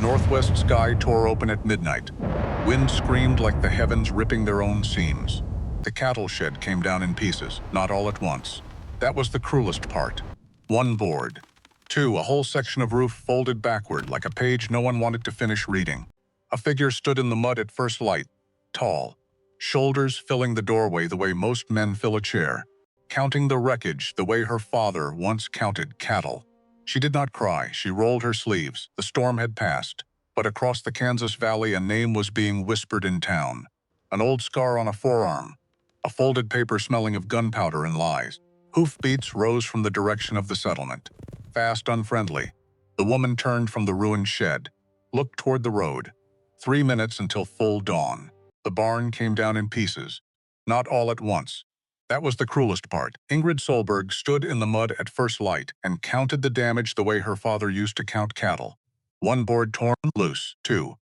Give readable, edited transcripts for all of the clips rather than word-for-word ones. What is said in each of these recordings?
northwest sky tore open at midnight. Wind screamed like the heavens ripping their own seams. The cattle shed came down in pieces, not all at once. That was the cruelest part. One board. Two, a whole section of roof folded backward like a page no one wanted to finish reading. A figure stood in the mud at first light, tall, shoulders filling the doorway the way most men fill a chair, counting the wreckage the way her father once counted cattle. She did not cry, she rolled her sleeves. The storm had passed, but across the Kansas Valley a name was being whispered in town. An old scar on a forearm, a folded paper smelling of gunpowder and lies. Hoofbeats rose from the direction of the settlement. Fast, unfriendly. The woman turned from the ruined shed, looked toward the road. 3 minutes until full dawn. The barn came down in pieces. Not all at once. That was the cruelest part. Ingrid Solberg stood in the mud at first light and counted the damage the way her father used to count cattle. One board torn loose. Two,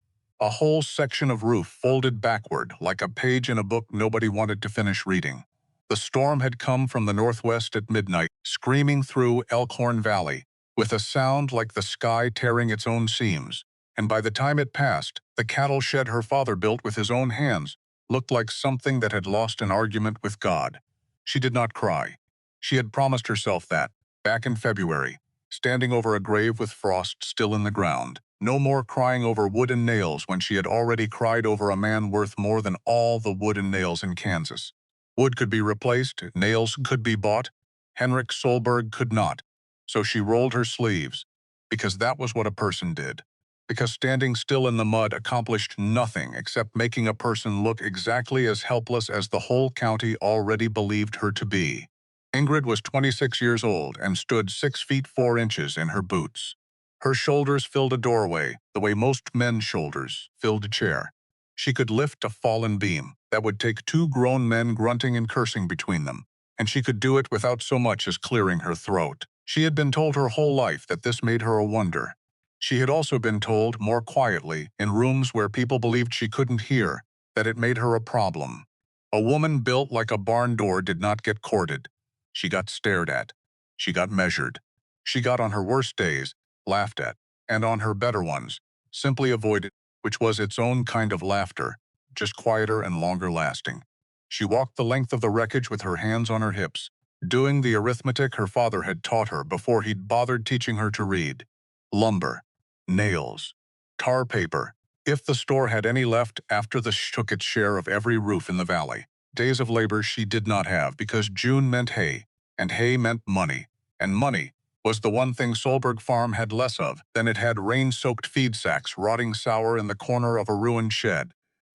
a whole section of roof folded backward like a page in a book nobody wanted to finish reading. The storm had come from the northwest at midnight, screaming through Elkhorn Valley, with a sound like the sky tearing its own seams. And by the time it passed, the cattle shed her father built with his own hands looked like something that had lost an argument with God. She did not cry. She had promised herself that, back in February, standing over a grave with frost still in the ground. No more crying over wood and nails when she had already cried over a man worth more than all the wood and nails in Kansas. Wood could be replaced, nails could be bought. Henrik Solberg could not. So she rolled her sleeves, because that was what a person did. Because standing still in the mud accomplished nothing except making a person look exactly as helpless as the whole county already believed her to be. Ingrid was 26 years old and stood 6 feet 4 inches in her boots. Her shoulders filled a doorway, the way most men's shoulders filled a chair. She could lift a fallen beam that would take 2 grown men grunting and cursing between them, and she could do it without so much as clearing her throat. She had been told her whole life that this made her a wonder. She had also been told, more quietly, in rooms where people believed she couldn't hear, that it made her a problem. A woman built like a barn door did not get courted. She got stared at. She got measured. She got on her worst days, laughed at, and on her better ones, simply avoided, which was its own kind of laughter, just quieter and longer lasting. She walked the length of the wreckage with her hands on her hips, doing the arithmetic her father had taught her before he'd bothered teaching her to read. Lumber, nails, tar paper, if the store had any left after the took its share of every roof in the valley. Days of labor she did not have because June meant hay, and hay meant money, and money was the one thing Solberg Farm had less of than it had rain-soaked feed sacks rotting sour in the corner of a ruined shed.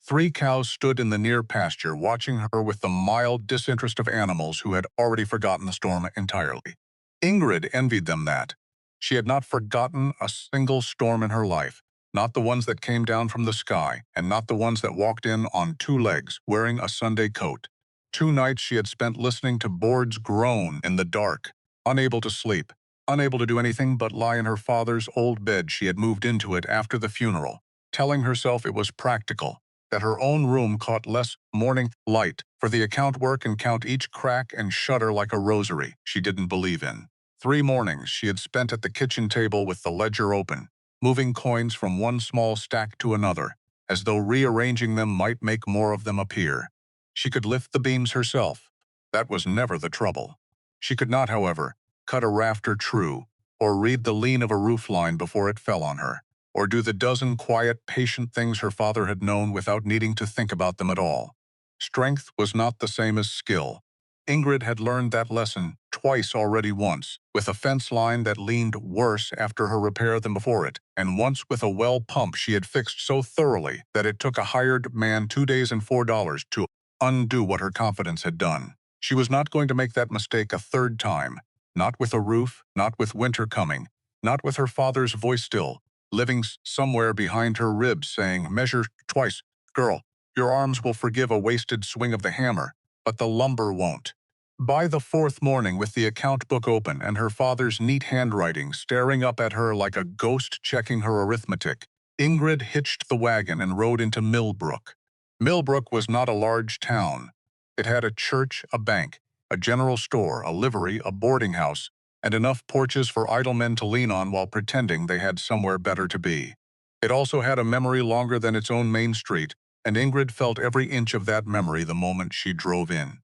3 cows stood in the near pasture watching her with the mild disinterest of animals who had already forgotten the storm entirely. Ingrid envied them that. She had not forgotten a single storm in her life, not the ones that came down from the sky, and not the ones that walked in on 2 legs, wearing a Sunday coat. 2 nights she had spent listening to boards groan in the dark, unable to sleep, unable to do anything but lie in her father's old bed she had moved into it after the funeral, telling herself it was practical, that her own room caught less morning light for the account work and count each crack and shutter like a rosary she didn't believe in. 3 mornings she had spent at the kitchen table with the ledger open, moving coins from one small stack to another, as though rearranging them might make more of them appear. She could lift the beams herself. That was never the trouble. She could not, however, cut a rafter true, or read the lean of a roofline before it fell on her, or do the dozen quiet, patient things her father had known without needing to think about them at all. Strength was not the same as skill. Ingrid had learned that lesson twice already, once with a fence line that leaned worse after her repair than before it, and once with a well pump she had fixed so thoroughly that it took a hired man 2 days and $4 to undo what her confidence had done. She was not going to make that mistake a 3rd time, not with a roof, not with winter coming, not with her father's voice still, living somewhere behind her ribs saying, "Measure twice, girl, your arms will forgive a wasted swing of the hammer, but the lumber won't." By the 4th morning, with the account book open and her father's neat handwriting staring up at her like a ghost checking her arithmetic, Ingrid hitched the wagon and rode into Millbrook. Millbrook was not a large town. It had a church, a bank, a general store, a livery, a boarding house, and enough porches for idle men to lean on while pretending they had somewhere better to be. It also had a memory longer than its own main street, and Ingrid felt every inch of that memory the moment she drove in.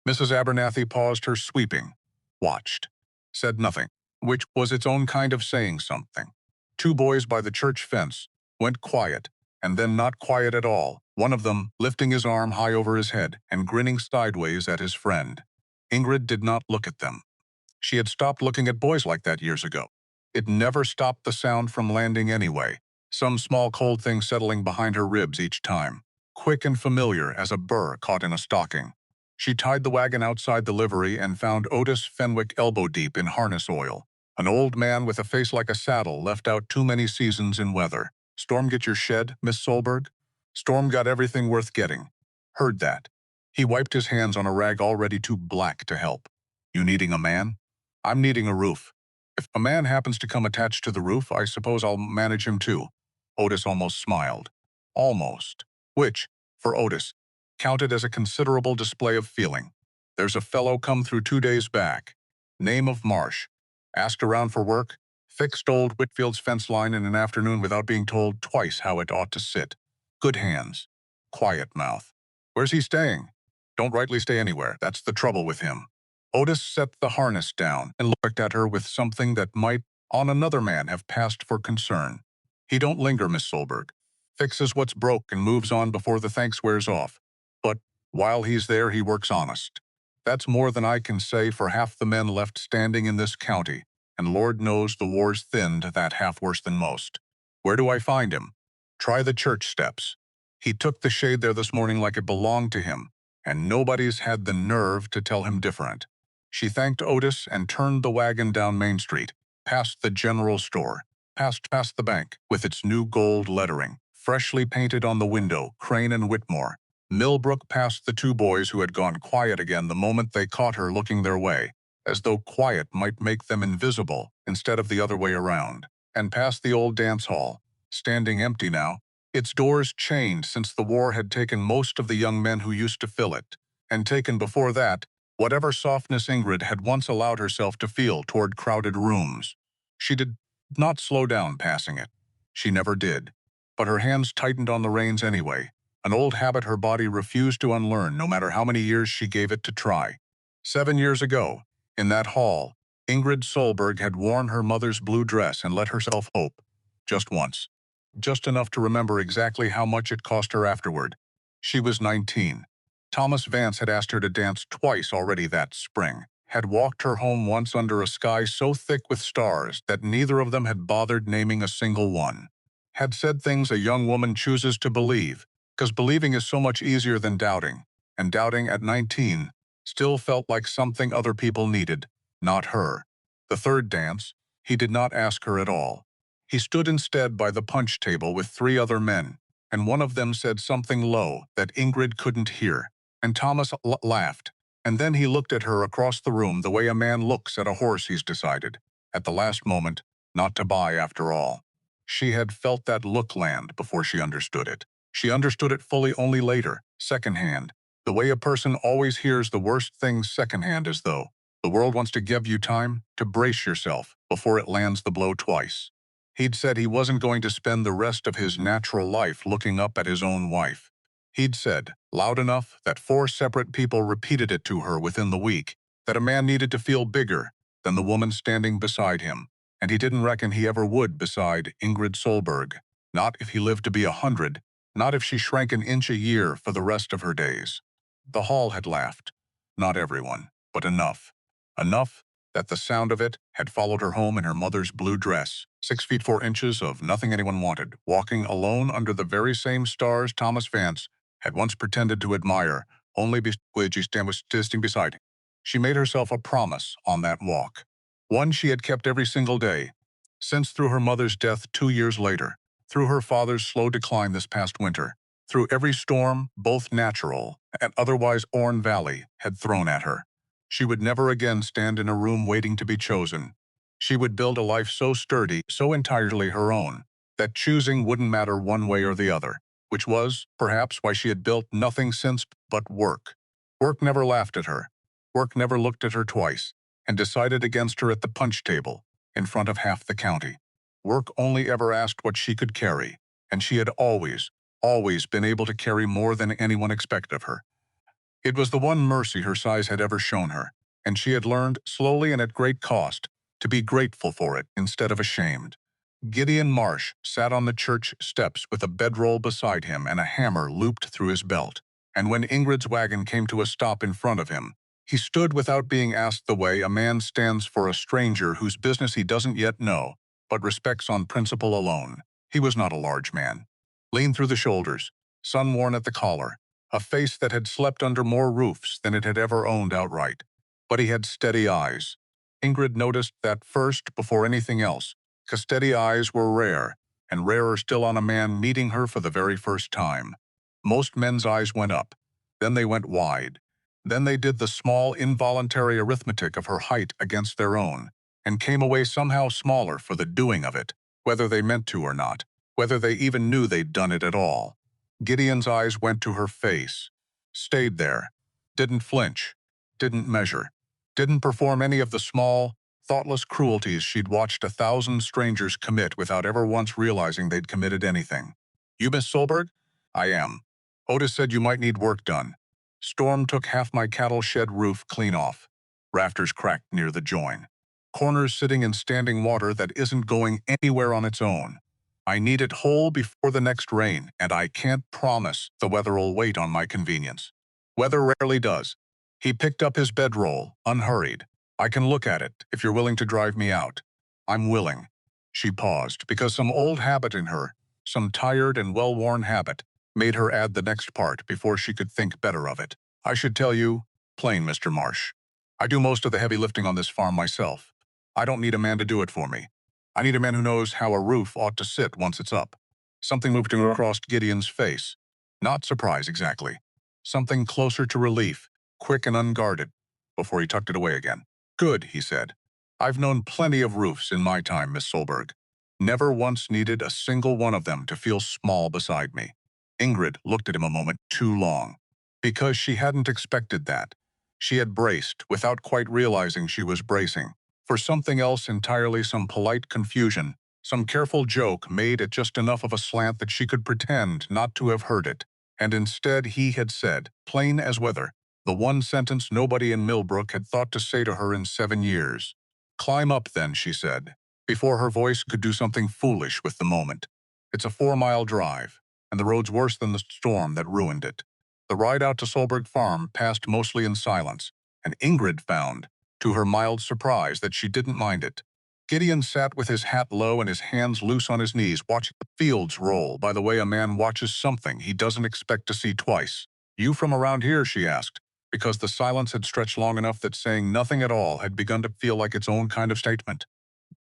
Mrs. Abernathy paused her sweeping, watched, said nothing, which was its own kind of saying something. Two boys by the church fence went quiet, and then not quiet at all, one of them lifting his arm high over his head and grinning sideways at his friend. Ingrid did not look at them. She had stopped looking at boys like that years ago. It never stopped the sound from landing anyway, some small cold thing settling behind her ribs each time, quick and familiar as a burr caught in a stocking. She tied the wagon outside the livery and found Otis Fenwick elbow-deep in harness oil, an old man with a face like a saddle left out too many seasons in weather. "Storm get your shed, Miss Solberg?" "Storm got everything worth getting." "Heard that." He wiped his hands on a rag already too black to help. "You needing a man?" "I'm needing a roof. If a man happens to come attached to the roof, I suppose I'll manage him too." Otis almost smiled. Almost. Which, for Otis, counted as a considerable display of feeling. "There's a fellow come through 2 days back. Name of Marsh. Asked around for work. Fixed old Whitfield's fence line in an afternoon without being told twice how it ought to sit. Good hands. Quiet mouth. Where's he staying?" "Don't rightly stay anywhere. That's the trouble with him." Otis set the harness down and looked at her with something that might, on another man, have passed for concern. "He don't linger, Miss Solberg. Fixes what's broke and moves on before the thanks wears off. But while he's there, he works honest. That's more than I can say for half the men left standing in this county, and Lord knows the war's thinned that half worse than most. Where do I find him? Try the church steps. He took the shade there this morning like it belonged to him, and nobody's had the nerve to tell him different." She thanked Otis and turned the wagon down Main Street, past the general store, past the bank, with its new gold lettering, freshly painted on the window, Crane and Whitmore. Millbrook passed the two boys who had gone quiet again the moment they caught her looking their way, as though quiet might make them invisible instead of the other way around, and past the old dance hall, standing empty now, its doors chained since the war had taken most of the young men who used to fill it, and taken before that whatever softness Ingrid had once allowed herself to feel toward crowded rooms. She did not slow down passing it. She never did. But her hands tightened on the reins anyway, an old habit her body refused to unlearn no matter how many years she gave it to try. 7 years ago, in that hall, Ingrid Solberg had worn her mother's blue dress and let herself hope. Just once. Just enough to remember exactly how much it cost her afterward. She was 19. Thomas Vance had asked her to dance twice already that spring, had walked her home once under a sky so thick with stars that neither of them had bothered naming a single one, had said things a young woman chooses to believe, because believing is so much easier than doubting, and doubting at 19 still felt like something other people needed, not her. The third dance, he did not ask her at all. He stood instead by the punch table with 3 other men, and one of them said something low that Ingrid couldn't hear. And Thomas laughed, and then he looked at her across the room the way a man looks at a horse he's decided, at the last moment, not to buy after all. She had felt that look land before she understood it. She understood it fully only later, secondhand, the way a person always hears the worst things secondhand, as though the world wants to give you time to brace yourself before it lands the blow twice. He'd said he wasn't going to spend the rest of his natural life looking up at his own wife. He'd said, loud enough that 4 separate people repeated it to her within the week, that a man needed to feel bigger than the woman standing beside him, and he didn't reckon he ever would beside Ingrid Solberg, not if he lived to be 100, not if she shrank an inch a year for the rest of her days. The hall had laughed. Not everyone, but enough. Enough that the sound of it had followed her home in her mother's blue dress, 6 feet 4 inches of nothing anyone wanted, walking alone under the very same stars Thomas Vance had once pretended to admire, only because she was standing beside him. She made herself a promise on that walk, one she had kept every single day, since through her mother's death 2 years later, through her father's slow decline this past winter, through every storm, both natural and otherwise Orne Valley had thrown at her. She would never again stand in a room waiting to be chosen. She would build a life so sturdy, so entirely her own, that choosing wouldn't matter one way or the other, which was, perhaps, why she had built nothing since but work. Work never laughed at her. Work never looked at her twice, and decided against her at the punch table, in front of half the county. Work only ever asked what she could carry, and she had always been able to carry more than anyone expected of her. It was the one mercy her size had ever shown her, and she had learned, slowly and at great cost, to be grateful for it instead of ashamed. Gideon Marsh sat on the church steps with a bedroll beside him and a hammer looped through his belt, and when Ingrid's wagon came to a stop in front of him, he stood without being asked the way a man stands for a stranger whose business he doesn't yet know, but respects on principle alone. He was not a large man. Lean through the shoulders, sun-worn at the collar, a face that had slept under more roofs than it had ever owned outright. But he had steady eyes. Ingrid noticed that first before anything else, 'cause steady eyes were rare, and rarer still on a man meeting her for the very first time. Most men's eyes went up, then they went wide. Then they did the small, involuntary arithmetic of her height against their own, and came away somehow smaller for the doing of it, whether they meant to or not, whether they even knew they'd done it at all. Gideon's eyes went to her face, stayed there, didn't flinch, didn't measure, didn't perform any of the small, thoughtless cruelties she'd watched 1,000 strangers commit without ever once realizing they'd committed anything. "You Miss Solberg?" "I am. Otis said you might need work done. Storm took half my cattle shed roof clean off. Rafters cracked near the join. Corners sitting in standing water that isn't going anywhere on its own. I need it whole before the next rain, and I can't promise the weather'll wait on my convenience. Weather rarely does." He picked up his bedroll, unhurried. "I can look at it, if you're willing to drive me out." "I'm willing." She paused, because some old habit in her, some tired and well-worn habit, made her add the next part before she could think better of it. "I should tell you, plain Mr. Marsh. I do most of the heavy lifting on this farm myself. I don't need a man to do it for me. I need a man who knows how a roof ought to sit once it's up." Something moved across Gideon's face. Not surprise, exactly. Something closer to relief, quick and unguarded, before he tucked it away again. "Good," he said. "I've known plenty of roofs in my time, Miss Solberg. Never once needed a single one of them to feel small beside me." Ingrid looked at him a moment too long, because she hadn't expected that. She had braced, without quite realizing she was bracing, for something else entirely, some polite confusion, some careful joke made at just enough of a slant that she could pretend not to have heard it. And instead he had said, plain as weather, the one sentence nobody in Millbrook had thought to say to her in 7 years. "Climb up then," she said, before her voice could do something foolish with the moment. "It's a 4-mile drive, and the road's worse than the storm that ruined it." The ride out to Solberg Farm passed mostly in silence, and Ingrid found, to her mild surprise, that she didn't mind it. Gideon sat with his hat low and his hands loose on his knees, watching the fields roll by the way a man watches something he doesn't expect to see twice. "You from around here?" she asked, because the silence had stretched long enough that saying nothing at all had begun to feel like its own kind of statement.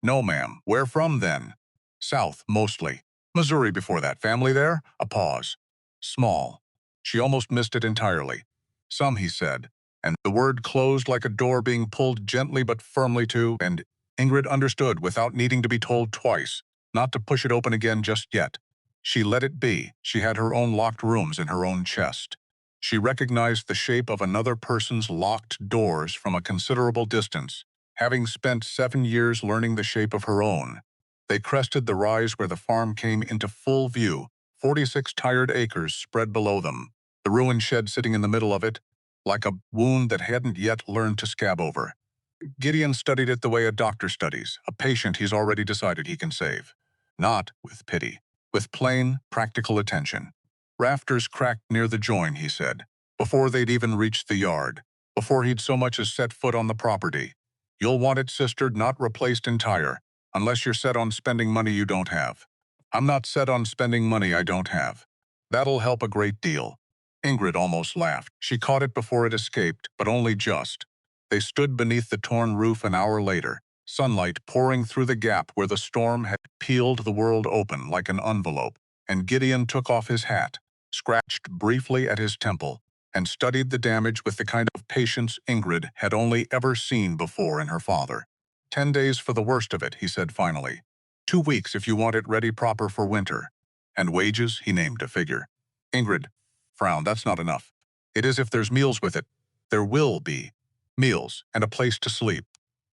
"No, ma'am. Where from, then?" "South, mostly. Missouri before that. Family there?" A pause. "Small." She almost missed it entirely. "Some," he said, and the word closed like a door being pulled gently but firmly to, and Ingrid understood without needing to be told twice, not to push it open again just yet. She let it be. She had her own locked rooms in her own chest. She recognized the shape of another person's locked doors from a considerable distance, having spent 7 years learning the shape of her own. They crested the rise where the farm came into full view, 46 tired acres spread below them, the ruined shed sitting in the middle of it, like a wound that hadn't yet learned to scab over. Gideon studied it the way a doctor studies, a patient he's already decided he can save. Not with pity, with plain, practical attention. Rafters cracked near the join, he said, before they'd even reached the yard, before he'd so much as set foot on the property. "You'll want it sistered, not replaced entire, unless you're set on spending money you don't have." "I'm not set on spending money I don't have." "That'll help a great deal." Ingrid almost laughed. She caught it before it escaped, but only just. They stood beneath the torn roof an hour later, sunlight pouring through the gap where the storm had peeled the world open like an envelope, and Gideon took off his hat, scratched briefly at his temple, and studied the damage with the kind of patience Ingrid had only ever seen before in her father. 10 days for the worst of it, he said finally. 2 weeks if you want it ready proper for winter. And wages, he named a figure. Ingrid frowned. "That's not enough." "It is if there's meals with it." "There will be. Meals, and a place to sleep.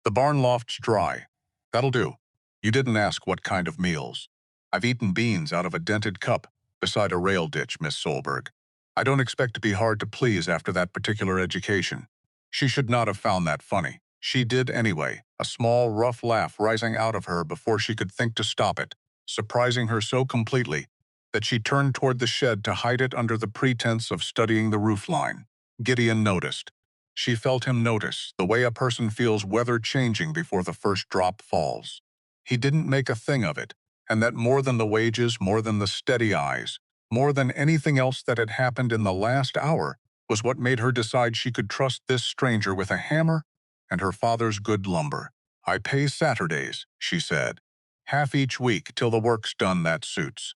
The barn loft's dry." "That'll do." "You didn't ask what kind of meals." I've eaten beans out of a dented cup beside a rail ditch, Miss Solberg. I don't expect to be hard to please after that particular education. She should not have found that funny. She did anyway, a small, rough laugh rising out of her before she could think to stop it, surprising her so completely that she turned toward the shed to hide it under the pretense of studying the roofline. Gideon noticed. She felt him notice, the way a person feels weather changing before the first drop falls. He didn't make a thing of it, and that more than the wages, more than the steady eyes, more than anything else that had happened in the last hour, was what made her decide she could trust this stranger with a hammer and her father's good lumber. I pay Saturdays, she said. Half each week till the work's done, that suits.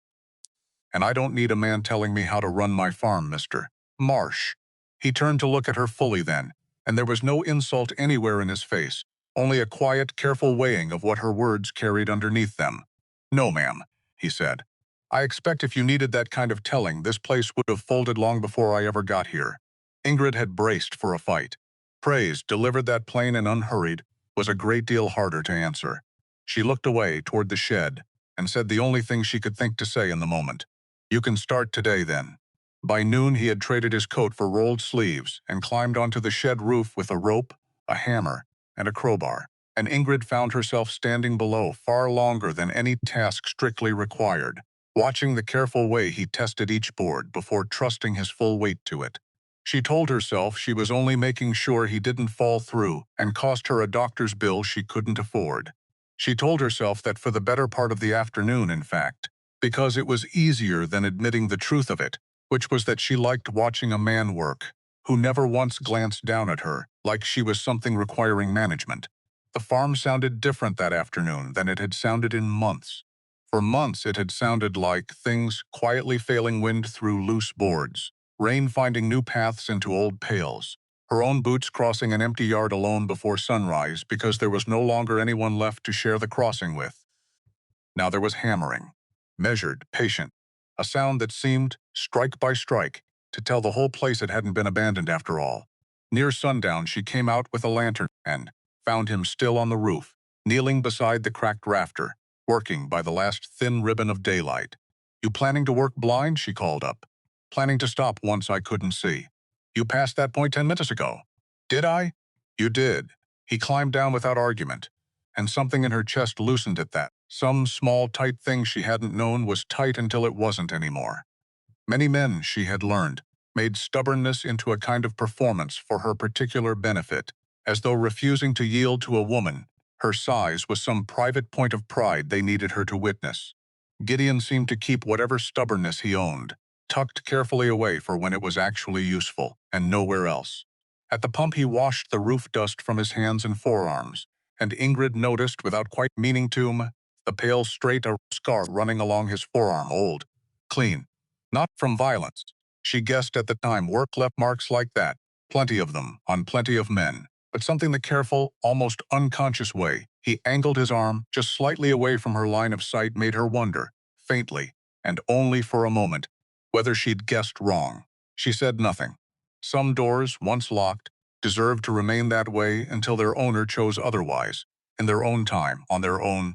And I don't need a man telling me how to run my farm, Mr. Marsh. He turned to look at her fully then, and there was no insult anywhere in his face, only a quiet, careful weighing of what her words carried underneath them. No, ma'am, he said. I expect if you needed that kind of telling, this place would have folded long before I ever got here. Ingrid had braced for a fight. Praise, delivered that plain and unhurried, was a great deal harder to answer. She looked away toward the shed and said the only thing she could think to say in the moment. You can start today, then. By noon, he had traded his coat for rolled sleeves and climbed onto the shed roof with a rope, a hammer, and a crowbar. And Ingrid found herself standing below far longer than any task strictly required, watching the careful way he tested each board before trusting his full weight to it. She told herself she was only making sure he didn't fall through and cost her a doctor's bill she couldn't afford. She told herself that for the better part of the afternoon, in fact, because it was easier than admitting the truth of it, which was that she liked watching a man work, who never once glanced down at her, like she was something requiring management. The farm sounded different that afternoon than it had sounded in months. For months it had sounded like things quietly failing wind through loose boards, rain finding new paths into old pails, her own boots crossing an empty yard alone before sunrise because there was no longer anyone left to share the crossing with. Now there was hammering. Measured, patient, a sound that seemed, strike by strike, to tell the whole place it hadn't been abandoned after all. Near sundown, she came out with a lantern and found him still on the roof, kneeling beside the cracked rafter, working by the last thin ribbon of daylight. You planning to work blind? She called up. Planning to stop once I couldn't see. You passed that point 10 minutes ago. Did I? You did. He climbed down without argument, and something in her chest loosened at that. Some small, tight thing she hadn't known was tight until it wasn't anymore. Many men, she had learned, made stubbornness into a kind of performance for her particular benefit, as though refusing to yield to a woman her size was some private point of pride they needed her to witness. Gideon seemed to keep whatever stubbornness he owned, tucked carefully away for when it was actually useful, and nowhere else. At the pump he washed the roof dust from his hands and forearms, and Ingrid noticed, without quite meaning to, the pale straight scar running along his forearm, old, clean. Not from violence. She guessed at the time work left marks like that, plenty of them, on plenty of men. But something the careful, almost unconscious way he angled his arm just slightly away from her line of sight made her wonder, faintly, and only for a moment, whether she'd guessed wrong. She said nothing. Some doors, once locked, deserved to remain that way until their owner chose otherwise, in their own time, on their own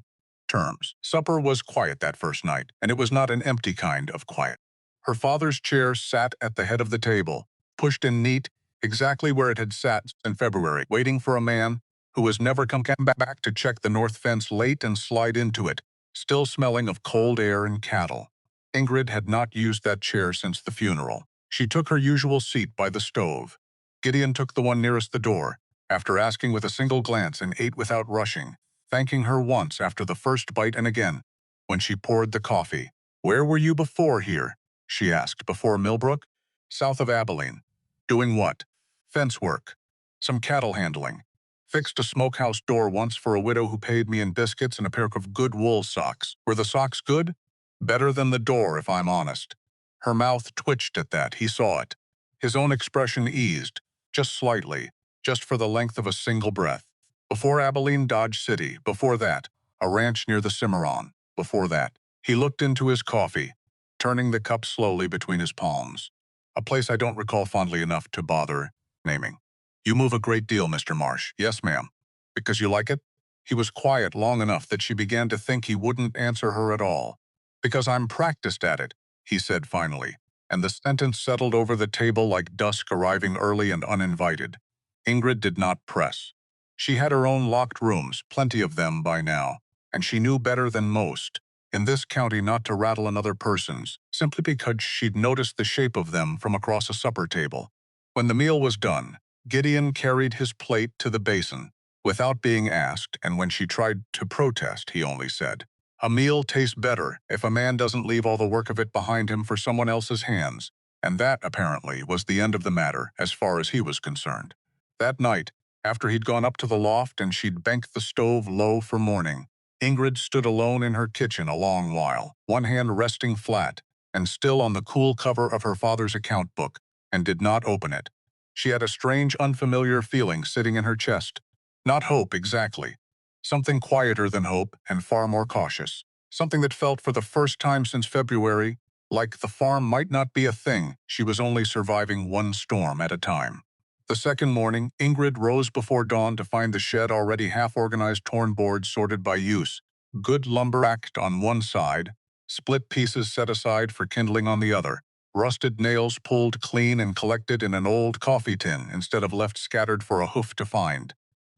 terms. Supper was quiet that first night, and it was not an empty kind of quiet. Her father's chair sat at the head of the table, pushed in neat, exactly where it had sat in February, waiting for a man who was never come back to check the north fence late and slide into it, still smelling of cold air and cattle. Ingrid had not used that chair since the funeral. She took her usual seat by the stove. Gideon took the one nearest the door, after asking with a single glance, and ate without rushing, thanking her once after the first bite and again when she poured the coffee. Where were you before here? She asked. Before Millbrook? South of Abilene. Doing what? Fence work. Some cattle handling. Fixed a smokehouse door once for a widow who paid me in biscuits and a pair of good wool socks. Were the socks good? Better than the door, if I'm honest. Her mouth twitched at that. He saw it. His own expression eased, just slightly, just for the length of a single breath. Before Abilene, Dodge City. Before that, a ranch near the Cimarron. Before that, he looked into his coffee, turning the cup slowly between his palms. A place I don't recall fondly enough to bother naming. You move a great deal, Mr. Marsh. Yes, ma'am. Because you like it? He was quiet long enough that she began to think he wouldn't answer her at all. Because I'm practiced at it, he said finally, and the sentence settled over the table like dusk arriving early and uninvited. Ingrid did not press. She had her own locked rooms, plenty of them by now, and she knew better than most, in this county, not to rattle another person's, simply because she'd noticed the shape of them from across a supper table. When the meal was done, Gideon carried his plate to the basin, without being asked, and when she tried to protest, he only said, "A meal tastes better if a man doesn't leave all the work of it behind him for someone else's hands," and that, apparently, was the end of the matter, as far as he was concerned. That night, after he'd gone up to the loft and she'd banked the stove low for morning, Ingrid stood alone in her kitchen a long while, one hand resting flat and still on the cool cover of her father's account book, and did not open it. She had a strange, unfamiliar feeling sitting in her chest. Not hope, exactly. Something quieter than hope and far more cautious. Something that felt for the first time since February like the farm might not be a thing, she was only surviving one storm at a time. The second morning, Ingrid rose before dawn to find the shed already half-organized, torn boards sorted by use, good lumber racked on one side, split pieces set aside for kindling on the other, rusted nails pulled clean and collected in an old coffee tin instead of left scattered for a hoof to find.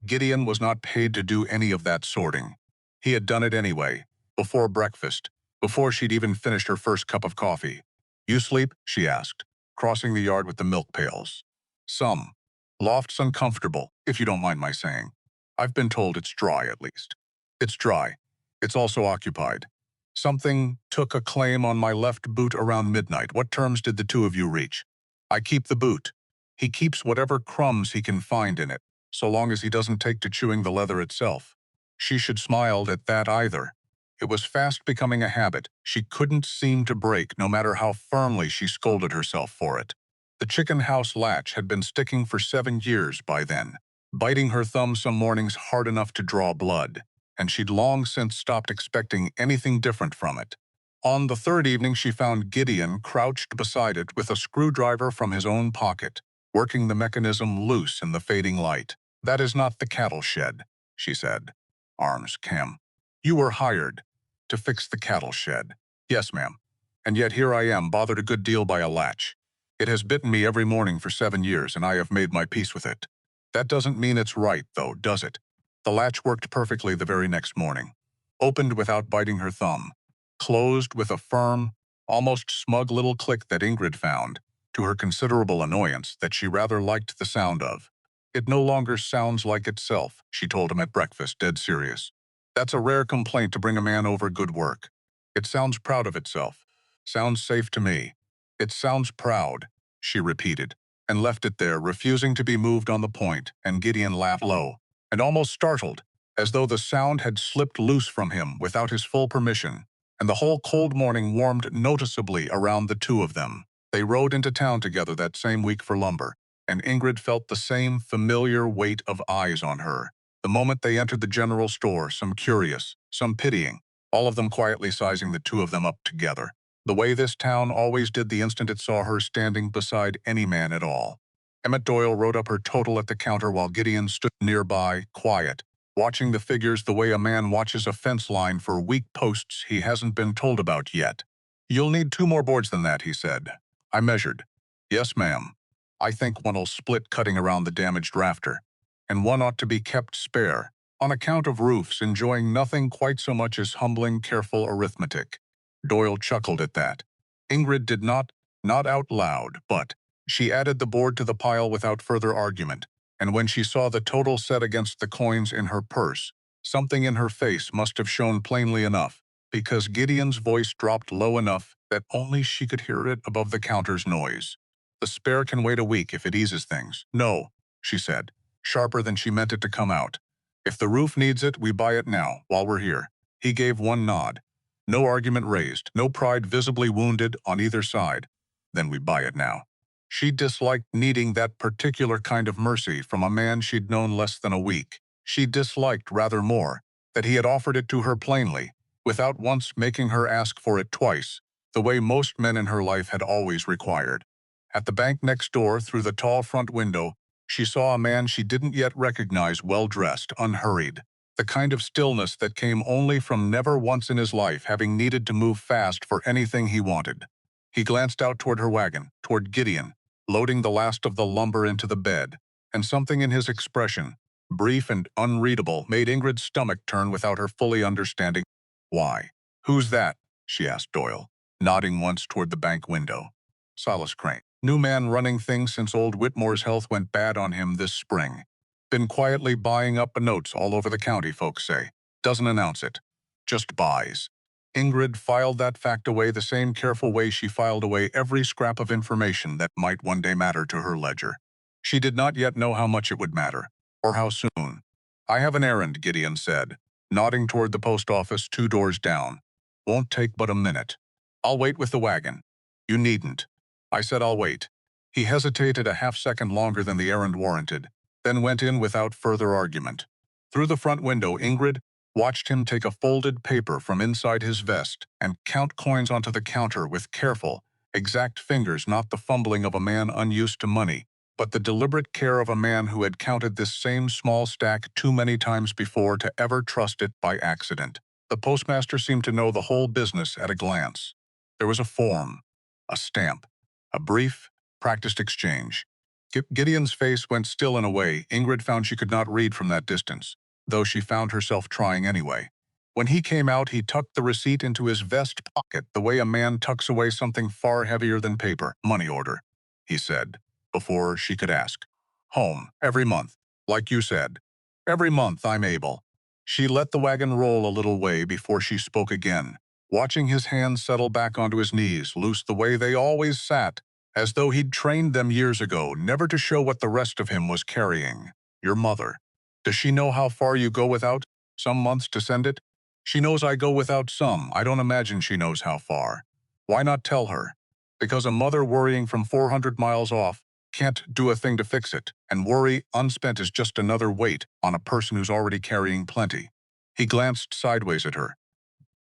Gideon was not paid to do any of that sorting. He had done it anyway, before breakfast, before she'd even finished her first cup of coffee. "You sleep?" she asked, crossing the yard with the milk pails. "Some. Loft's uncomfortable, if you don't mind my saying. I've been told it's dry, at least." "It's dry. It's also occupied. Something took a claim on my left boot around midnight. What terms did the two of you reach?" "I keep the boot. He keeps whatever crumbs he can find in it, so long as he doesn't take to chewing the leather itself." She should smiled at that either. It was fast becoming a habit she couldn't seem to break, no matter how firmly she scolded herself for it. The chicken house latch had been sticking for 7 years by then, biting her thumb some mornings hard enough to draw blood, and she'd long since stopped expecting anything different from it. On the third evening, she found Gideon crouched beside it with a screwdriver from his own pocket, working the mechanism loose in the fading light. "That is not the cattle shed," she said. Arms cam. "You were hired to fix the cattle shed." "Yes, ma'am. And yet here I am, bothered a good deal by a latch. It has bitten me every morning for 7 years, and I have made my peace with it. That doesn't mean it's right, though, does it?" The latch worked perfectly the very next morning. Opened without biting her thumb. Closed with a firm, almost smug little click that Ingrid found, to her considerable annoyance, that she rather liked the sound of. "It no longer sounds like itself," she told him at breakfast, dead serious. "That's a rare complaint to bring a man over good work. It sounds proud of itself. Sounds safe to me. It sounds proud," she repeated, and left it there, refusing to be moved on the point, and Gideon laughed low, and almost startled, as though the sound had slipped loose from him without his full permission, and the whole cold morning warmed noticeably around the two of them. They rode into town together that same week for lumber, and Ingrid felt the same familiar weight of eyes on her. The moment they entered the general store, some curious, some pitying, all of them quietly sizing the two of them up together, the way this town always did the instant it saw her standing beside any man at all. Emmett Doyle wrote up her total at the counter while Gideon stood nearby, quiet, watching the figures the way a man watches a fence line for weak posts he hasn't been told about yet. "You'll need 2 more boards than that," he said. I measured. "Yes, ma'am. I think one'll split cutting around the damaged rafter, and one ought to be kept spare, on account of roofs enjoying nothing quite so much as humbling, careful arithmetic." Doyle chuckled at that. Ingrid did not out loud, but she added the board to the pile without further argument, and when she saw the total set against the coins in her purse, something in her face must have shown plainly enough, because Gideon's voice dropped low enough that only she could hear it above the counter's noise. "The spare can wait a week if it eases things." "No," she said, sharper than she meant it to come out. "If the roof needs it, we buy it now, while we're here." He gave one nod. No argument raised, no pride visibly wounded on either side. "Then we buy it now." She disliked needing that particular kind of mercy from a man she'd known less than a week. She disliked, rather more, that he had offered it to her plainly, without once making her ask for it twice, the way most men in her life had always required. At the bank next door, through the tall front window, she saw a man she didn't yet recognize, well-dressed, unhurried. the kind of stillness that came only from never once in his life having needed to move fast for anything he wanted. He glanced out toward her wagon, toward Gideon, loading the last of the lumber into the bed, and something in his expression, brief and unreadable, made Ingrid's stomach turn without her fully understanding why. "Who's that?" she asked Doyle, nodding once toward the bank window. "Silas Crane. New man running things since old Whitmore's health went bad on him this spring. Been quietly buying up notes all over the county, folks say. Doesn't announce it. Just buys." Ingrid filed that fact away the same careful way she filed away every scrap of information that might one day matter to her ledger. She did not yet know how much it would matter, or how soon. "I have an errand," Gideon said, nodding toward the post office 2 doors down. "Won't take but a minute. I'll wait with the wagon." "You needn't." I said I'll wait. He hesitated a half-second longer than the errand warranted, then went in without further argument. Through the front window, Ingrid watched him take a folded paper from inside his vest and count coins onto the counter with careful, exact fingers, not the fumbling of a man unused to money, but the deliberate care of a man who had counted this same small stack too many times before to ever trust it by accident. The postmaster seemed to know the whole business at a glance. There was a form, a stamp, a brief, practiced exchange. Gideon's face went still in a way Ingrid found she could not read from that distance, though she found herself trying anyway. When he came out, he tucked the receipt into his vest pocket the way a man tucks away something far heavier than paper. "Money order," he said, before she could ask. "Home, every month, like you said. Every month I'm able." She let the wagon roll a little way before she spoke again, watching his hands settle back onto his knees, loose the way they always sat, as though he'd trained them years ago, never to show what the rest of him was carrying. "Your mother. Does she know how far you go without? Some months to send it?" "She knows I go without some. I don't imagine she knows how far." "Why not tell her?" "Because a mother worrying from 400 miles off can't do a thing to fix it, and worry unspent is just another weight on a person who's already carrying plenty." He glanced sideways at her.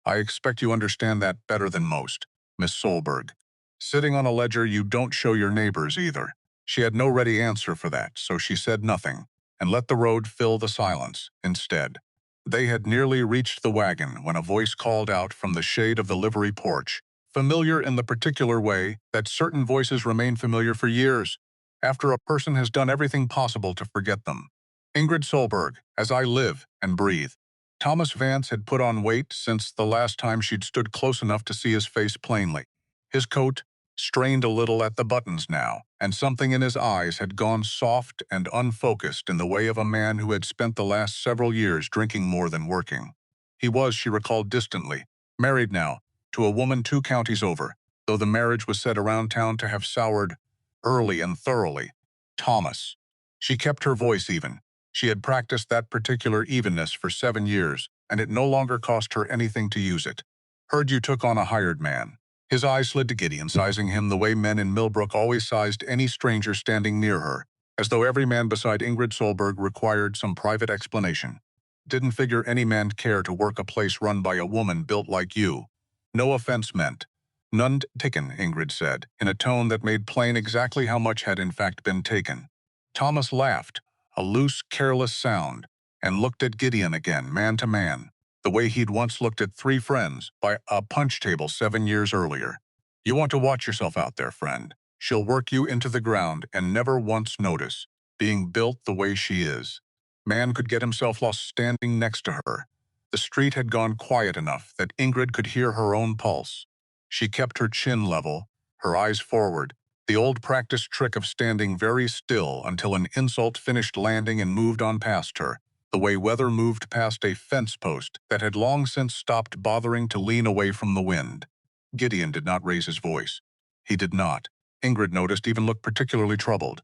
"I expect you understand that better than most, Miss Solberg. Sitting on a ledger you don't show your neighbors either." She had no ready answer for that, so she said nothing, and let the road fill the silence instead. They had nearly reached the wagon when a voice called out from the shade of the livery porch, familiar in the particular way that certain voices remain familiar for years, after a person has done everything possible to forget them. "Ingrid Solberg, as I live and breathe." Thomas Vance had put on weight since the last time she'd stood close enough to see his face plainly. His coat strained a little at the buttons now, and something in his eyes had gone soft and unfocused in the way of a man who had spent the last several years drinking more than working. He was, she recalled distantly, married now, to a woman 2 counties over, though the marriage was said around town to have soured early and thoroughly. Thomas. She kept her voice even. She had practiced that particular evenness for 7 years, and it no longer cost her anything to use it. "Heard you took on a hired man." His eyes slid to Gideon, sizing him the way men in Millbrook always sized any stranger standing near her, as though every man beside Ingrid Solberg required some private explanation. "Didn't figure any man'd care to work a place run by a woman built like you. No offense meant." "None taken," Ingrid said, in a tone that made plain exactly how much had in fact been taken. Thomas laughed, a loose, careless sound, and looked at Gideon again, man to man, the way he'd once looked at 3 friends by a punch table 7 years earlier. "You want to watch yourself out there, friend. She'll work you into the ground and never once notice, being built the way she is." Man could get himself lost standing next to her. The street had gone quiet enough that Ingrid could hear her own pulse. She kept her chin level, her eyes forward, the old practiced trick of standing very still until an insult finished landing and moved on past her, the way weather moved past a fence post that had long since stopped bothering to lean away from the wind. Gideon did not raise his voice. He did not, Ingrid noticed, even look particularly troubled.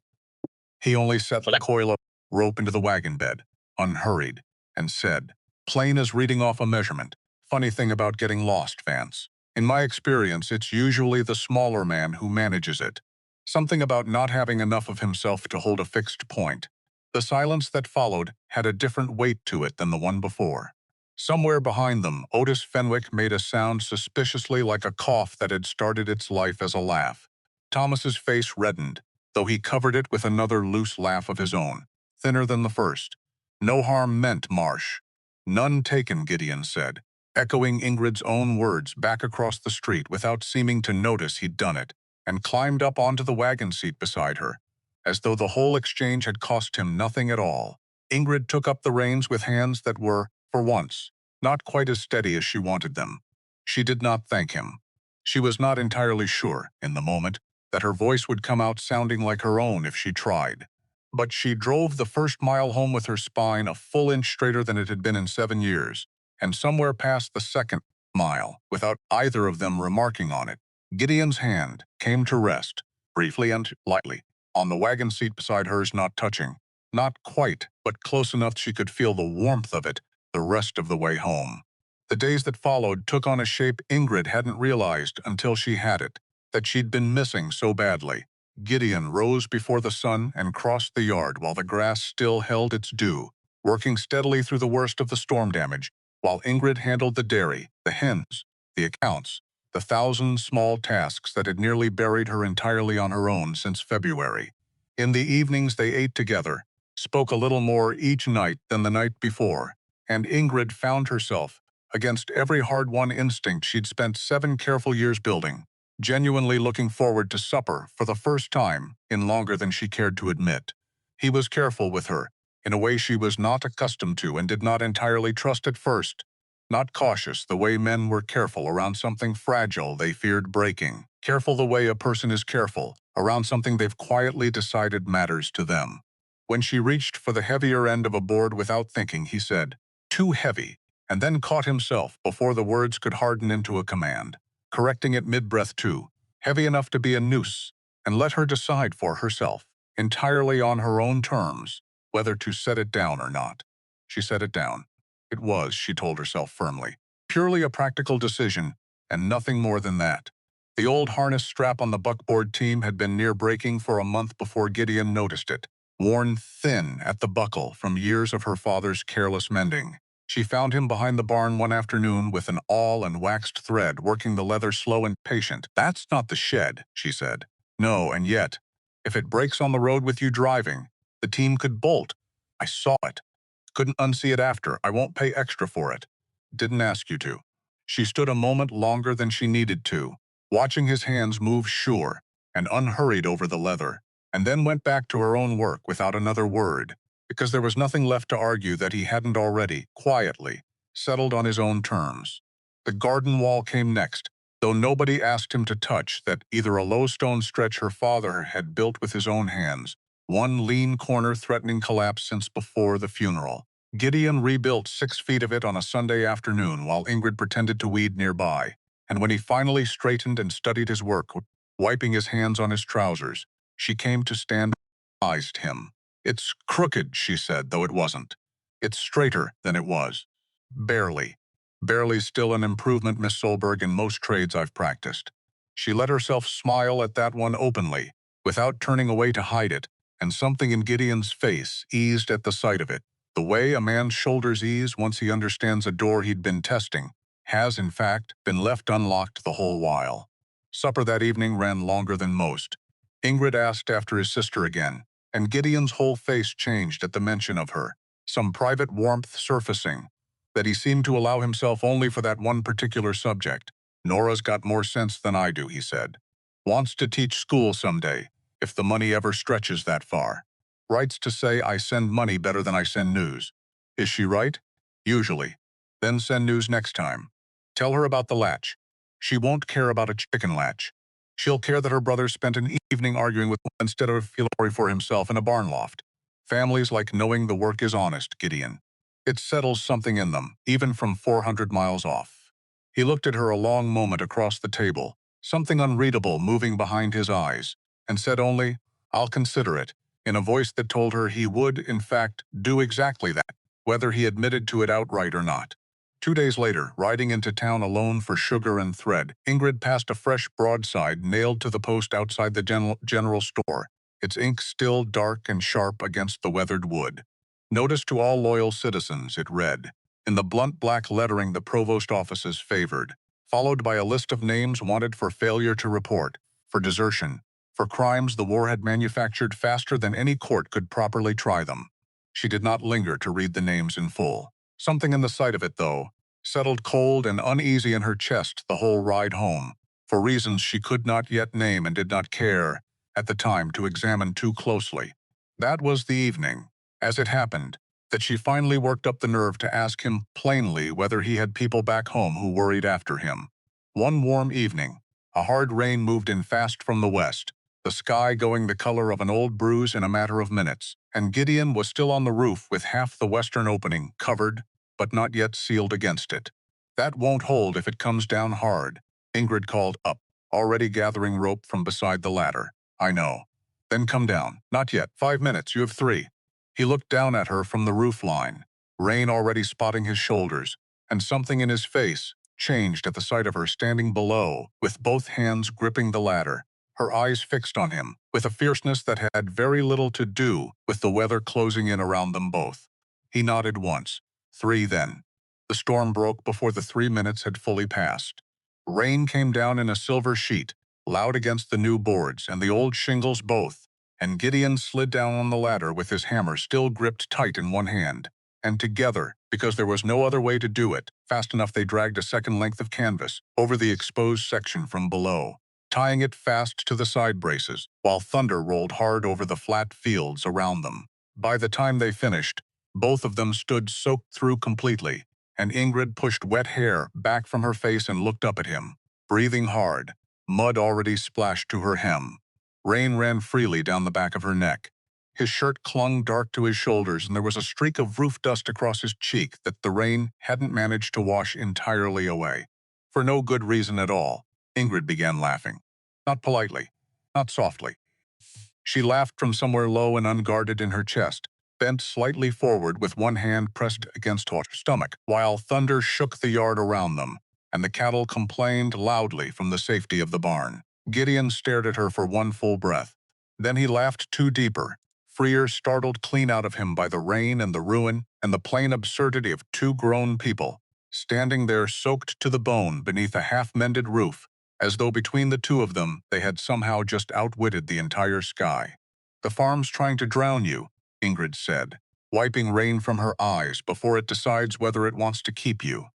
He only set the coil of rope into the wagon bed, unhurried, and said, plain as reading off a measurement, "Funny thing about getting lost, Vance. In my experience, it's usually the smaller man who manages it. Something about not having enough of himself to hold a fixed point." The silence that followed had a different weight to it than the one before. Somewhere behind them, Otis Fenwick made a sound suspiciously like a cough that had started its life as a laugh. Thomas's face reddened, though he covered it with another loose laugh of his own, thinner than the first. "No harm meant, Marsh." None taken, Gideon said, echoing Ingrid's own words back across the street without seeming to notice he'd done it, and climbed up onto the wagon seat beside her. As though the whole exchange had cost him nothing at all, Ingrid took up the reins with hands that were, for once, not quite as steady as she wanted them. She did not thank him. She was not entirely sure, in the moment, that her voice would come out sounding like her own if she tried. But she drove the first mile home with her spine a full inch straighter than it had been in 7 years, and somewhere past the second mile, without either of them remarking on it, Gideon's hand came to rest, briefly and lightly, on the wagon seat beside hers, not touching. Not quite, but close enough she could feel the warmth of it the rest of the way home. The days that followed took on a shape Ingrid hadn't realized until she had it, that she'd been missing so badly. Gideon rose before the sun and crossed the yard while the grass still held its dew, working steadily through the worst of the storm damage, while Ingrid handled the dairy, the hens, the accounts, the 1,000 small tasks that had nearly buried her entirely on her own since February. In the evenings they ate together, spoke a little more each night than the night before, and Ingrid found herself, against every hard-won instinct she'd spent 7 careful years building, genuinely looking forward to supper for the first time in longer than she cared to admit. He was careful with her, in a way she was not accustomed to and did not entirely trust at first. Not cautious the way men were careful around something fragile they feared breaking. Careful the way a person is careful around something they've quietly decided matters to them. When she reached for the heavier end of a board without thinking, he said, "Too heavy," and then caught himself before the words could harden into a command, correcting it mid-breath too, heavy enough to be a noose, and let her decide for herself, entirely on her own terms, whether to set it down or not. She set it down. It was, she told herself firmly, purely a practical decision, and nothing more than that. The old harness strap on the buckboard team had been near breaking for a month before Gideon noticed it, worn thin at the buckle from years of her father's careless mending. She found him behind the barn one afternoon with an awl and waxed thread, working the leather slow and patient. "That's not the shed," she said. "No, and yet, if it breaks on the road with you driving, the team could bolt. I saw it. Couldn't unsee it after. I won't pay extra for it." Didn't ask you to. She stood a moment longer than she needed to, watching his hands move sure and unhurried over the leather, and then went back to her own work without another word, because there was nothing left to argue that he hadn't already, quietly, settled on his own terms. The garden wall came next, though nobody asked him to touch that, either a low stone stretch her father had built with his own hands, one lean corner threatening collapse since before the funeral. Gideon rebuilt 6 feet of it on a Sunday afternoon while Ingrid pretended to weed nearby, and when he finally straightened and studied his work, wiping his hands on his trousers, she came to stand and eyed him. "It's crooked," she said, though it wasn't. "It's straighter than it was. Barely. Barely still an improvement, Miss Solberg, in most trades I've practiced." She let herself smile at that one openly, without turning away to hide it, and something in Gideon's face eased at the sight of it. The way a man's shoulders ease once he understands a door he'd been testing has, in fact, been left unlocked the whole while. Supper that evening ran longer than most. Ingrid asked after his sister again, and Gideon's whole face changed at the mention of her, some private warmth surfacing, that he seemed to allow himself only for that one particular subject. "Nora's got more sense than I do," he said. "Wants to teach school someday, if the money ever stretches that far. Writes to say I send money better than I send news. Is she right? Usually. Then send news next time. Tell her about the latch. She won't care about a chicken latch. She'll care that her brother spent an evening arguing with one instead of feeling sorry for himself in a barn loft. Families like knowing the work is honest, Gideon. It settles something in them, even from 400 miles off." He looked at her a long moment across the table, something unreadable moving behind his eyes, and said only, "I'll consider it," in a voice that told her he would, in fact, do exactly that, whether he admitted to it outright or not. 2 days later, riding into town alone for sugar and thread, Ingrid passed a fresh broadside nailed to the post outside the general store, its ink still dark and sharp against the weathered wood. "Notice to all loyal citizens," it read, in the blunt black lettering the provost offices favored, followed by a list of names wanted for failure to report, for desertion, for crimes the war had manufactured faster than any court could properly try them. She did not linger to read the names in full. Something in the sight of it, though, settled cold and uneasy in her chest the whole ride home, for reasons she could not yet name and did not care, at the time, to examine too closely. That was the evening, as it happened, that she finally worked up the nerve to ask him plainly whether he had people back home who worried after him. One warm evening, a hard rain moved in fast from the west, the sky going the color of an old bruise in a matter of minutes, and Gideon was still on the roof with half the western opening covered, but not yet sealed against it. "That won't hold if it comes down hard," Ingrid called up, already gathering rope from beside the ladder. "I know." "Then come down." "Not yet. 5 minutes. You have 3." He looked down at her from the roof line, rain already spotting his shoulders, and something in his face changed at the sight of her standing below, with both hands gripping the ladder, her eyes fixed on him, with a fierceness that had very little to do with the weather closing in around them both. He nodded once. 3 then. The storm broke before the 3 minutes had fully passed. Rain came down in a silver sheet, loud against the new boards and the old shingles both, and Gideon slid down on the ladder with his hammer still gripped tight in one hand. And together, because there was no other way to do it, fast enough they dragged a second length of canvas over the exposed section from below, tying it fast to the side braces, while thunder rolled hard over the flat fields around them. By the time they finished, both of them stood soaked through completely, and Ingrid pushed wet hair back from her face and looked up at him, breathing hard, mud already splashed to her hem. Rain ran freely down the back of her neck. His shirt clung dark to his shoulders, and there was a streak of roof dust across his cheek that the rain hadn't managed to wash entirely away. For no good reason at all, Ingrid began laughing. Not politely, not softly. She laughed from somewhere low and unguarded in her chest, bent slightly forward with one hand pressed against her stomach, while thunder shook the yard around them, and the cattle complained loudly from the safety of the barn. Gideon stared at her for one full breath. Then he laughed two deeper, freer, startled clean out of him by the rain and the ruin and the plain absurdity of two grown people, standing there soaked to the bone beneath a half-mended roof, as though between the two of them they had somehow just outwitted the entire sky. "The farm's trying to drown you," Ingrid said, wiping rain from her eyes before it decides whether it wants to keep you.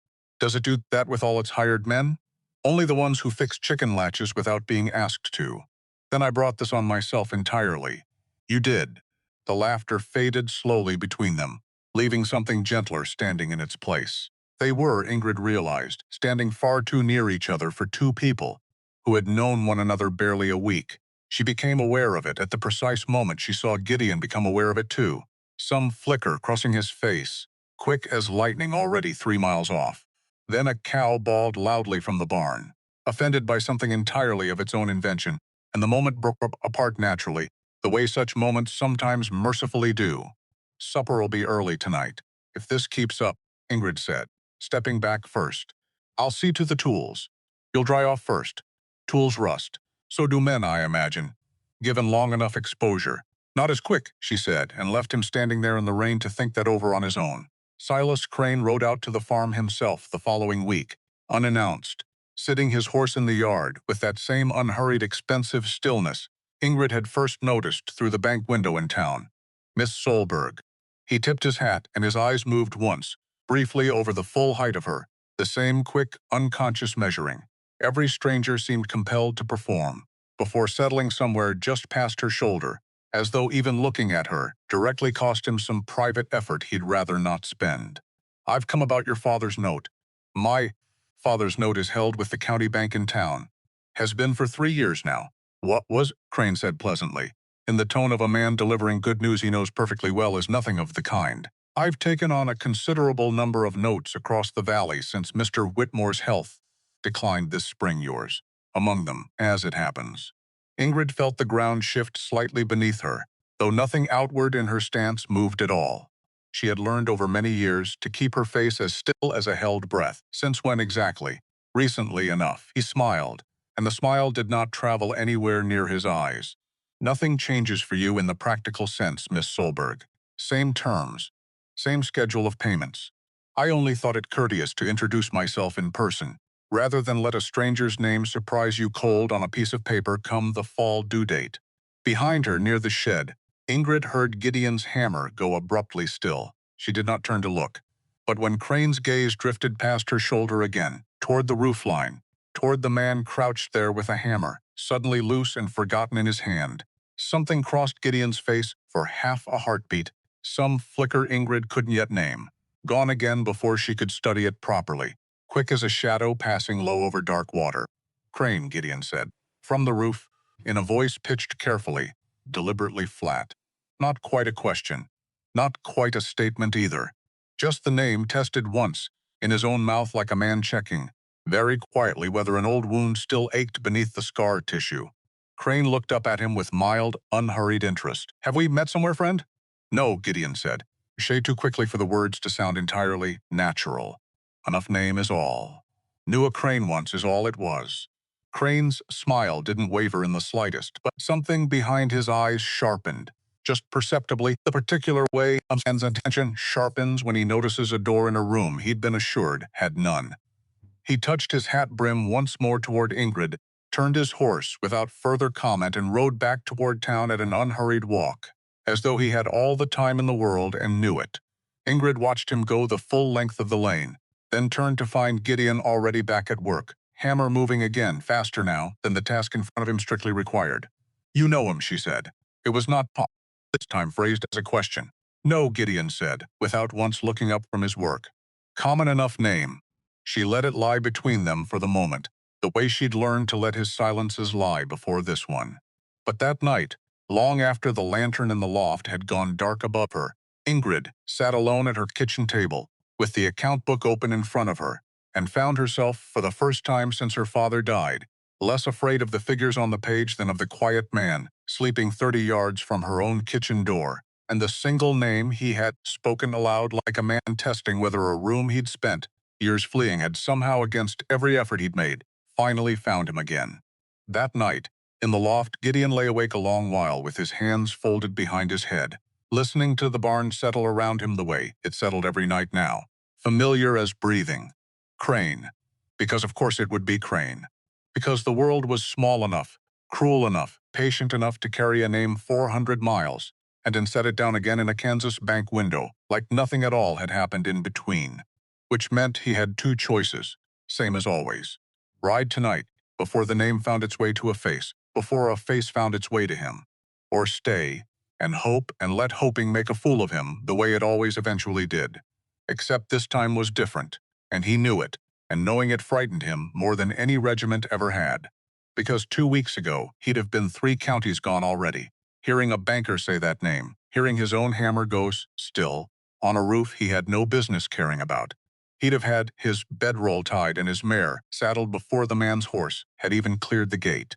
"Does it do that with all its hired men?" "Only the ones who fix chicken latches without being asked to." "Then I brought this on myself entirely." "You did." The laughter faded slowly between them, leaving something gentler standing in its place. They were, Ingrid realized, standing far too near each other for two people who had known one another barely a week. She became aware of it at the precise moment she saw Gideon become aware of it too. Some flicker crossing his face, quick as lightning already 3 miles off. Then a cow bawled loudly from the barn, offended by something entirely of its own invention, and the moment broke apart naturally, the way such moments sometimes mercifully do. "Supper'll be early tonight, if this keeps up," Ingrid said, stepping back first. "I'll see to the tools. You'll dry off first. Tools rust. So do men, I imagine, given long enough exposure." "Not as quick," she said, and left him standing there in the rain to think that over on his own. Silas Crane rode out to the farm himself the following week, unannounced, sitting his horse in the yard with that same unhurried, expensive stillness Ingrid had first noticed through the bank window in town. Miss Solberg. He tipped his hat, and his eyes moved once, briefly over the full height of her, the same quick, unconscious measuring. Every stranger seemed compelled to perform, before settling somewhere just past her shoulder, as though even looking at her directly cost him some private effort he'd rather not spend. "I've come about your father's note." "My father's note is held with the county bank in town. Has been for 3 years now." "What was?" Crane said pleasantly, in the tone of a man delivering good news he knows perfectly well is nothing of the kind. "I've taken on a considerable number of notes across the valley since Mr. Whitmore's health declined this spring, yours among them, as it happens." Ingrid felt the ground shift slightly beneath her, though nothing outward in her stance moved at all. She had learned over many years to keep her face as still as a held breath. Since when exactly? Recently enough. He smiled, and the smile did not travel anywhere near his eyes. "Nothing changes for you in the practical sense, Miss Solberg. Same terms, same schedule of payments. I only thought it courteous to introduce myself in person, rather than let a stranger's name surprise you cold on a piece of paper come the fall due date." Behind her, near the shed, Ingrid heard Gideon's hammer go abruptly still. She did not turn to look. But when Crane's gaze drifted past her shoulder again, toward the roofline, toward the man crouched there with a hammer, suddenly loose and forgotten in his hand, something crossed Gideon's face for half a heartbeat, some flicker Ingrid couldn't yet name, gone again before she could study it properly, quick as a shadow passing low over dark water. "Crane," Gideon said, from the roof, in a voice pitched carefully, deliberately flat. Not quite a question, not quite a statement either. Just the name tested once, in his own mouth like a man checking, very quietly whether an old wound still ached beneath the scar tissue. Crane looked up at him with mild, unhurried interest. "Have we met somewhere, friend?" "No," Gideon said, a shade too quickly for the words to sound entirely natural. "Enough name is all. Knew a Crane once is all it was." Crane's smile didn't waver in the slightest, but something behind his eyes sharpened. Just perceptibly, the particular way a man's attention sharpens when he notices a door in a room he'd been assured had none. He touched his hat brim once more toward Ingrid, turned his horse without further comment and rode back toward town at an unhurried walk, as though he had all the time in the world and knew it. Ingrid watched him go the full length of the lane, then turned to find Gideon already back at work, hammer moving again, faster now than the task in front of him strictly required. "You know him," she said. It was not this time phrased as a question. "No," Gideon said, without once looking up from his work. "Common enough name." She let it lie between them for the moment, the way she'd learned to let his silences lie before this one. But that night, long after the lantern in the loft had gone dark above her, Ingrid sat alone at her kitchen table, with the account book open in front of her, and found herself, for the first time since her father died, less afraid of the figures on the page than of the quiet man, sleeping 30 yards from her own kitchen door, and the single name he had spoken aloud like a man testing whether a room he'd spent years fleeing had somehow, against every effort he'd made, finally found him again. That night, in the loft, Gideon lay awake a long while with his hands folded behind his head, listening to the barn settle around him the way it settled every night now, familiar as breathing. Crane. Because of course it would be Crane. Because the world was small enough, cruel enough, patient enough to carry a name 400 miles, and then set it down again in a Kansas bank window, like nothing at all had happened in between. Which meant he had two choices, same as always. Ride tonight, before the name found its way to a face, before a face found its way to him. Or stay, and hope and let hoping make a fool of him the way it always eventually did. Except this time was different, and he knew it, and knowing it frightened him more than any regiment ever had. Because 2 weeks ago, he'd have been 3 counties gone already, hearing a banker say that name, hearing his own hammer go still, on a roof he had no business caring about. He'd have had his bedroll tied and his mare saddled before the man's horse had even cleared the gate.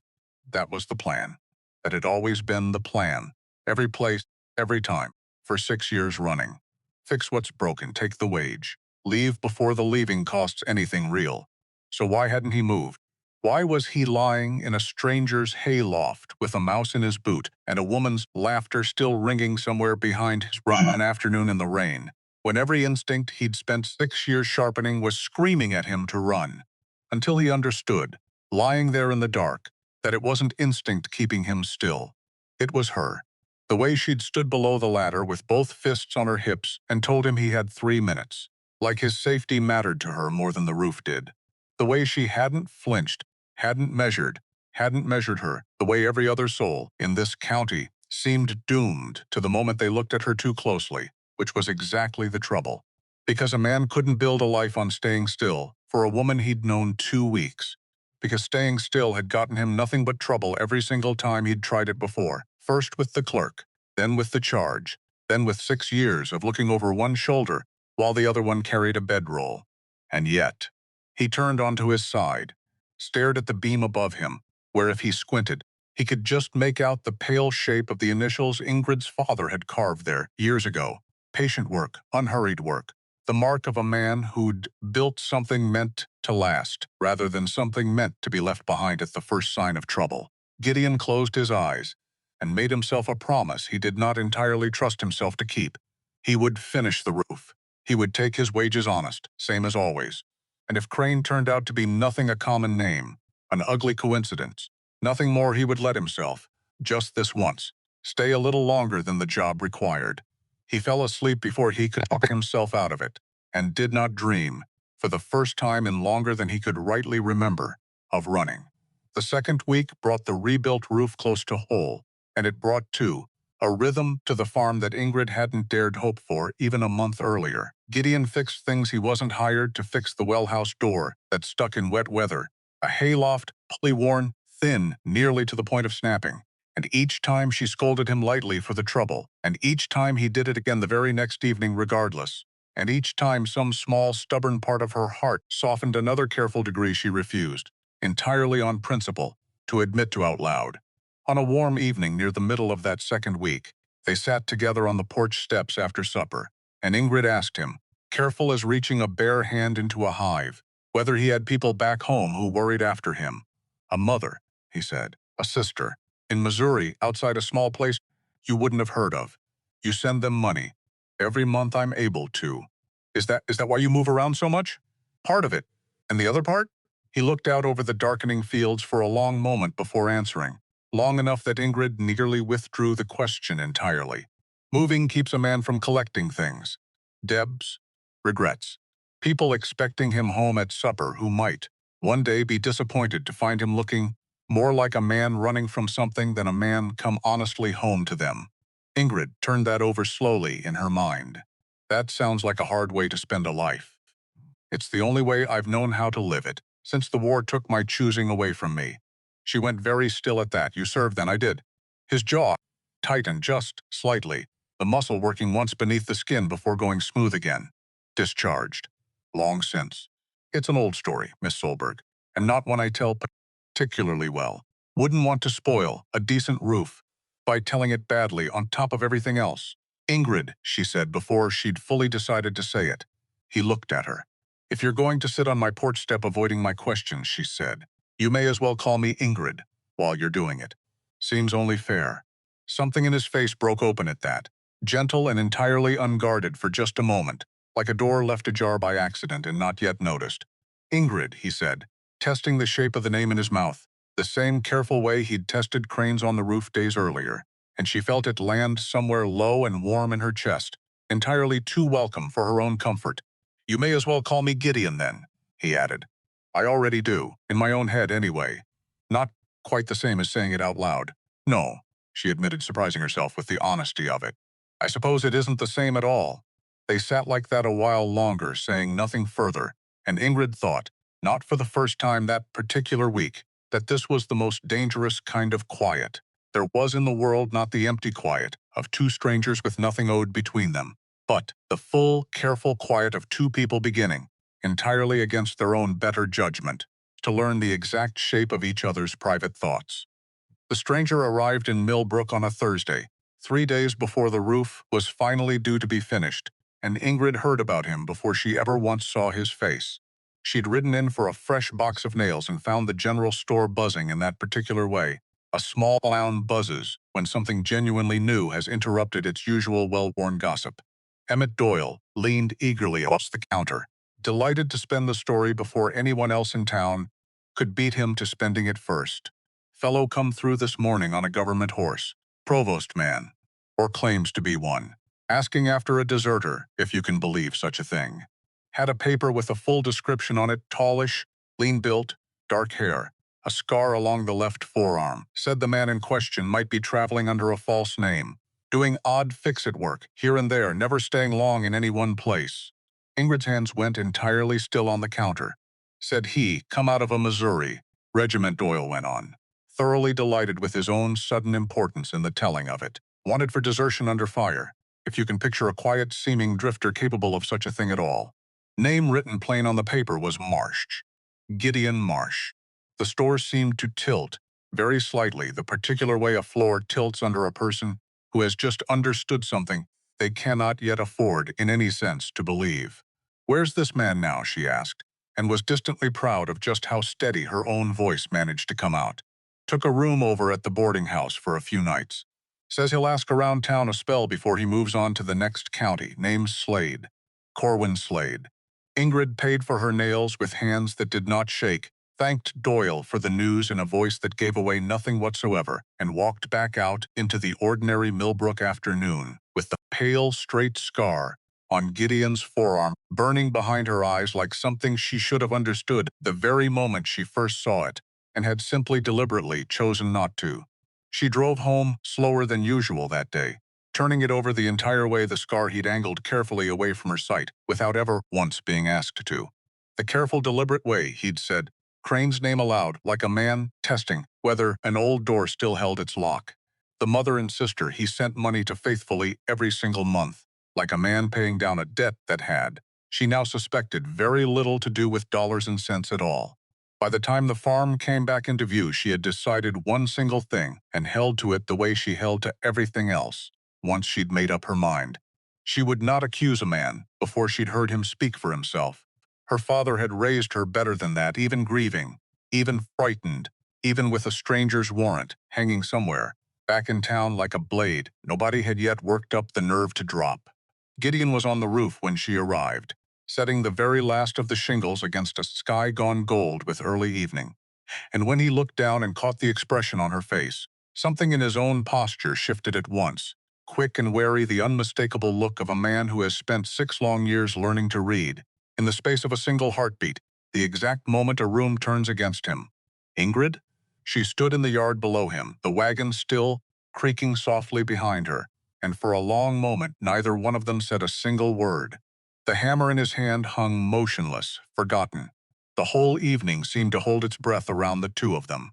That was the plan. That had always been the plan. Every place, every time, for 6 years running. Fix what's broken, take the wage. Leave before the leaving costs anything real. So why hadn't he moved? Why was he lying in a stranger's hayloft with a mouse in his boot and a woman's laughter still ringing somewhere behind his run an afternoon in the rain, when every instinct he'd spent 6 years sharpening was screaming at him to run? Until he understood, lying there in the dark, that it wasn't instinct keeping him still. It was her. The way she'd stood below the ladder with both fists on her hips and told him he had 3 minutes. Like his safety mattered to her more than the roof did. The way she hadn't flinched, hadn't measured her, the way every other soul in this county seemed doomed to the moment they looked at her too closely, which was exactly the trouble. Because a man couldn't build a life on staying still for a woman he'd known 2 weeks. Because staying still had gotten him nothing but trouble every single time he'd tried it before, first with the clerk, then with the charge, then with 6 years of looking over one shoulder while the other one carried a bedroll. And yet, he turned onto his side, stared at the beam above him, where if he squinted, he could just make out the pale shape of the initials Ingrid's father had carved there years ago. Patient work, unhurried work, the mark of a man who'd built something meant to last, rather than something meant to be left behind at the first sign of trouble. Gideon closed his eyes and made himself a promise he did not entirely trust himself to keep. He would finish the roof. He would take his wages honest, same as always. And if Crane turned out to be nothing a common name, an ugly coincidence, nothing more, he would let himself, just this once, stay a little longer than the job required. He fell asleep before he could talk himself out of it. and did not dream, for the first time in longer than he could rightly remember, of running. The second week brought the rebuilt roof close to whole, and it brought, too, a rhythm to the farm that Ingrid hadn't dared hope for even a month earlier. Gideon fixed things he wasn't hired to fix: the well house door that stuck in wet weather, a hayloft pulley worn thin nearly to the point of snapping. And each time she scolded him lightly for the trouble, and each time he did it again the very next evening regardless. And each time some small, stubborn part of her heart softened another careful degree she refused, entirely on principle, to admit to out loud. On a warm evening near the middle of that second week, they sat together on the porch steps after supper, and Ingrid asked him, careful as reaching a bare hand into a hive, whether he had people back home who worried after him. A mother, he said, a sister, in Missouri, outside a small place you wouldn't have heard of. You send them money. Every month I'm able to. Is that why you move around so much? Part of it. And the other part? He looked out over the darkening fields for a long moment before answering, long enough that Ingrid nearly withdrew the question entirely. Moving keeps a man from collecting things. Debts, regrets. People expecting him home at supper who might, one day, be disappointed to find him looking more like a man running from something than a man come honestly home to them. Ingrid turned that over slowly in her mind. That sounds like a hard way to spend a life. It's the only way I've known how to live it, since the war took my choosing away from me. She went very still at that. You served then? I did. His jaw tightened just slightly, the muscle working once beneath the skin before going smooth again. Discharged. Long since. It's an old story, Miss Solberg, and not one I tell particularly well. Wouldn't want to spoil a decent roof by telling it badly on top of everything else. Ingrid, she said before she'd fully decided to say it. He looked at her. If you're going to sit on my porch step avoiding my questions, she said, you may as well call me Ingrid while you're doing it. Seems only fair. Something in his face broke open at that, gentle and entirely unguarded for just a moment, like a door left ajar by accident and not yet noticed. Ingrid, he said, testing the shape of the name in his mouth, the same careful way he'd tested cranes on the roof days earlier, and she felt it land somewhere low and warm in her chest, entirely too welcome for her own comfort. You may as well call me Gideon then, he added. I already do, in my own head anyway. Not quite the same as saying it out loud. No, she admitted, surprising herself with the honesty of it. I suppose it isn't the same at all. They sat like that a while longer, saying nothing further, and Ingrid thought, not for the first time that particular week, that this was the most dangerous kind of quiet. There was in the world not the empty quiet of two strangers with nothing owed between them, but the full, careful quiet of two people beginning, entirely against their own better judgment, to learn the exact shape of each other's private thoughts. The stranger arrived in Millbrook on a Thursday, 3 days before the roof was finally due to be finished, and Ingrid heard about him before she ever once saw his face. She'd ridden in for a fresh box of nails and found the general store buzzing in that particular way. A small town buzzes when something genuinely new has interrupted its usual well-worn gossip. Emmett Doyle leaned eagerly across the counter, delighted to spend the story before anyone else in town could beat him to spending it first. Fellow come through this morning on a government horse, provost man, or claims to be one, asking after a deserter, if you can believe such a thing. Had a paper with a full description on it, tallish, lean-built, dark hair, a scar along the left forearm. Said the man in question might be traveling under a false name, doing odd fix-it work here and there, never staying long in any one place. Ingrid's hands went entirely still on the counter. Said he, come out of a Missouri regiment, Doyle went on, thoroughly delighted with his own sudden importance in the telling of it. Wanted for desertion under fire, if you can picture a quiet-seeming drifter capable of such a thing at all. Name written plain on the paper was Marsh. Gideon Marsh. The store seemed to tilt, very slightly, the particular way a floor tilts under a person who has just understood something they cannot yet afford, in any sense, to believe. Where's this man now, she asked, and was distantly proud of just how steady her own voice managed to come out. Took a room over at the boarding house for a few nights. Says he'll ask around town a spell before he moves on to the next county. Name's Slade. Corwin Slade. Ingrid paid for her nails with hands that did not shake, thanked Doyle for the news in a voice that gave away nothing whatsoever, and walked back out into the ordinary Millbrook afternoon with the pale, straight scar on Gideon's forearm, burning behind her eyes like something she should have understood the very moment she first saw it, and had simply deliberately chosen not to. She drove home slower than usual that day, turning it over the entire way the scar he'd angled carefully away from her sight, without ever once being asked to. The careful, deliberate way, he'd said, Crane's name aloud, like a man testing whether an old door still held its lock. The mother and sister he sent money to faithfully every single month, like a man paying down a debt that had, she now suspected, very little to do with dollars and cents at all. By the time the farm came back into view, she had decided one single thing and held to it the way she held to everything else. Once she'd made up her mind, she would not accuse a man before she'd heard him speak for himself. Her father had raised her better than that, even grieving, even frightened, even with a stranger's warrant hanging somewhere back in town like a blade nobody had yet worked up the nerve to drop. Gideon was on the roof when she arrived, setting the very last of the shingles against a sky gone gold with early evening. And when he looked down and caught the expression on her face, something in his own posture shifted at once. Quick and wary, the unmistakable look of a man who has spent 6 long years learning to read. In the space of a single heartbeat, the exact moment a room turns against him. Ingrid? She stood in the yard below him, the wagon still creaking softly behind her, and for a long moment neither one of them said a single word. The hammer in his hand hung motionless, forgotten. The whole evening seemed to hold its breath around the two of them.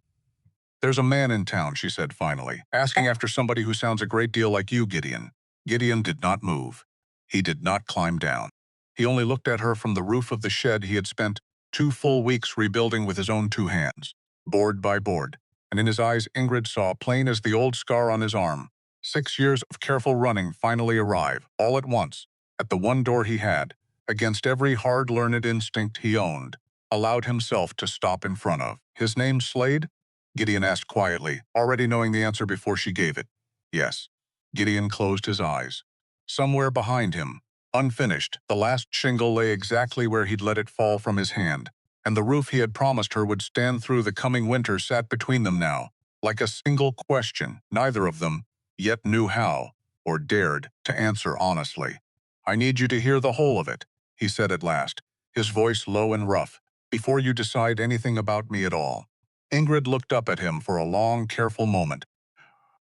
There's a man in town, she said finally, asking after somebody who sounds a great deal like you, Gideon. Gideon did not move. He did not climb down. He only looked at her from the roof of the shed he had spent 2 full weeks rebuilding with his own 2 hands, board by board, and in his eyes Ingrid saw, plain as the old scar on his arm, 6 years of careful running finally arrive, all at once, at the one door he had, against every hard-learned instinct he owned, allowed himself to stop in front of. His name Slade? Gideon asked quietly, already knowing the answer before she gave it. Yes. Gideon closed his eyes. Somewhere behind him, unfinished, the last shingle lay exactly where he'd let it fall from his hand, and the roof he had promised her would stand through the coming winter sat between them now, like a single question neither of them yet knew how, or dared, to answer honestly. I need you to hear the whole of it, he said at last, his voice low and rough, before you decide anything about me at all. Ingrid looked up at him for a long, careful moment.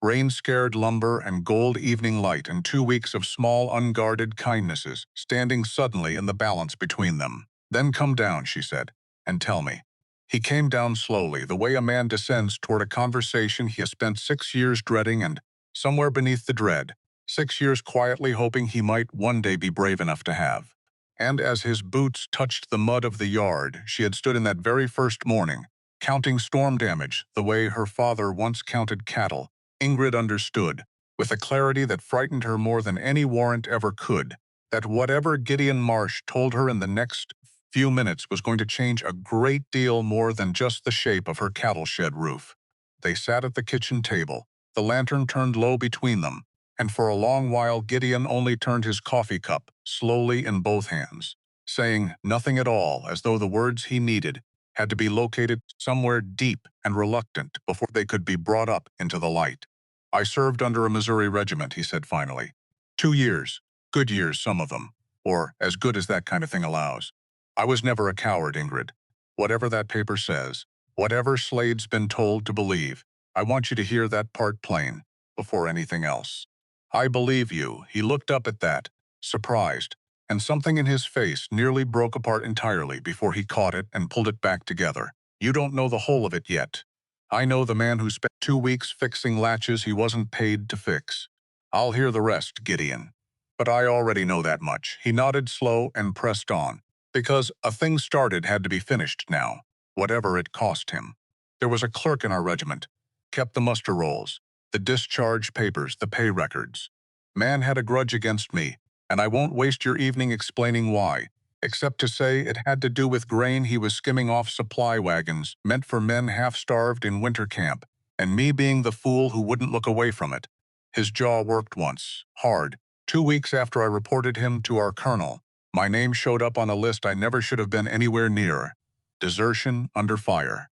Rain-scared lumber and gold evening light and 2 weeks of small, unguarded kindnesses standing suddenly in the balance between them. Then come down, she said, and tell me. He came down slowly, the way a man descends toward a conversation he has spent 6 years dreading and, somewhere beneath the dread, 6 years quietly hoping he might one day be brave enough to have. And as his boots touched the mud of the yard she had stood in that very first morning, counting storm damage the way her father once counted cattle, Ingrid understood, with a clarity that frightened her more than any warrant ever could, that whatever Gideon Marsh told her in the next few minutes was going to change a great deal more than just the shape of her cattle shed roof. They sat at the kitchen table, the lantern turned low between them, and for a long while Gideon only turned his coffee cup slowly in both hands, saying nothing at all, as though the words he needed had to be located somewhere deep and reluctant before they could be brought up into the light. I served under a Missouri regiment, he said finally. 2 years, good years, some of them, or as good as that kind of thing allows. I was never a coward, Ingrid. Whatever that paper says, whatever Slade's been told to believe, I want you to hear that part plain, before anything else. I believe you. He looked up at that, surprised, and something in his face nearly broke apart entirely before he caught it and pulled it back together. You don't know the whole of it yet. I know the man who spent 2 weeks fixing latches he wasn't paid to fix. I'll hear the rest, Gideon. But I already know that much. He nodded slow and pressed on, because a thing started had to be finished now, whatever it cost him. There was a clerk in our regiment, kept the muster rolls, the discharge papers, the pay records. Man had a grudge against me, and I won't waste your evening explaining why, except to say it had to do with grain he was skimming off supply wagons meant for men half-starved in winter camp, and me being the fool who wouldn't look away from it. His jaw worked once, hard, 2 weeks after I reported him to our colonel. My name showed up on a list I never should have been anywhere near. Desertion under fire.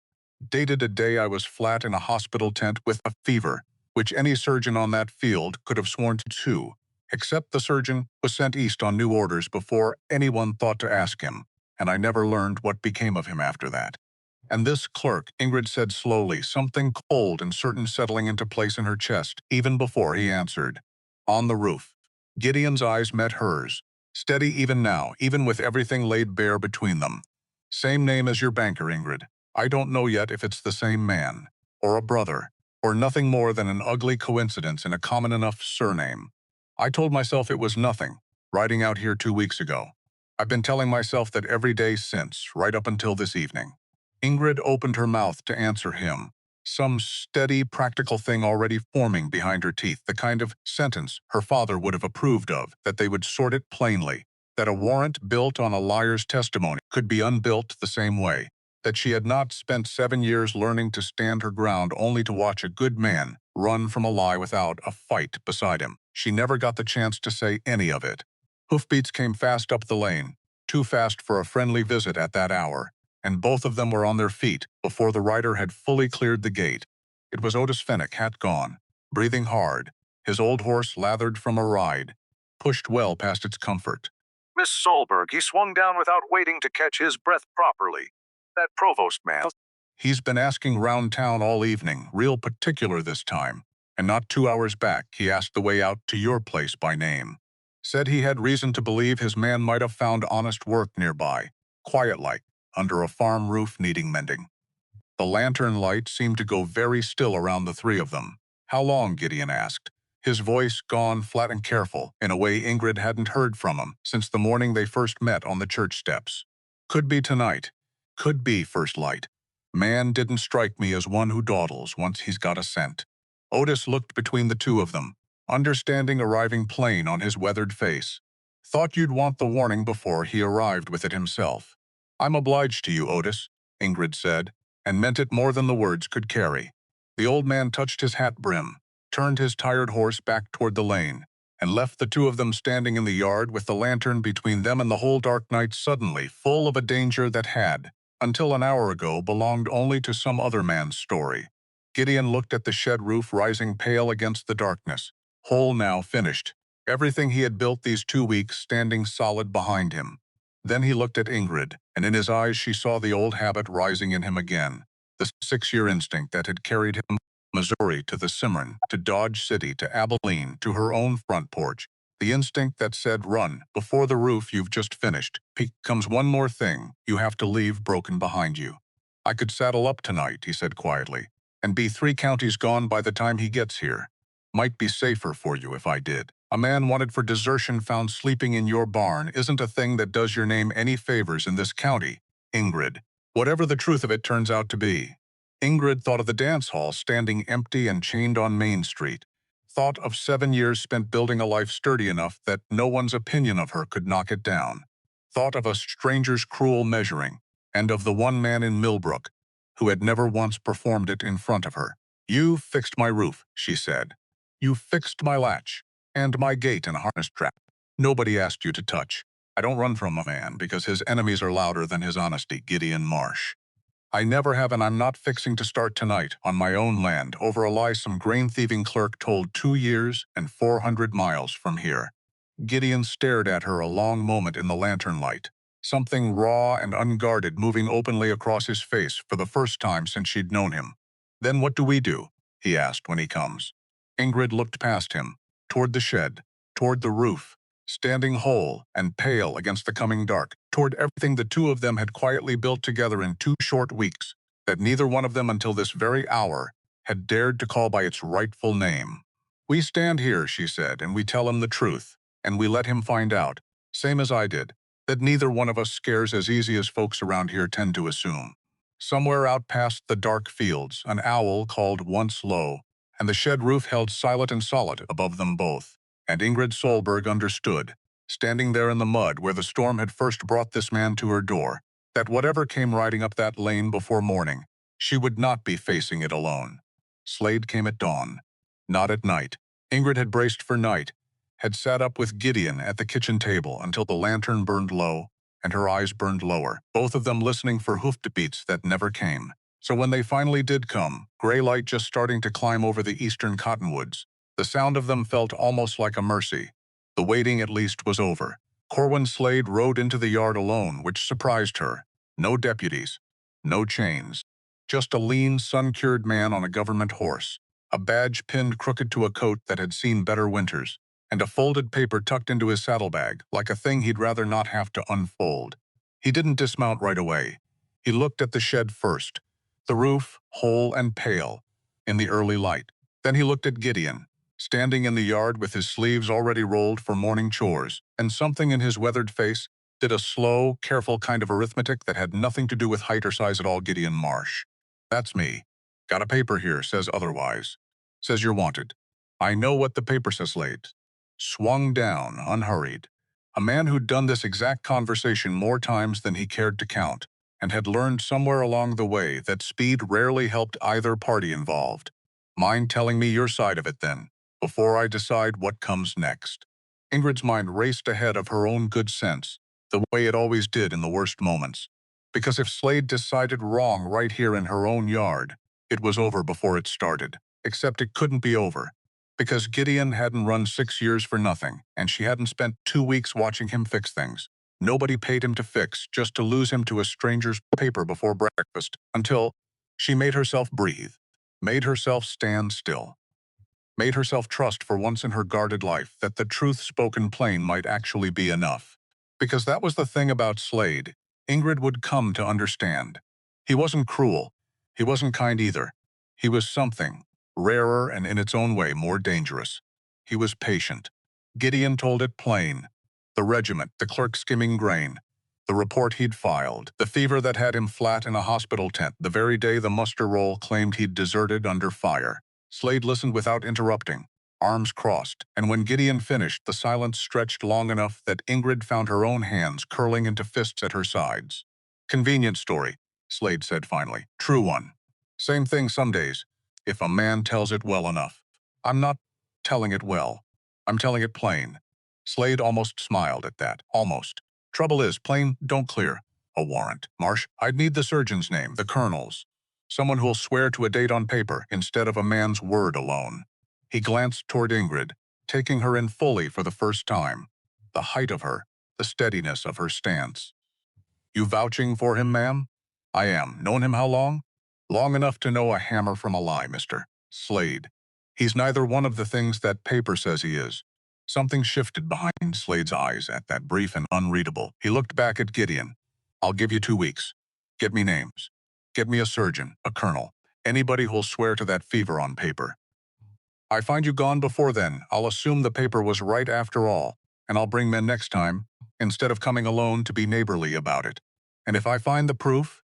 Dated a day I was flat in a hospital tent with a fever, which any surgeon on that field could have sworn to. Except the surgeon was sent east on new orders before anyone thought to ask him, and I never learned what became of him after that. And this clerk, Ingrid said slowly, something cold and certain settling into place in her chest, even before he answered. On the roof. Gideon's eyes met hers, steady even now, even with everything laid bare between them. Same name as your banker, Ingrid. I don't know yet if it's the same man, or a brother, or nothing more than an ugly coincidence in a common enough surname. I told myself it was nothing, riding out here 2 weeks ago. I've been telling myself that every day since, right up until this evening. Ingrid opened her mouth to answer him, some steady, practical thing already forming behind her teeth, the kind of sentence her father would have approved of, that they would sort it plainly, that a warrant built on a liar's testimony could be unbuilt the same way, that she had not spent 7 years learning to stand her ground only to watch a good man run from a lie without a fight beside him. She never got the chance to say any of it. Hoofbeats came fast up the lane, too fast for a friendly visit at that hour, and both of them were on their feet before the rider had fully cleared the gate. It was Otis Fenwick, hat gone, breathing hard, his old horse lathered from a ride, pushed well past its comfort. Miss Solberg, he swung down without waiting to catch his breath properly. That provost man. He's been asking round town all evening, real particular this time, and not 2 hours back he asked the way out to your place by name. Said he had reason to believe his man might have found honest work nearby, quiet-like, under a farm roof needing mending. The lantern light seemed to go very still around the three of them. How long, Gideon asked, his voice gone flat and careful, in a way Ingrid hadn't heard from him since the morning they first met on the church steps. Could be tonight. Could be first light. Man didn't strike me as one who dawdles once he's got a scent. Otis looked between the two of them, understanding arriving plain on his weathered face. Thought you'd want the warning before he arrived with it himself. I'm obliged to you, Otis, Ingrid said, and meant it more than the words could carry. The old man touched his hat brim, turned his tired horse back toward the lane, and left the two of them standing in the yard with the lantern between them and the whole dark night suddenly full of a danger that had, until an hour ago, belonged only to some other man's story. Gideon looked at the shed roof rising pale against the darkness, whole now, finished, everything he had built these 2 weeks standing solid behind him. Then he looked at Ingrid, and in his eyes she saw the old habit rising in him again, the 6-year instinct that had carried him Missouri to the Cimarron, to Dodge City, to Abilene, to her own front porch, the instinct that said, run, before the roof you've just finished comes one more thing you have to leave broken behind you. I could saddle up tonight, he said quietly, and be 3 counties gone by the time he gets here. Might be safer for you if I did. A man wanted for desertion found sleeping in your barn isn't a thing that does your name any favors in this county, Ingrid, whatever the truth of it turns out to be. Ingrid thought of the dance hall standing empty and chained on Main Street, thought of 7 years spent building a life sturdy enough that no one's opinion of her could knock it down, thought of a stranger's cruel measuring, and of the one man in Millbrook who had never once performed it in front of her. You fixed my roof, she said. You fixed my latch, and my gate and harness trap. Nobody asked you to touch. I don't run from a man because his enemies are louder than his honesty, Gideon Marsh. I never have, and I'm not fixing to start tonight on my own land over a lie some grain-thieving clerk told 2 years and 400 miles from here. Gideon stared at her a long moment in the lantern light, something raw and unguarded moving openly across his face for the first time since she'd known him. Then what do we do? He asked when he comes. Ingrid looked past him, toward the shed, toward the roof, standing whole and pale against the coming dark, toward everything the two of them had quietly built together in 2 short weeks, that neither one of them until this very hour had dared to call by its rightful name. We stand here, she said, and we tell him the truth, and we let him find out, same as I did, that neither one of us scares as easy as folks around here tend to assume. Somewhere out past the dark fields, an owl called once low, and the shed roof held silent and solid above them both. And Ingrid Solberg understood, standing there in the mud where the storm had first brought this man to her door, that whatever came riding up that lane before morning, she would not be facing it alone. Slade came at dawn, not at night. Ingrid had braced for night, had sat up with Gideon at the kitchen table until the lantern burned low and her eyes burned lower, both of them listening for hoofbeats that never came. So when they finally did come, gray light just starting to climb over the eastern cottonwoods, the sound of them felt almost like a mercy, The waiting at least was over. Corwin Slade rode into the yard alone, which surprised her. No deputies, no chains. Just a lean, sun-cured man on a government horse, a badge pinned crooked to a coat that had seen better winters, and a folded paper tucked into his saddlebag, like a thing he'd rather not have to unfold. He didn't dismount right away. He looked at the shed first, the roof, whole and pale, in the early light. Then he looked at Gideon, standing in the yard with his sleeves already rolled for morning chores, and something in his weathered face did a slow, careful kind of arithmetic that had nothing to do with height or size at all. Gideon Marsh. That's me. Got a paper here, says otherwise. Says you're wanted. I know what the paper says. Slade swung down, unhurried. A man who'd done this exact conversation more times than he cared to count, and had learned somewhere along the way that speed rarely helped either party involved. Mind telling me your side of it, then, before I decide what comes next? Ingrid's mind raced ahead of her own good sense, the way it always did in the worst moments. Because if Slade decided wrong right here in her own yard, it was over before it started. Except it couldn't be over. Because Gideon hadn't run 6 years for nothing, and she hadn't spent 2 weeks watching him fix things. Nobody paid him to fix, just to lose him to a stranger's paper before breakfast, until she made herself breathe, made herself stand still, made herself trust for once in her guarded life that the truth spoken plain might actually be enough. Because that was the thing about Slade, Ingrid would come to understand. He wasn't cruel. He wasn't kind either. He was something, rarer and in its own way more dangerous. He was patient. Gideon told it plain. The regiment, the clerk skimming grain, the report he'd filed, the fever that had him flat in a hospital tent the very day the muster roll claimed he'd deserted under fire. Slade listened without interrupting, arms crossed, and when Gideon finished, the silence stretched long enough that Ingrid found her own hands curling into fists at her sides. Convenient story, Slade said finally. True one. Same thing some days, if a man tells it well enough. I'm not telling it well. I'm telling it plain. Slade almost smiled at that. Almost. Trouble is, plain don't clear. A warrant. Marsh, I'd need the surgeon's name, the colonel's. Someone who'll swear to a date on paper instead of a man's word alone. He glanced toward Ingrid, taking her in fully for the first time. The height of her, the steadiness of her stance. You vouching for him, ma'am? I am. Known him how long? Long enough to know a hammer from a lie, Mr. Slade. He's neither one of the things that paper says he is. Something shifted behind Slade's eyes at that brief and unreadable. He looked back at Gideon. I'll give you 2 weeks. Get me names. Get me a surgeon, a colonel, anybody who'll swear to that fever on paper. I find you gone before then, I'll assume the paper was right after all, and I'll bring men next time, instead of coming alone to be neighborly about it. And if I find the proof,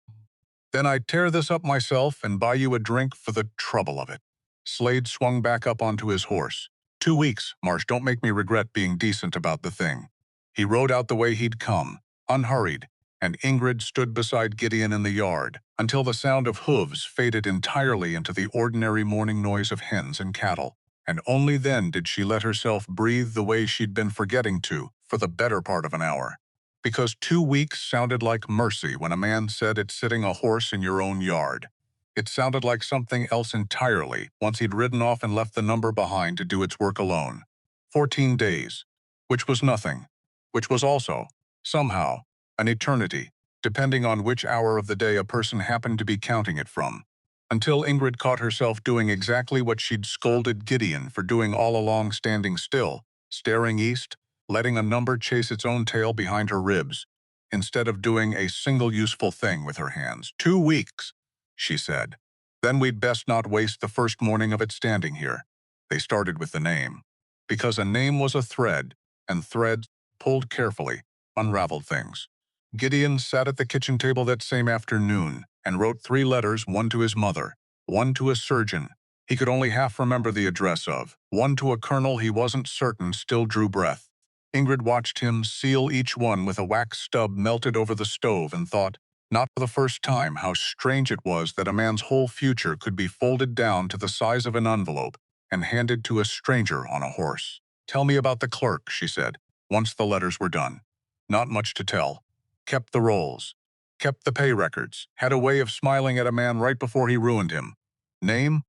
then I'd tear this up myself and buy you a drink for the trouble of it. Slade swung back up onto his horse. 2 weeks, Marsh, don't make me regret being decent about the thing. He rode out the way he'd come, unhurried, and Ingrid stood beside Gideon in the yard until the sound of hooves faded entirely into the ordinary morning noise of hens and cattle, and only then did she let herself breathe the way she'd been forgetting to for the better part of an hour. Because 2 weeks sounded like mercy when a man said it's sitting a horse in your own yard. It sounded like something else entirely once he'd ridden off and left the number behind to do its work alone. 14 days, which was nothing, which was also, somehow, an eternity, depending on which hour of the day a person happened to be counting it from. Until Ingrid caught herself doing exactly what she'd scolded Gideon for doing all along, standing still, staring east, letting a number chase its own tail behind her ribs, instead of doing a single useful thing with her hands. 2 weeks, she said. Then we'd best not waste the first morning of it standing here. They started with the name. Because a name was a thread, and threads, pulled carefully, unraveled things. Gideon sat at the kitchen table that same afternoon and wrote 3 letters, one to his mother, one to a surgeon he could only half remember the address of, one to a colonel he wasn't certain still drew breath. Ingrid watched him seal each one with a wax stub melted over the stove and thought, not for the first time, how strange it was that a man's whole future could be folded down to the size of an envelope and handed to a stranger on a horse. Tell me about the clerk, she said, once the letters were done. Not much to tell. Kept the rolls. Kept the pay records. Had a way of smiling at a man right before he ruined him. Name?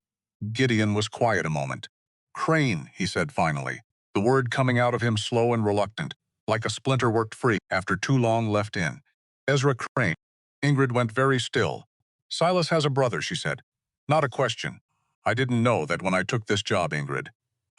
Gideon was quiet a moment. Crane, he said finally. the word coming out of him slow and reluctant, like a splinter worked free after too long left in. Ezra Crane. Ingrid went very still. Silas has a brother, she said. Not a question. I didn't know that when I took this job, Ingrid.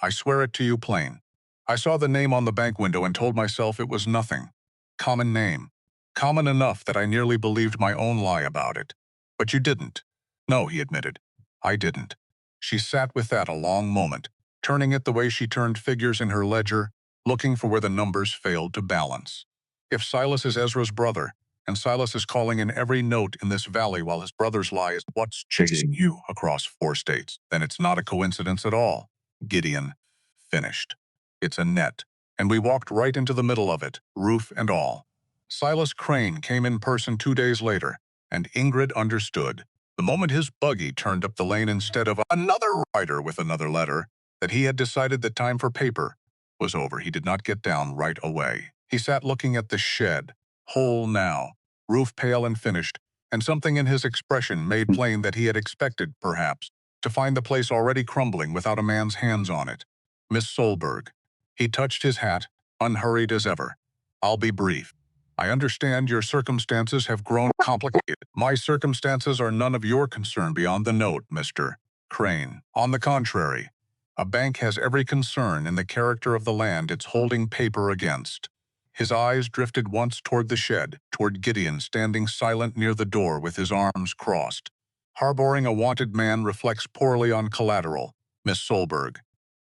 I swear it to you plain. I saw the name on the bank window and told myself it was nothing. Common name. Common enough that I nearly believed my own lie about it. But you didn't. No, he admitted. I didn't. She sat with that a long moment, turning it the way she turned figures in her ledger, looking for where the numbers failed to balance. If Silas is Ezra's brother, and Silas is calling in every note in this valley while his brother's lie is what's chasing you across 4 states, then it's not a coincidence at all. Gideon finished. It's a net, and we walked right into the middle of it, roof and all. Silas Crane came in person 2 days later, and Ingrid understood. The moment his buggy turned up the lane instead of another rider with another letter, that he had decided the time for paper was over. He did not get down right away. He sat looking at the shed, whole now, roof pale and finished, and something in his expression made plain that he had expected, perhaps, to find the place already crumbling without a man's hands on it. Miss Solberg. He touched his hat, unhurried as ever. I'll be brief. I understand your circumstances have grown complicated. My circumstances are none of your concern beyond the note, Mr. Crane. On the contrary, a bank has every concern in the character of the land it's holding paper against. His eyes drifted once toward the shed, toward Gideon standing silent near the door with his arms crossed. Harboring a wanted man reflects poorly on collateral, Miss Solberg.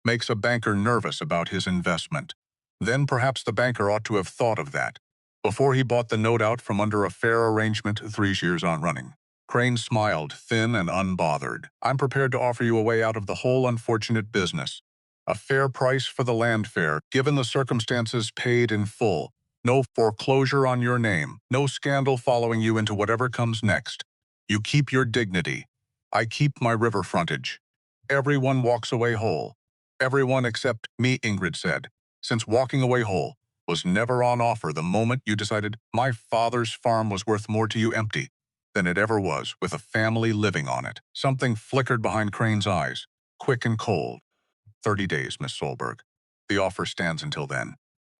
Makes a banker nervous about his investment. Then perhaps the banker ought to have thought of that before he bought the note out from under a fair arrangement 3 years on running. Crane smiled, thin and unbothered. I'm prepared to offer you a way out of the whole unfortunate business. A fair price for the land fair, given the circumstances paid in full. No foreclosure on your name. No scandal following you into whatever comes next. You keep your dignity. I keep my river frontage. Everyone walks away whole. Everyone except me, Ingrid said, since walking away whole was never on offer the moment you decided my father's farm was worth more to you empty than it ever was with a family living on it. Something flickered behind Crane's eyes, quick and cold. 30 days, Miss Solberg. The offer stands until then.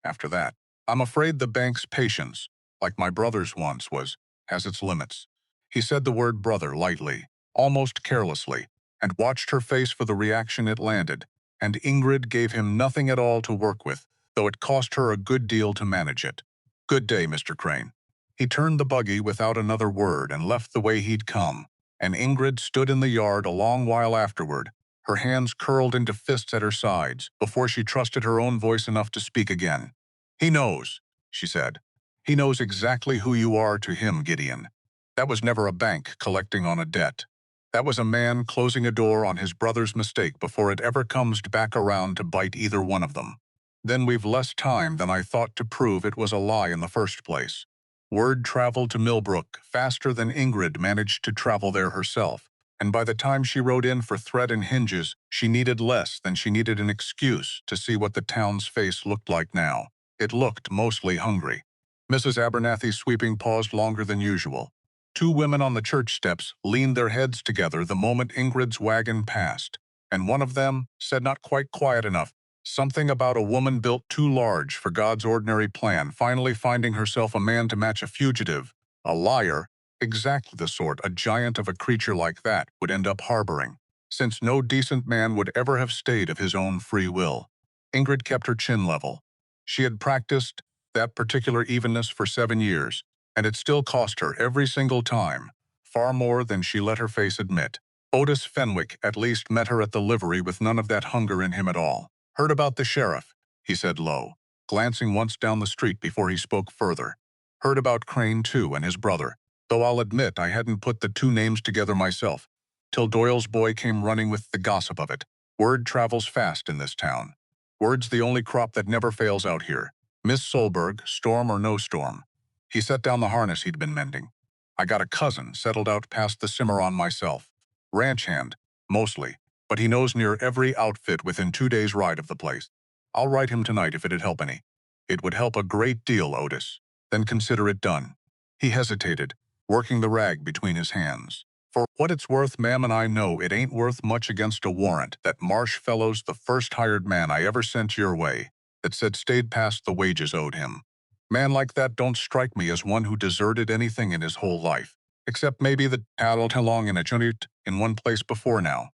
After that, I'm afraid the bank's patience, like my brother's once was, has its limits. He said the word brother lightly, almost carelessly, and watched her face for the reaction it landed, and Ingrid gave him nothing at all to work with, though it cost her a good deal to manage it. Good day, Mr. Crane. He turned the buggy without another word and left the way he'd come, and Ingrid stood in the yard a long while afterward, her hands curled into fists at her sides, before she trusted her own voice enough to speak again. He knows, she said. He knows exactly who you are to him, Gideon. That was never a bank collecting on a debt. That was a man closing a door on his brother's mistake before it ever comes back around to bite either one of them. Then we've less time than I thought to prove it was a lie in the first place. Word traveled to Millbrook faster than Ingrid managed to travel there herself, and by the time she rode in for thread and hinges, she needed less than she needed an excuse to see what the town's face looked like now. It looked mostly hungry. Mrs. Abernathy's sweeping paused longer than usual. 2 women on the church steps leaned their heads together the moment Ingrid's wagon passed, and one of them said not quite quiet enough, something about a woman built too large for God's ordinary plan, finally finding herself a man to match a fugitive, a liar, exactly the sort a giant of a creature like that would end up harboring, since no decent man would ever have stayed of his own free will. Ingrid kept her chin level. She had practiced that particular evenness for 7 years, and it still cost her every single time, far more than she let her face admit. Otis Fenwick at least met her at the livery with none of that hunger in him at all. Heard about the sheriff, he said low, glancing once down the street before he spoke further. Heard about Crane, too, and his brother, though I'll admit I hadn't put the 2 names together myself, till Doyle's boy came running with the gossip of it. Word travels fast in this town. Word's the only crop that never fails out here. Miss Solberg, storm or no storm. He set down the harness he'd been mending. I got a cousin settled out past the Cimarron myself. Ranch hand, mostly, but he knows near every outfit within 2 days' ride of the place. I'll write him tonight if it'd help any. It would help a great deal, Otis. Then consider it done. He hesitated, working the rag between his hands. For what it's worth, ma'am, and I know it ain't worth much against a warrant that Marsh Fellow's the first hired man I ever sent your way that said stayed past the wages owed him. Man like that don't strike me as one who deserted anything in his whole life, except maybe the paddled along in a junit in one place before now.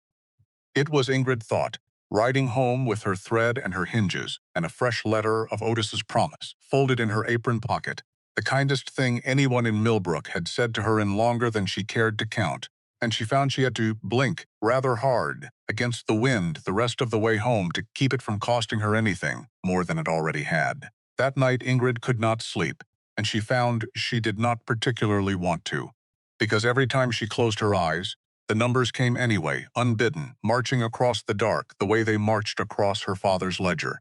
It was, Ingrid thought, riding home with her thread and her hinges and a fresh letter of Otis's promise folded in her apron pocket, the kindest thing anyone in Millbrook had said to her in longer than she cared to count, and she found she had to blink rather hard against the wind the rest of the way home to keep it from costing her anything more than it already had. That night Ingrid could not sleep, and she found she did not particularly want to, because every time she closed her eyes, the numbers came anyway, unbidden, marching across the dark the way they marched across her father's ledger.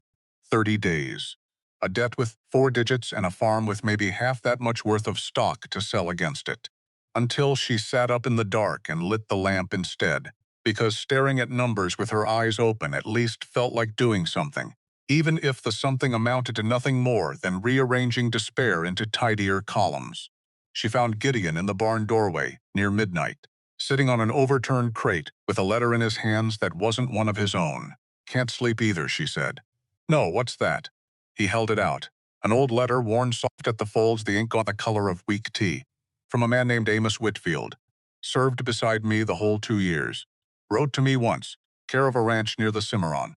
30 days. A debt with 4 digits and a farm with maybe half that much worth of stock to sell against it. Until she sat up in the dark and lit the lamp instead, because staring at numbers with her eyes open at least felt like doing something, even if the something amounted to nothing more than rearranging despair into tidier columns. She found Gideon in the barn doorway, near midnight, sitting on an overturned crate with a letter in his hands that wasn't one of his own. "Can't sleep either," she said. "No, what's that?" He held it out. An old letter, worn soft at the folds, the ink gone the color of weak tea. From a man named Amos Whitfield. Served beside me the whole 2 years. Wrote to me once, care of a ranch near the Cimarron.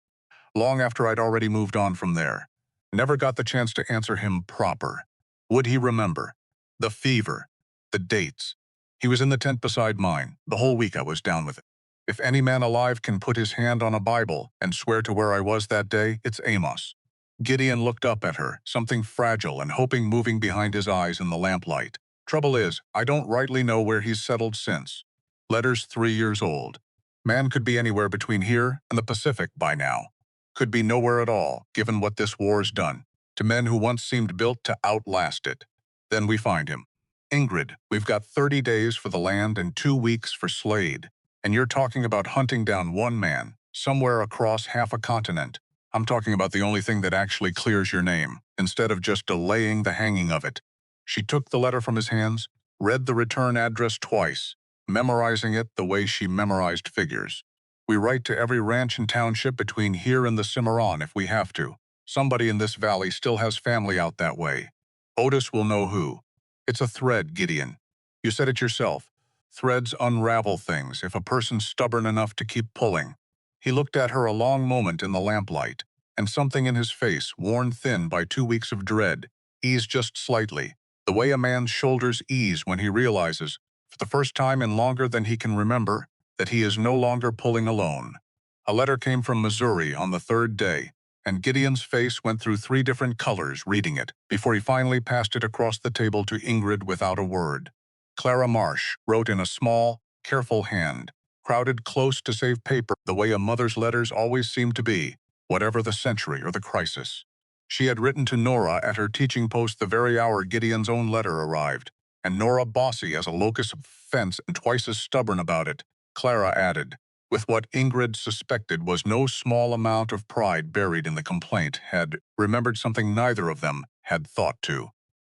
Long after I'd already moved on from there. Never got the chance to answer him proper. Would he remember? The fever. The dates. He was in the tent beside mine. The whole week I was down with it. If any man alive can put his hand on a Bible and swear to where I was that day, it's Amos. Gideon looked up at her, something fragile and hoping moving behind his eyes in the lamplight. Trouble is, I don't rightly know where he's settled since. Letter's 3 years old. Man could be anywhere between here and the Pacific by now. Could be nowhere at all, given what this war's done, to men who once seemed built to outlast it. Then we find him. Ingrid, we've got 30 days for the land and 2 weeks for Slade. And you're talking about hunting down one man, somewhere across half a continent. I'm talking about the only thing that actually clears your name, instead of just delaying the hanging of it. She took the letter from his hands, read the return address twice, memorizing it the way she memorized figures. We write to every ranch and township between here and the Cimarron if we have to. Somebody in this valley still has family out that way. Otis will know who. It's a thread, Gideon. You said it yourself. Threads unravel things if a person's stubborn enough to keep pulling. He looked at her a long moment in the lamplight, and something in his face, worn thin by 2 weeks of dread, eased just slightly, the way a man's shoulders ease when he realizes, for the first time in longer than he can remember, that he is no longer pulling alone. A letter came from Missouri on the 3rd day, and Gideon's face went through 3 different colors reading it before he finally passed it across the table to Ingrid without a word. Clara Marsh wrote in a small, careful hand, crowded close to save paper the way a mother's letters always seem to be, whatever the century or the crisis. She had written to Nora at her teaching post the very hour Gideon's own letter arrived, and Nora, bossy as a locust of fence and twice as stubborn about it, Clara added, with what Ingrid suspected was no small amount of pride buried in the complaint, had remembered something neither of them had thought to.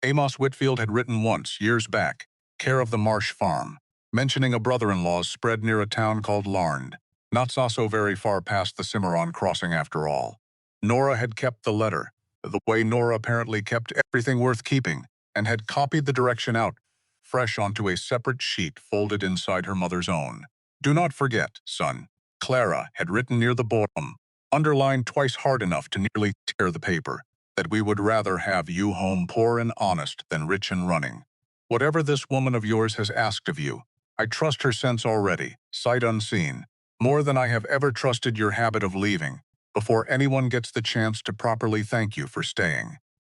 Amos Whitfield had written once, years back, care of the Marsh farm, mentioning a brother-in-law's spread near a town called Larned, not so very far past the Cimarron crossing after all. Nora had kept the letter, the way Nora apparently kept everything worth keeping, and had copied the direction out, fresh onto a separate sheet folded inside her mother's own. "Do not forget, son," Clara had written near the bottom, underlined twice hard enough to nearly tear the paper, "that we would rather have you home poor and honest than rich and running. Whatever this woman of yours has asked of you, I trust her sense already, sight unseen, more than I have ever trusted your habit of leaving, before anyone gets the chance to properly thank you for staying."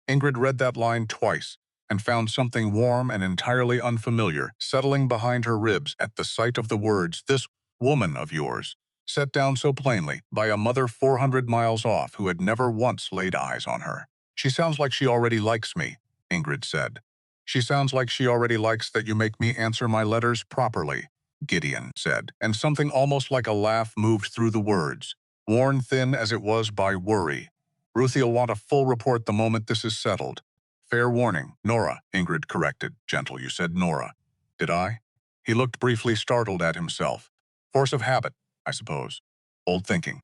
Ingrid read that line twice, and found something warm and entirely unfamiliar settling behind her ribs at the sight of the words, "this woman of yours," set down so plainly by a mother 400 miles off who had never once laid eyes on her. "She sounds like she already likes me," Ingrid said. "She sounds like she already likes that you make me answer my letters properly," Gideon said, and something almost like a laugh moved through the words, worn thin as it was by worry. "Ruthie'll want a full report the moment this is settled. Fair warning, Nora," Ingrid corrected. "Gentle, you said Nora." "Did I?" He looked briefly startled at himself. Force of habit, I suppose. Old thinking.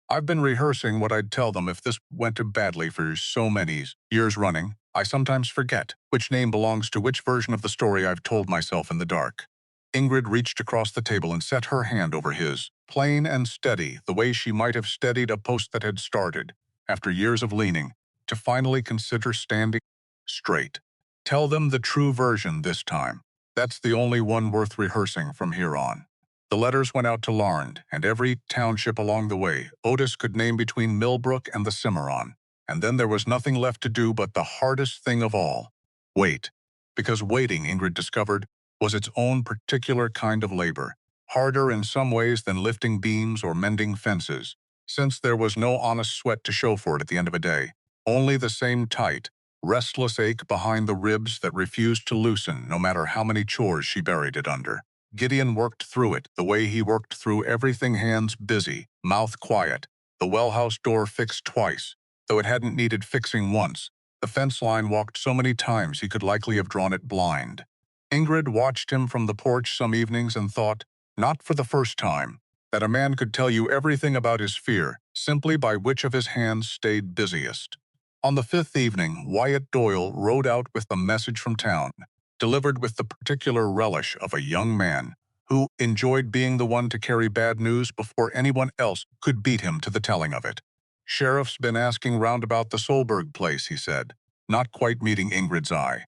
I've been rehearsing what I'd tell them if this went too badly for so many years running. I sometimes forget which name belongs to which version of the story I've told myself in the dark. Ingrid reached across the table and set her hand over his, plain and steady, the way she might have steadied a post that had started, after years of leaning, to finally consider standing straight. Tell them the true version this time. That's the only one worth rehearsing from here on. The letters went out to Larned, and every township along the way Otis could name between Millbrook and the Cimarron. And then there was nothing left to do but the hardest thing of all. Wait. Because waiting, Ingrid discovered, was its own particular kind of labor, harder in some ways than lifting beams or mending fences, since there was no honest sweat to show for it at the end of a day, only the same tight, restless ache behind the ribs that refused to loosen no matter how many chores she buried it under. Gideon worked through it the way he worked through everything, hands busy, mouth quiet, the wellhouse door fixed twice, though it hadn't needed fixing once. The fence line walked so many times he could likely have drawn it blind. Ingrid watched him from the porch some evenings and thought, not for the first time, that a man could tell you everything about his fear simply by which of his hands stayed busiest. On the fifth evening, Wyatt Doyle rode out with the message from town, delivered with the particular relish of a young man who enjoyed being the one to carry bad news before anyone else could beat him to the telling of it. Sheriff's been asking round about the Solberg place, he said, not quite meeting Ingrid's eye.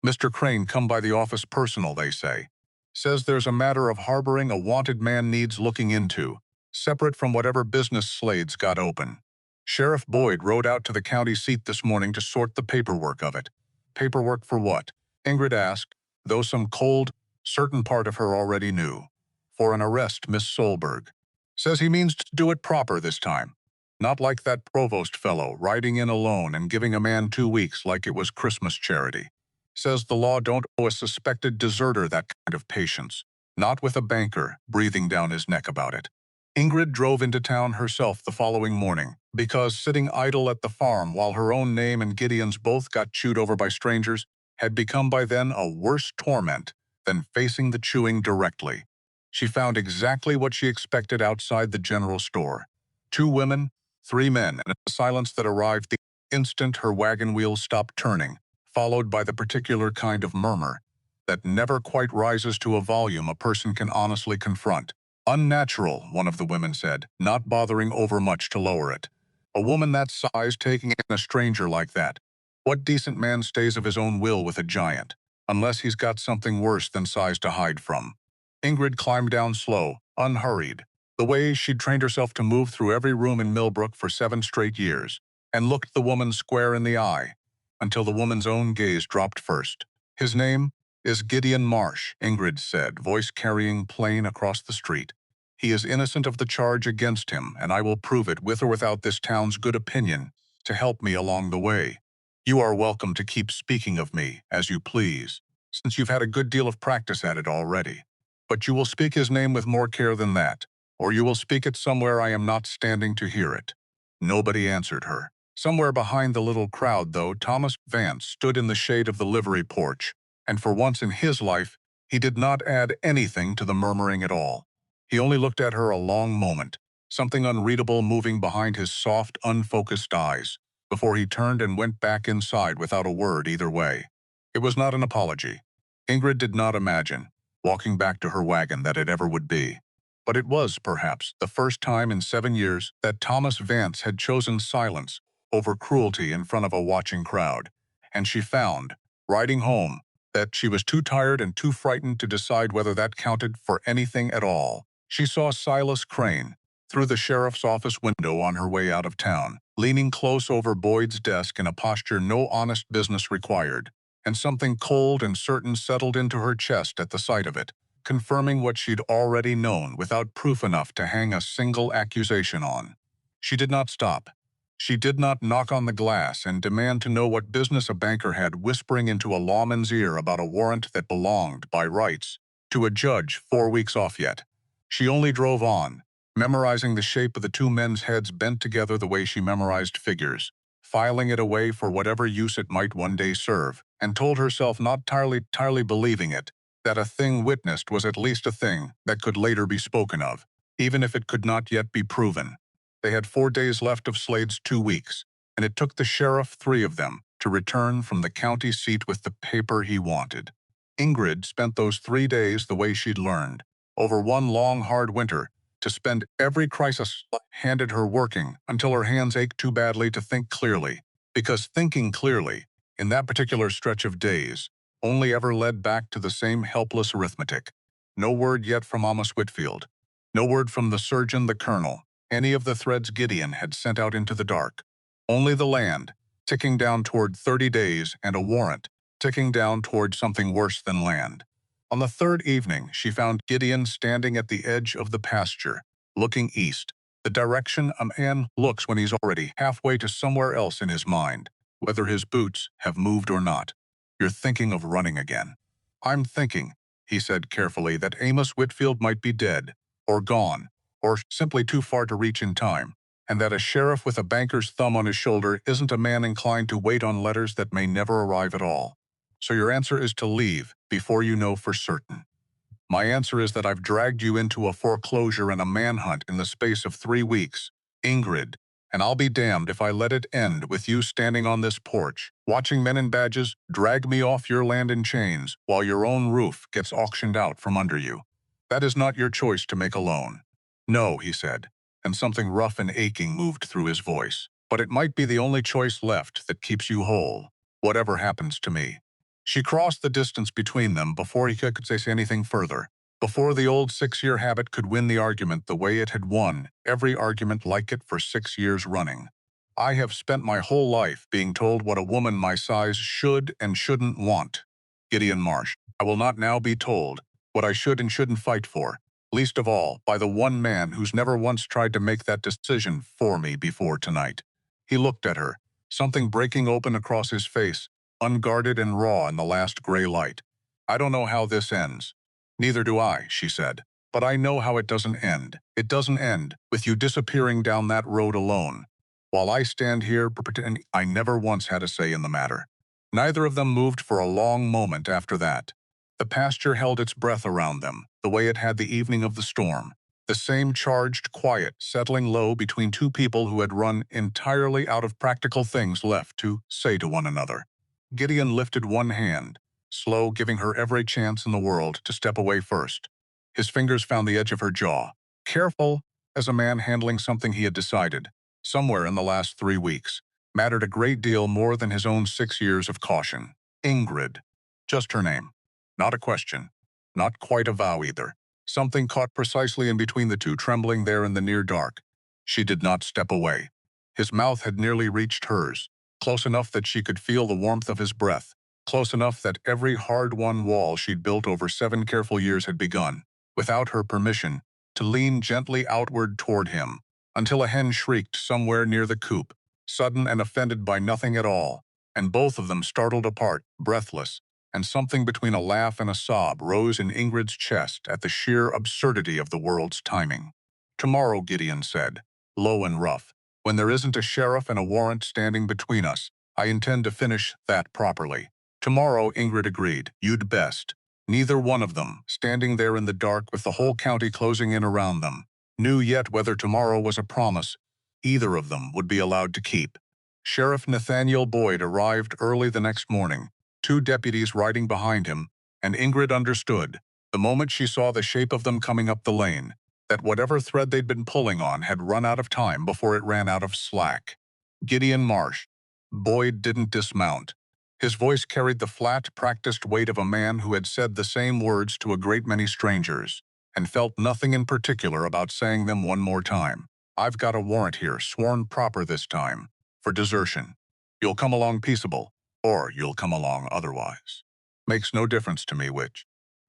Mr. Crane come by the office personal, they say. Says there's a matter of harboring a wanted man needs looking into, separate from whatever business Slade's got open. Sheriff Boyd rode out to the county seat this morning to sort the paperwork of it. Paperwork for what? Ingrid asked, though some cold, certain part of her already knew. For an arrest, Miss Solberg. Says he means to do it proper this time. Not like that provost fellow, riding in alone and giving a man 2 weeks like it was Christmas charity. Says the law don't owe a suspected deserter that kind of patience. Not with a banker breathing down his neck about it. Ingrid drove into town herself the following morning, because sitting idle at the farm while her own name and Gideon's both got chewed over by strangers had become by then a worse torment than facing the chewing directly. She found exactly what she expected outside the general store. 2 women, 3 men, and a silence that arrived the instant her wagon wheels stopped turning, followed by the particular kind of murmur that never quite rises to a volume a person can honestly confront. Unnatural, one of the women said, not bothering overmuch to lower it. A woman that size taking in a stranger like that. What decent man stays of his own will with a giant, unless he's got something worse than size to hide from? Ingrid climbed down slow, unhurried, the way she'd trained herself to move through every room in Millbrook for 7 straight years, and looked the woman square in the eye, until the woman's own gaze dropped first. His name is Gideon Marsh, Ingrid said, voice carrying plain across the street. He is innocent of the charge against him, and I will prove it with or without this town's good opinion to help me along the way. You are welcome to keep speaking of me as you please, since you've had a good deal of practice at it already. But you will speak his name with more care than that, or you will speak it somewhere I am not standing to hear it. Nobody answered her. Somewhere behind the little crowd, though, Thomas Vance stood in the shade of the livery porch, and for once in his life, he did not add anything to the murmuring at all. He only looked at her a long moment, something unreadable moving behind his soft, unfocused eyes, before he turned and went back inside without a word either way. It was not an apology. Ingrid did not imagine, walking back to her wagon, that it ever would be. But it was, perhaps, the first time in 7 years that Thomas Vance had chosen silence over cruelty in front of a watching crowd, and she found, riding home, that she was too tired and too frightened to decide whether that counted for anything at all. She saw Silas Crane, through the sheriff's office window on her way out of town, leaning close over Boyd's desk in a posture no honest business required, and something cold and certain settled into her chest at the sight of it, confirming what she'd already known without proof enough to hang a single accusation on. She did not stop. She did not knock on the glass and demand to know what business a banker had whispering into a lawman's ear about a warrant that belonged, by rights, to a judge 4 weeks off yet. She only drove on, memorizing the shape of the 2 men's heads bent together the way she memorized figures, filing it away for whatever use it might one day serve, and told herself, not entirely believing it, that a thing witnessed was at least a thing that could later be spoken of, even if it could not yet be proven. They had 4 days left of Slade's 2 weeks, and it took the sheriff 3 of them to return from the county seat with the paper he wanted. Ingrid spent those 3 days the way she'd learned, over one long, hard winter, to spend every crisis handed her working until her hands ached too badly to think clearly, because thinking clearly, in that particular stretch of days, only ever led back to the same helpless arithmetic. No word yet from Amos Whitfield. No word from the surgeon, the colonel, any of the threads Gideon had sent out into the dark. Only the land, ticking down toward 30 days, and a warrant, ticking down toward something worse than land. On the 3rd evening, she found Gideon standing at the edge of the pasture, looking east, the direction a man looks when he's already halfway to somewhere else in his mind, whether his boots have moved or not. You're thinking of running again. I'm thinking, he said carefully, that Amos Whitfield might be dead, or gone, or simply too far to reach in time, and that a sheriff with a banker's thumb on his shoulder isn't a man inclined to wait on letters that may never arrive at all. So your answer is to leave before you know for certain. My answer is that I've dragged you into a foreclosure and a manhunt in the space of 3 weeks, Ingrid, and I'll be damned if I let it end with you standing on this porch, watching men in badges drag me off your land in chains while your own roof gets auctioned out from under you. That is not your choice to make alone. No, he said, and something rough and aching moved through his voice. But it might be the only choice left that keeps you whole, whatever happens to me. She crossed the distance between them before he could say anything further, before the old 6-year habit could win the argument the way it had won every argument like it for 6 years running. I have spent my whole life being told what a woman my size should and shouldn't want. Gideon Marsh, I will not now be told what I should and shouldn't fight for, least of all by the one man who's never once tried to make that decision for me before tonight. He looked at her, something breaking open across his face, unguarded and raw in the last gray light. I don't know how this ends. Neither do I, she said. But I know how it doesn't end. It doesn't end with you disappearing down that road alone, while I stand here pretending I never once had a say in the matter. Neither of them moved for a long moment after that. The pasture held its breath around them, the way it had the evening of the storm. The same charged quiet settling low between two people who had run entirely out of practical things left to say to one another. Gideon lifted one hand, slow, giving her every chance in the world to step away first. His fingers found the edge of her jaw, careful as a man handling something he had decided, somewhere in the last 3 weeks, mattered a great deal more than his own 6 years of caution. Ingrid. Just her name. Not a question. Not quite a vow either. Something caught precisely in between the two, trembling there in the near dark. She did not step away. His mouth had nearly reached hers, close enough that she could feel the warmth of his breath, close enough that every hard-won wall she'd built over 7 careful years had begun, without her permission, to lean gently outward toward him, until a hen shrieked somewhere near the coop, sudden and offended by nothing at all, and both of them startled apart, breathless, and something between a laugh and a sob rose in Ingrid's chest at the sheer absurdity of the world's timing. Tomorrow, Gideon said, low and rough, when there isn't a sheriff and a warrant standing between us, I intend to finish that properly. Tomorrow, Ingrid agreed. You'd best. Neither one of them, standing there in the dark with the whole county closing in around them, knew yet whether tomorrow was a promise either of them would be allowed to keep. Sheriff Nathaniel Boyd arrived early the next morning, 2 deputies riding behind him, and Ingrid understood, the moment she saw the shape of them coming up the lane, that whatever thread they'd been pulling on had run out of time before it ran out of slack. Gideon Marsh. Boyd didn't dismount. His voice carried the flat, practiced weight of a man who had said the same words to a great many strangers, and felt nothing in particular about saying them one more time. I've got a warrant here, sworn proper this time, for desertion. You'll come along peaceable, or you'll come along otherwise. Makes no difference to me which.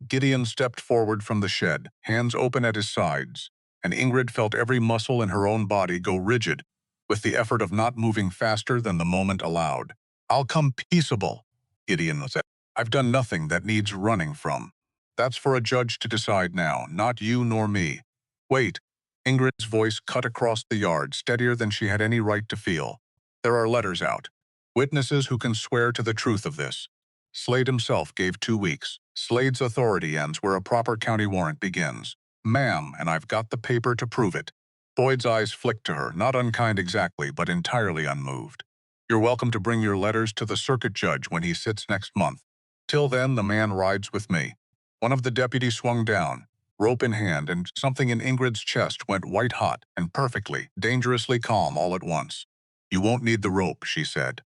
Gideon stepped forward from the shed, hands open at his sides, and Ingrid felt every muscle in her own body go rigid with the effort of not moving faster than the moment allowed. I'll come peaceable, Gideon said. I've done nothing that needs running from. That's for a judge to decide now, not you nor me. Wait. Ingrid's voice cut across the yard, steadier than she had any right to feel. There are letters out. Witnesses who can swear to the truth of this. Slade himself gave 2 weeks. Slade's authority ends where a proper county warrant begins. Ma'am, and I've got the paper to prove it. Boyd's eyes flicked to her, not unkind exactly, but entirely unmoved. You're welcome to bring your letters to the circuit judge when he sits next month. Till then, the man rides with me. One of the deputies swung down, rope in hand, and something in Ingrid's chest went white-hot and perfectly, dangerously calm all at once. You won't need the rope, she said.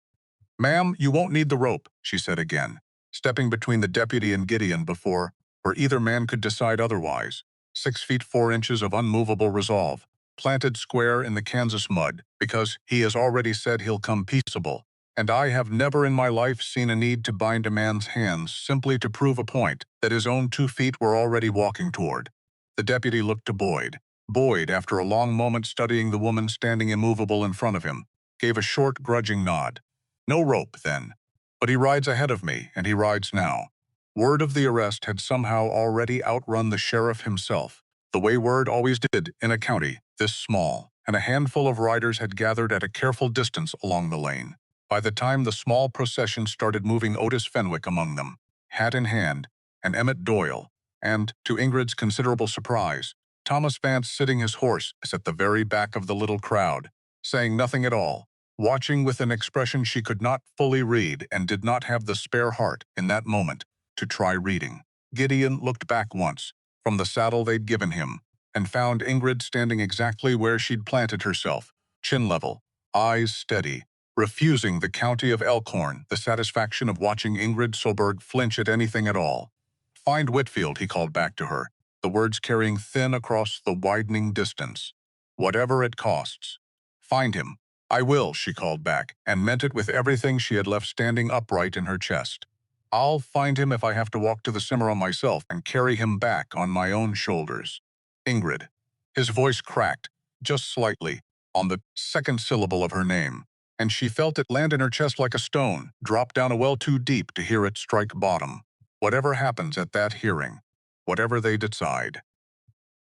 Ma'am, you won't need the rope, she said again, stepping between the deputy and Gideon before, where either man could decide otherwise. 6 feet 4 inches of unmovable resolve, planted square in the Kansas mud, because he has already said he'll come peaceable, and I have never in my life seen a need to bind a man's hands simply to prove a point that his own 2 feet were already walking toward. The deputy looked to Boyd. Boyd, after a long moment studying the woman standing immovable in front of him, gave a short, grudging nod. No rope, then. But he rides ahead of me, and he rides now. Word of the arrest had somehow already outrun the sheriff himself, the way word always did in a county this small, and a handful of riders had gathered at a careful distance along the lane. By the time the small procession started moving, Otis Fenwick among them, hat in hand, and Emmett Doyle, and, to Ingrid's considerable surprise, Thomas Vance sitting his horse is at the very back of the little crowd, saying nothing at all, watching with an expression she could not fully read and did not have the spare heart, in that moment, to try reading. Gideon looked back once, from the saddle they'd given him, and found Ingrid standing exactly where she'd planted herself, chin level, eyes steady, refusing the county of Elkhorn the satisfaction of watching Ingrid Solberg flinch at anything at all. Find Whitfield, he called back to her, the words carrying thin across the widening distance. Whatever it costs. Find him. I will, she called back, and meant it with everything she had left standing upright in her chest. I'll find him if I have to walk to the Cimarron myself and carry him back on my own shoulders. Ingrid. His voice cracked, just slightly, on the second syllable of her name, and she felt it land in her chest like a stone, drop down a well too deep to hear it strike bottom. Whatever happens at that hearing, whatever they decide.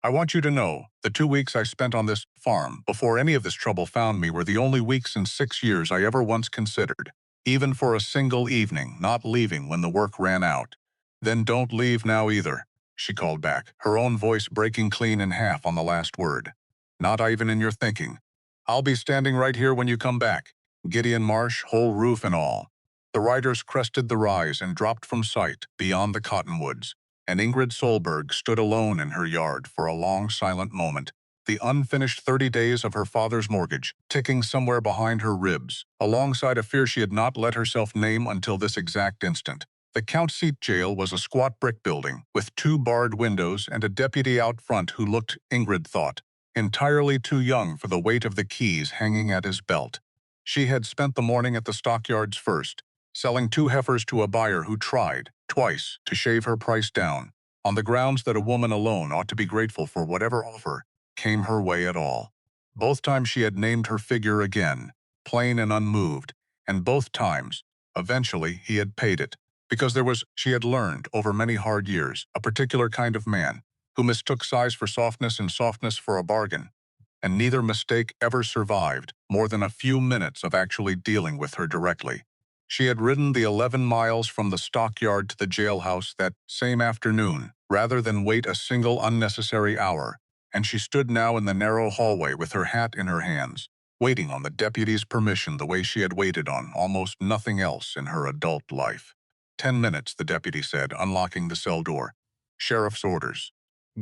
I want you to know, the 2 weeks I spent on this farm before any of this trouble found me were the only weeks in 6 years I ever once considered, even for a single evening, not leaving when the work ran out. Then don't leave now either, she called back, her own voice breaking clean in half on the last word. Not even in your thinking. I'll be standing right here when you come back. Gideon Marsh, whole roof and all. The riders crested the rise and dropped from sight beyond the cottonwoods, and Ingrid Solberg stood alone in her yard for a long silent moment, the unfinished 30 days of her father's mortgage ticking somewhere behind her ribs, alongside a fear she had not let herself name until this exact instant. The Count Seat jail was a squat brick building, with 2 barred windows and a deputy out front who looked, Ingrid thought, entirely too young for the weight of the keys hanging at his belt. She had spent the morning at the stockyards first, selling 2 heifers to a buyer who tried, twice, to shave her price down, on the grounds that a woman alone ought to be grateful for whatever offer came her way at all. Both times she had named her figure again, plain and unmoved, and both times, eventually, he had paid it, because there was, she had learned, over many hard years, a particular kind of man, who mistook size for softness and softness for a bargain, and neither mistake ever survived more than a few minutes of actually dealing with her directly. She had ridden the 11 miles from the stockyard to the jailhouse that same afternoon, rather than wait a single unnecessary hour, and she stood now in the narrow hallway with her hat in her hands, waiting on the deputy's permission the way she had waited on almost nothing else in her adult life. 10 minutes, the deputy said, unlocking the cell door. Sheriff's orders.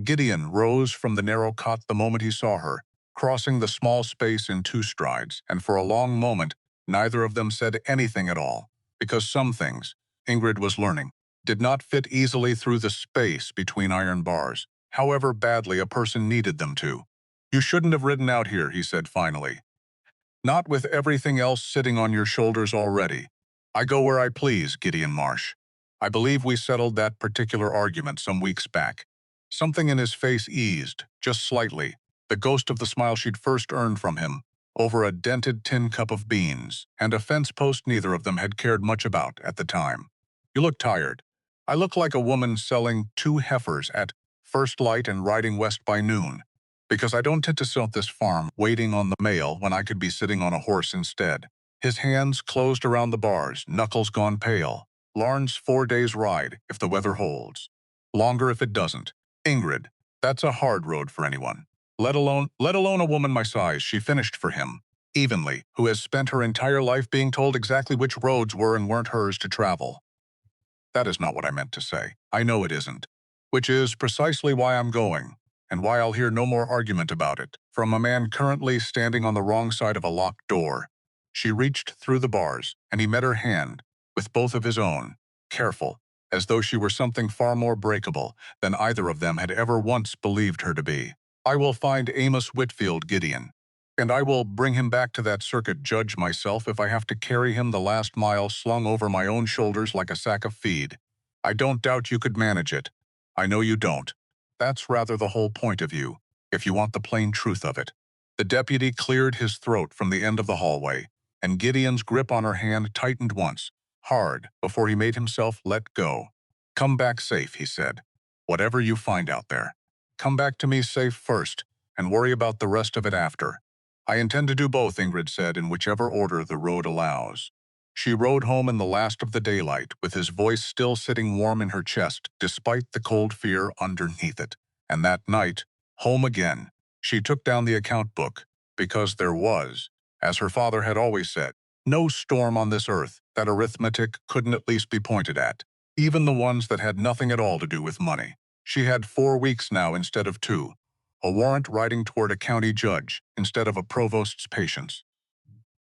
Gideon rose from the narrow cot the moment he saw her, crossing the small space in 2 strides, and for a long moment, neither of them said anything at all, because some things, Ingrid was learning, did not fit easily through the space between iron bars, however badly a person needed them to. You shouldn't have ridden out here, he said finally. Not with everything else sitting on your shoulders already. I go where I please, Gideon Marsh. I believe we settled that particular argument some weeks back. Something in his face eased, just slightly, the ghost of the smile she'd first earned from him, over a dented tin cup of beans, and a fence post neither of them had cared much about at the time. You look tired. I look like a woman selling 2 heifers at first light and riding west by noon, because I don't tend to sit at this farm waiting on the mail when I could be sitting on a horse instead. His hands closed around the bars, knuckles gone pale. Larn's 4 days ride if the weather holds. Longer if it doesn't. Ingrid, that's a hard road for anyone. Let alone a woman my size, she finished for him, evenly, who has spent her entire life being told exactly which roads were and weren't hers to travel. That is not what I meant to say. I know it isn't. Which is precisely why I'm going, and why I'll hear no more argument about it, from a man currently standing on the wrong side of a locked door. She reached through the bars, and he met her hand, with both of his own, careful, as though she were something far more breakable than either of them had ever once believed her to be. I will find Amos Whitfield Gideon, and I will bring him back to that circuit judge myself if I have to carry him the last mile slung over my own shoulders like a sack of feed. I don't doubt you could manage it. I know you don't. That's rather the whole point of you, if you want the plain truth of it. The deputy cleared his throat from the end of the hallway, and Gideon's grip on her hand tightened once, hard, before he made himself let go. Come back safe, he said. Whatever you find out there. Come back to me safe first, and worry about the rest of it after. I intend to do both, Ingrid said, in whichever order the road allows. She rode home in the last of the daylight, with his voice still sitting warm in her chest, despite the cold fear underneath it. And that night, home again, she took down the account book, because there was, as her father had always said, no storm on this earth that arithmetic couldn't at least be pointed at, even the ones that had nothing at all to do with money. She had 4 weeks now instead of 2, a warrant riding toward a county judge instead of a provost's patience.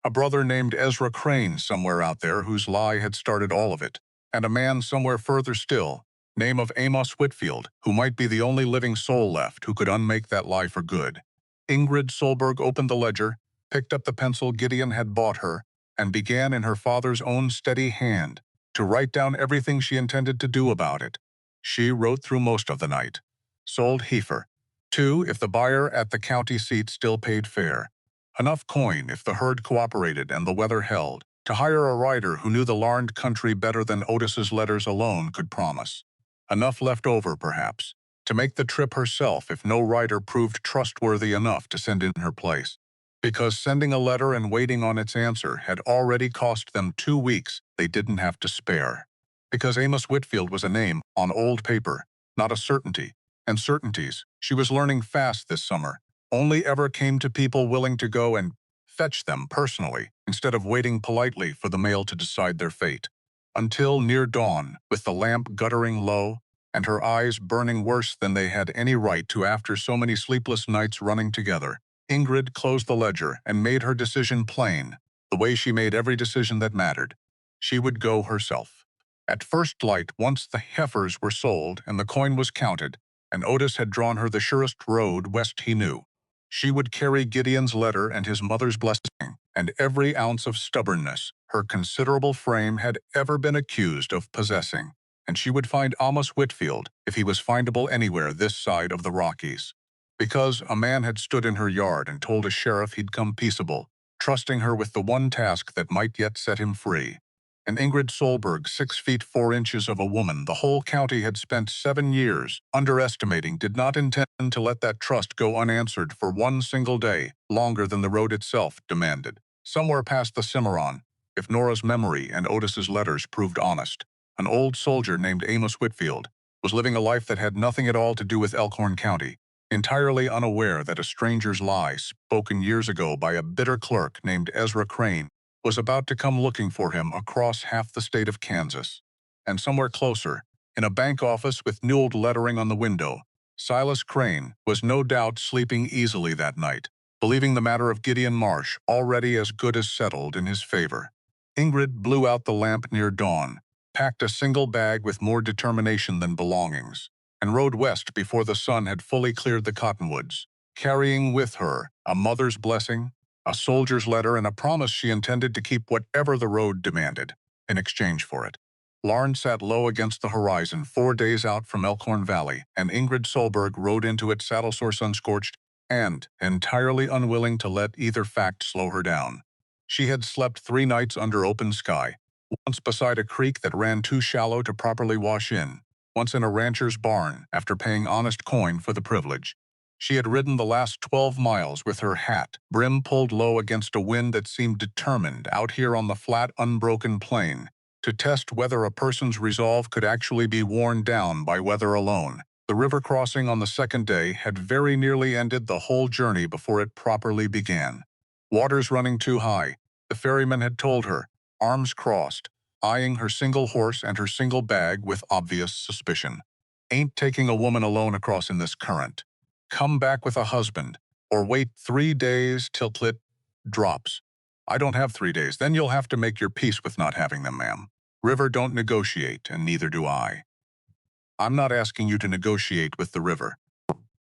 A brother named Ezra Crane somewhere out there whose lie had started all of it, and a man somewhere further still, name of Amos Whitfield, who might be the only living soul left who could unmake that lie for good. Ingrid Solberg opened the ledger, picked up the pencil Gideon had bought her, and began in her father's own steady hand to write down everything she intended to do about it. She wrote through most of the night. Sold heifer. 2, if the buyer at the county seat still paid fair. Enough coin if the herd cooperated and the weather held, to hire a rider who knew the Larned country better than Otis's letters alone could promise. Enough left over, perhaps, to make the trip herself if no rider proved trustworthy enough to send in her place. Because sending a letter and waiting on its answer had already cost them 2 weeks they didn't have to spare. Because Amos Whitfield was a name on old paper, not a certainty, and certainties, she was learning fast this summer, only ever came to people willing to go and fetch them personally, instead of waiting politely for the mail to decide their fate. Until near dawn, with the lamp guttering low, and her eyes burning worse than they had any right to after so many sleepless nights running together, Ingrid closed the ledger and made her decision plain, the way she made every decision that mattered. She would go herself. At first light, once the heifers were sold and the coin was counted, and Otis had drawn her the surest road west he knew, she would carry Gideon's letter and his mother's blessing, and every ounce of stubbornness her considerable frame had ever been accused of possessing, and she would find Amos Whitfield if he was findable anywhere this side of the Rockies. Because a man had stood in her yard and told a sheriff he'd come peaceable, trusting her with the one task that might yet set him free. And Ingrid Solberg, 6 feet 4 inches of a woman the whole county had spent 7 years underestimating, did not intend to let that trust go unanswered for one single day, longer than the road itself demanded. Somewhere past the Cimarron, if Nora's memory and Otis's letters proved honest, an old soldier named Amos Whitfield was living a life that had nothing at all to do with Elkhorn County, entirely unaware that a stranger's lie, spoken years ago by a bitter clerk named Ezra Crane, was about to come looking for him across half the state of Kansas. And somewhere closer, in a bank office with newelled lettering on the window, Silas Crane was no doubt sleeping easily that night, believing the matter of Gideon Marsh already as good as settled in his favor. Ingrid blew out the lamp near dawn, packed a single bag with more determination than belongings, and rode west before the sun had fully cleared the cottonwoods, carrying with her a mother's blessing, a soldier's letter, and a promise she intended to keep whatever the road demanded in exchange for it. Larn sat low against the horizon 4 days out from Elkhorn Valley, and Ingrid Solberg rode into it saddle-sore sun-scorched and entirely unwilling to let either fact slow her down. She had slept 3 nights under open sky, once beside a creek that ran too shallow to properly wash in, once in a rancher's barn after paying honest coin for the privilege. She had ridden the last 12 miles with her hat, brim pulled low against a wind that seemed determined out here on the flat, unbroken plain, to test whether a person's resolve could actually be worn down by weather alone. The river crossing on the second day had very nearly ended the whole journey before it properly began. Water's running too high, the ferryman had told her, arms crossed, eyeing her single horse and her single bag with obvious suspicion. Ain't taking a woman alone across in this current. Come back with a husband, or wait 3 days till it drops. I don't have 3 days, then you'll have to make your peace with not having them, ma'am. River don't negotiate, and neither do I. I'm not asking you to negotiate with the river.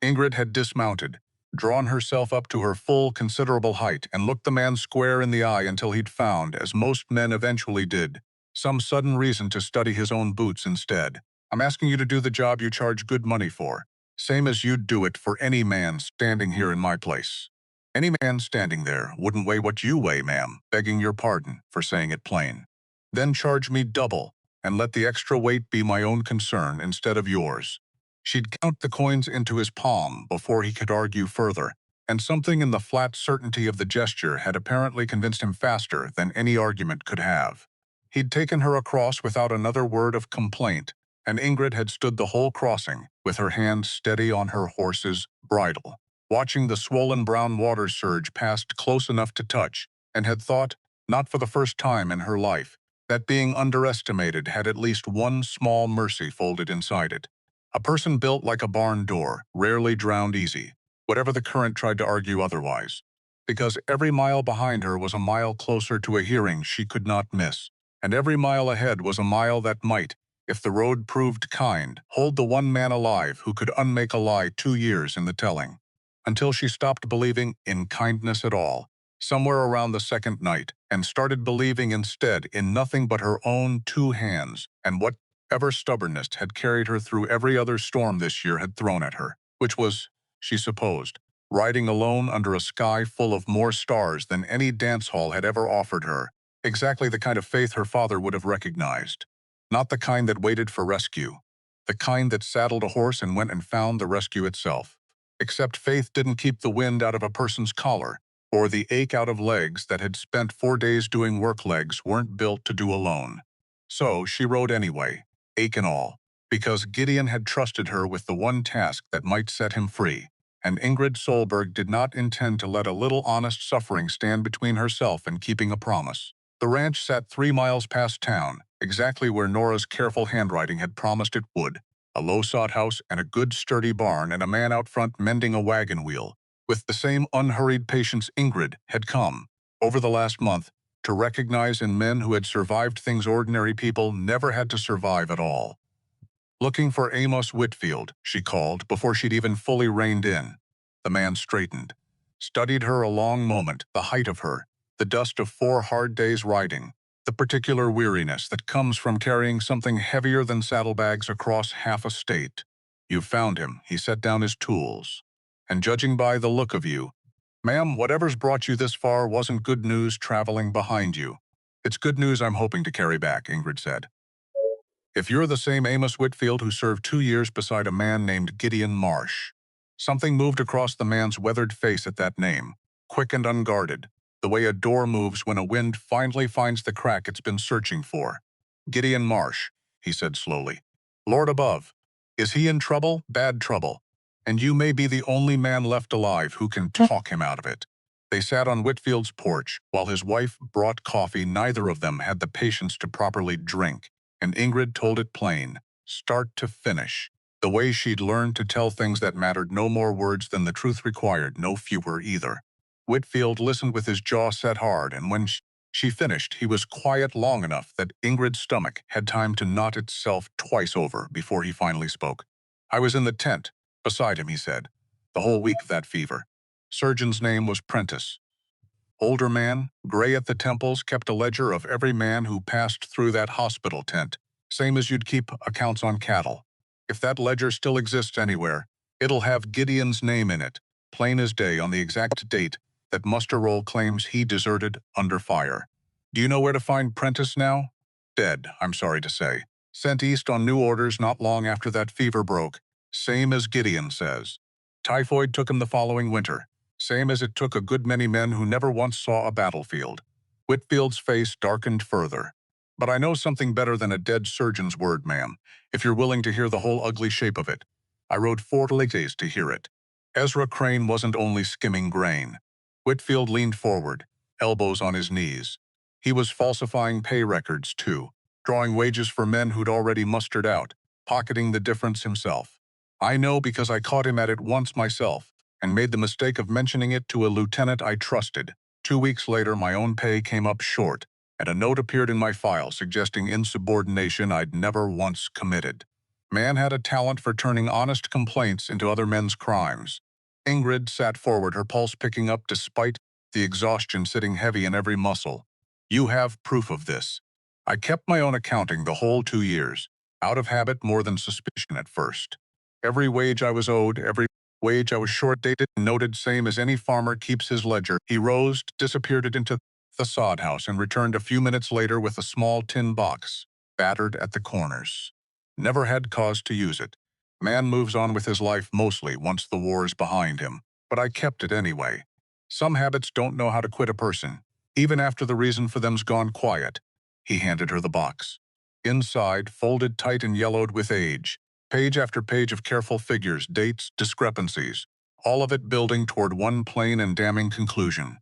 Ingrid had dismounted, drawn herself up to her full, considerable height, and looked the man square in the eye until he'd found, as most men eventually did, some sudden reason to study his own boots instead. I'm asking you to do the job you charge good money for, same as you'd do it for any man standing here in my place. Any man standing there wouldn't weigh what you weigh, ma'am, begging your pardon for saying it plain. Then charge me double, and let the extra weight be my own concern instead of yours. She'd count the coins into his palm before he could argue further, and something in the flat certainty of the gesture had apparently convinced him faster than any argument could have. He'd taken her across without another word of complaint, and Ingrid had stood the whole crossing, with her hand steady on her horse's bridle, watching the swollen brown water surge past close enough to touch, and had thought, not for the first time in her life, that being underestimated had at least one small mercy folded inside it. A person built like a barn door rarely drowned easy, whatever the current tried to argue otherwise, because every mile behind her was a mile closer to a hearing she could not miss, and every mile ahead was a mile that might, if the road proved kind, hold the one man alive who could unmake a lie 2 years in the telling. Until she stopped believing in kindness at all, somewhere around the second night, and started believing instead in nothing but her own 2 hands and whatever stubbornness had carried her through every other storm this year had thrown at her, which was, she supposed, riding alone under a sky full of more stars than any dance hall had ever offered her, exactly the kind of faith her father would have recognized. Not the kind that waited for rescue, the kind that saddled a horse and went and found the rescue itself. Except faith didn't keep the wind out of a person's collar, or the ache out of legs that had spent 4 days doing work legs weren't built to do alone. So she rode anyway, ache and all, because Gideon had trusted her with the one task that might set him free, and Ingrid Solberg did not intend to let a little honest suffering stand between herself and keeping a promise. The ranch sat 3 miles past town, exactly where Nora's careful handwriting had promised it would, a low-sod house and a good sturdy barn and a man out front mending a wagon wheel, with the same unhurried patience Ingrid had come, over the last month, to recognize in men who had survived things ordinary people never had to survive at all. Looking for Amos Whitfield, she called before she'd even fully reined in. The man straightened, studied her a long moment, the height of her, the dust of 4 hard days riding, the particular weariness that comes from carrying something heavier than saddlebags across half a state. "You've found him," he set down his tools. "And judging by the look of you, ma'am, whatever's brought you this far wasn't good news traveling behind you." "It's good news I'm hoping to carry back," Ingrid said. "If you're the same Amos Whitfield who served 2 years beside a man named Gideon Marsh." Something moved across the man's weathered face at that name, quick and unguarded, the way a door moves when a wind finally finds the crack it's been searching for. "Gideon Marsh," he said slowly. "Lord above, is he in trouble? Bad trouble? And you may be the only man left alive who can talk him out of it." They sat on Whitfield's porch while his wife brought coffee neither of them had the patience to properly drink, and Ingrid told it plain, start to finish, the way she'd learned to tell things that mattered no more words than the truth required, no fewer either. Whitfield listened with his jaw set hard, and when she finished, he was quiet long enough that Ingrid's stomach had time to knot itself twice over before he finally spoke. "I was in the tent beside him," he said, "the whole week of that fever. Surgeon's name was Prentice. Older man, gray at the temples, kept a ledger of every man who passed through that hospital tent, same as you'd keep accounts on cattle. If that ledger still exists anywhere, it'll have Gideon's name in it, plain as day on the exact date that muster roll claims he deserted under fire. Do you know where to find Prentice now? Dead, I'm sorry to say. Sent east on new orders not long after that fever broke, same as Gideon says. Typhoid took him the following winter, same as it took a good many men who never once saw a battlefield." Whitfield's face darkened further. But I know something better than a dead surgeon's word, ma'am, if you're willing to hear the whole ugly shape of it. I rode 4 days to hear it. Ezra Crane wasn't only skimming grain. Whitfield leaned forward, elbows on his knees. He was falsifying pay records, too, drawing wages for men who'd already mustered out, pocketing the difference himself. I know because I caught him at it once myself, and made the mistake of mentioning it to a lieutenant I trusted. 2 weeks later, my own pay came up short, and a note appeared in my file suggesting insubordination I'd never once committed. Man had a talent for turning honest complaints into other men's crimes. Ingrid sat forward, her pulse picking up despite the exhaustion sitting heavy in every muscle. You have proof of this. I kept my own accounting the whole 2 years, out of habit more than suspicion at first. Every wage I was owed, every wage I was short-dated, noted same as any farmer keeps his ledger. He rose, disappeared it into the sod house, and returned a few minutes later with a small tin box, battered at the corners. Never had cause to use it. Man moves on with his life mostly once the war is behind him, but I kept it anyway. Some habits don't know how to quit a person, even after the reason for them's gone quiet. He handed her the box. Inside, folded tight and yellowed with age, page after page of careful figures, dates, discrepancies, all of it building toward one plain and damning conclusion.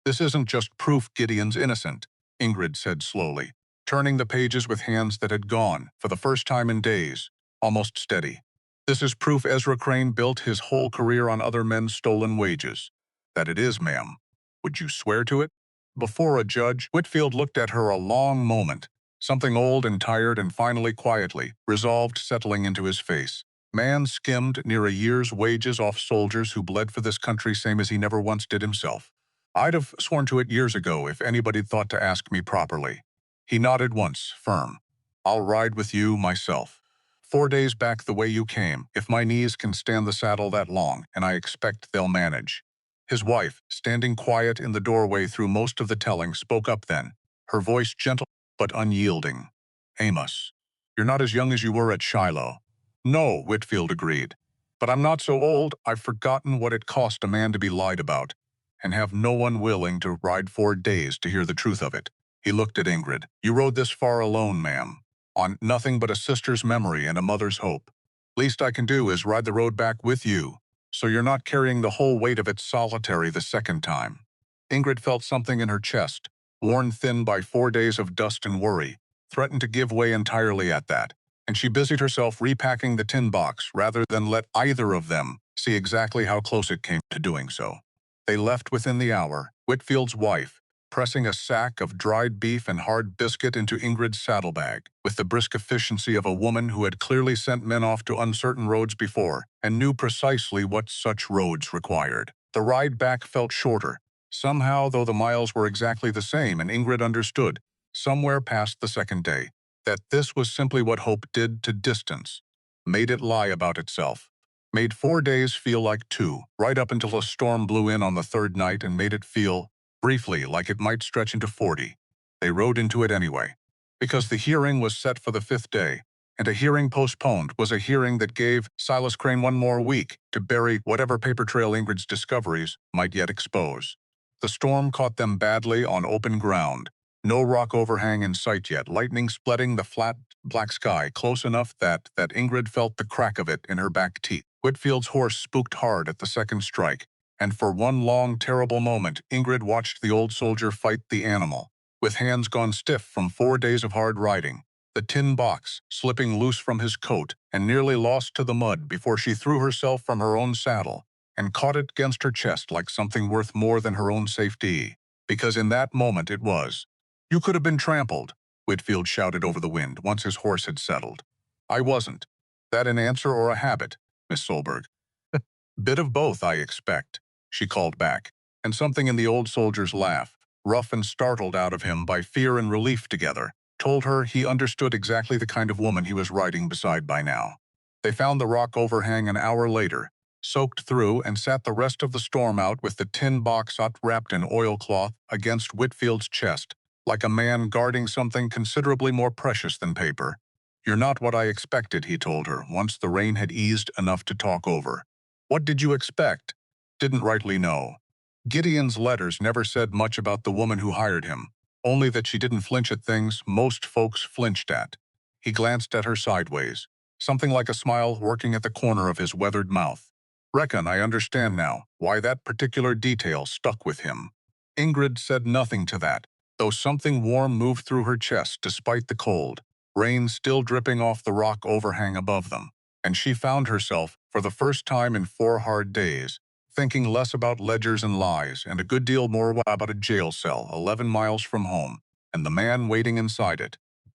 This isn't just proof Gideon's innocent, Ingrid said slowly, turning the pages with hands that had gone, for the first time in days, almost steady. This is proof Ezra Crane built his whole career on other men's stolen wages. That it is, ma'am. Would you swear to it? Before a judge, Whitfield looked at her a long moment, something old and tired and finally quietly, resolved settling into his face. Man skimmed near a year's wages off soldiers who bled for this country same as he never once did himself. I'd have sworn to it years ago if anybody'd thought to ask me properly. He nodded once, firm. I'll ride with you myself. 4 days back the way you came, if my knees can stand the saddle that long, and I expect they'll manage. His wife, standing quiet in the doorway through most of the telling, spoke up then, her voice gentle but unyielding. Amos, you're not as young as you were at Shiloh. No, Whitfield agreed. But I'm not so old, I've forgotten what it cost a man to be lied about, and have no one willing to ride 4 days to hear the truth of it. He looked at Ingrid. You rode this far alone, ma'am, on nothing but a sister's memory and a mother's hope. Least I can do is ride the road back with you, so you're not carrying the whole weight of it solitary the second time. Ingrid felt something in her chest, worn thin by 4 days of dust and worry, threatened to give way entirely at that, and she busied herself repacking the tin box rather than let either of them see exactly how close it came to doing so. They left within the hour, Whitfield's wife, pressing a sack of dried beef and hard biscuit into Ingrid's saddlebag, with the brisk efficiency of a woman who had clearly sent men off to uncertain roads before and knew precisely what such roads required. The ride back felt shorter, somehow, though the miles were exactly the same, and Ingrid understood, somewhere past the second day, that this was simply what hope did to distance, made it lie about itself. Made 4 days feel like 2, right up until a storm blew in on the 3rd night and made it feel, briefly, like it might stretch into 40. They rode into it anyway, because the hearing was set for the 5th day, and a hearing postponed was a hearing that gave Silas Crane 1 more week to bury whatever paper trail Ingrid's discoveries might yet expose. The storm caught them badly on open ground. No rock overhang in sight yet, lightning splitting the flat, black sky close enough that Ingrid felt the crack of it in her back teeth. Whitfield's horse spooked hard at the second strike, and for one long, terrible moment, Ingrid watched the old soldier fight the animal, with hands gone stiff from 4 days of hard riding, the tin box slipping loose from his coat and nearly lost to the mud before she threw herself from her own saddle and caught it against her chest like something worth more than her own safety, because in that moment it was. You could have been trampled, Whitfield shouted over the wind once his horse had settled. I wasn't. That an answer or a habit, Miss Solberg? Bit of both, I expect, she called back, and something in the old soldier's laugh, rough and startled out of him by fear and relief together, told her he understood exactly the kind of woman he was riding beside by now. They found the rock overhang an hour later, soaked through, and sat the rest of the storm out with the tin box wrapped in oilcloth against Whitfield's chest, like a man guarding something considerably more precious than paper. You're not what I expected, he told her, once the rain had eased enough to talk over. What did you expect? Didn't rightly know. Gideon's letters never said much about the woman who hired him, only that she didn't flinch at things most folks flinched at. He glanced at her sideways, something like a smile working at the corner of his weathered mouth. Reckon I understand now why that particular detail stuck with him. Ingrid said nothing to that, though something warm moved through her chest despite the cold, rain still dripping off the rock overhang above them, and she found herself, for the first time in 4 hard days, thinking less about ledgers and lies and a good deal more about a jail cell 11 miles from home and the man waiting inside it.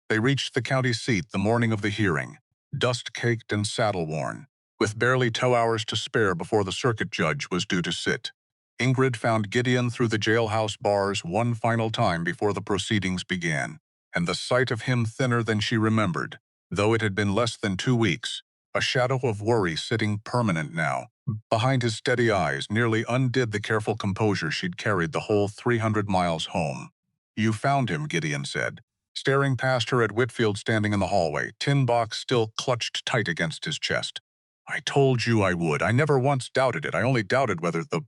They reached the county seat the morning of the hearing, dust-caked and saddle-worn, with barely 2 hours to spare before the circuit judge was due to sit. Ingrid found Gideon through the jailhouse bars one final time before the proceedings began, and the sight of him thinner than she remembered, though it had been less than 2 weeks, a shadow of worry sitting permanent now behind his steady eyes, nearly undid the careful composure she'd carried the whole 300 miles home. "You found him," Gideon said, staring past her at Whitfield standing in the hallway, tin box still clutched tight against his chest. "I told you I would. I never once doubted it. I only doubted whether the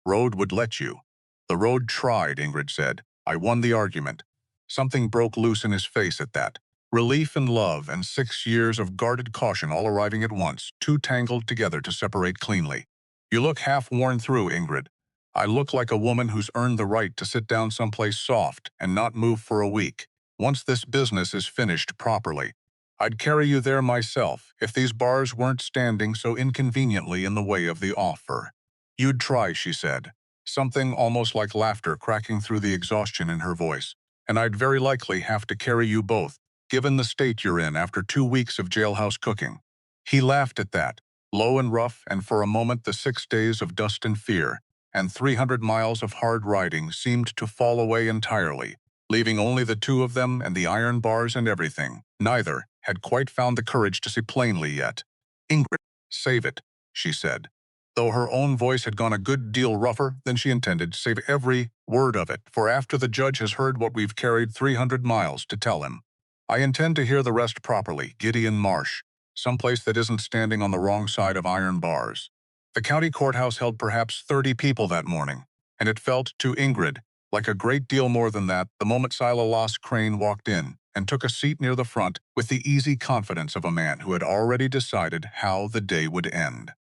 road would let you." "The road tried," Ingrid said. "I won the argument." Something broke loose in his face at that. Relief and love and 6 years of guarded caution all arriving at once, too tangled together to separate cleanly. "You look half worn through, Ingrid." "I look like a woman who's earned the right to sit down someplace soft and not move for a week. Once this business is finished properly, I'd carry you there myself if these bars weren't standing so inconveniently in the way of the offer." "You'd try," she said, something almost like laughter cracking through the exhaustion in her voice. "And I'd very likely have to carry you both, given the state you're in after 2 weeks of jailhouse cooking." He laughed at that, low and rough, and for a moment the 6 days of dust and fear, and 300 miles of hard riding seemed to fall away entirely, leaving only the two of them and the iron bars and everything. Neither had quite found the courage to see plainly yet. "Ingrid, save it," she said, though her own voice had gone a good deal rougher than she intended. "Save every word of it, for after the judge has heard what we've carried 300 miles to tell him, I intend to hear the rest properly. Gideon Marsh, someplace that isn't standing on the wrong side of iron bars." The county courthouse held perhaps 30 people that morning, and it felt, to Ingrid, like a great deal more than that the moment Silas Crane walked in and took a seat near the front with the easy confidence of a man who had already decided how the day would end.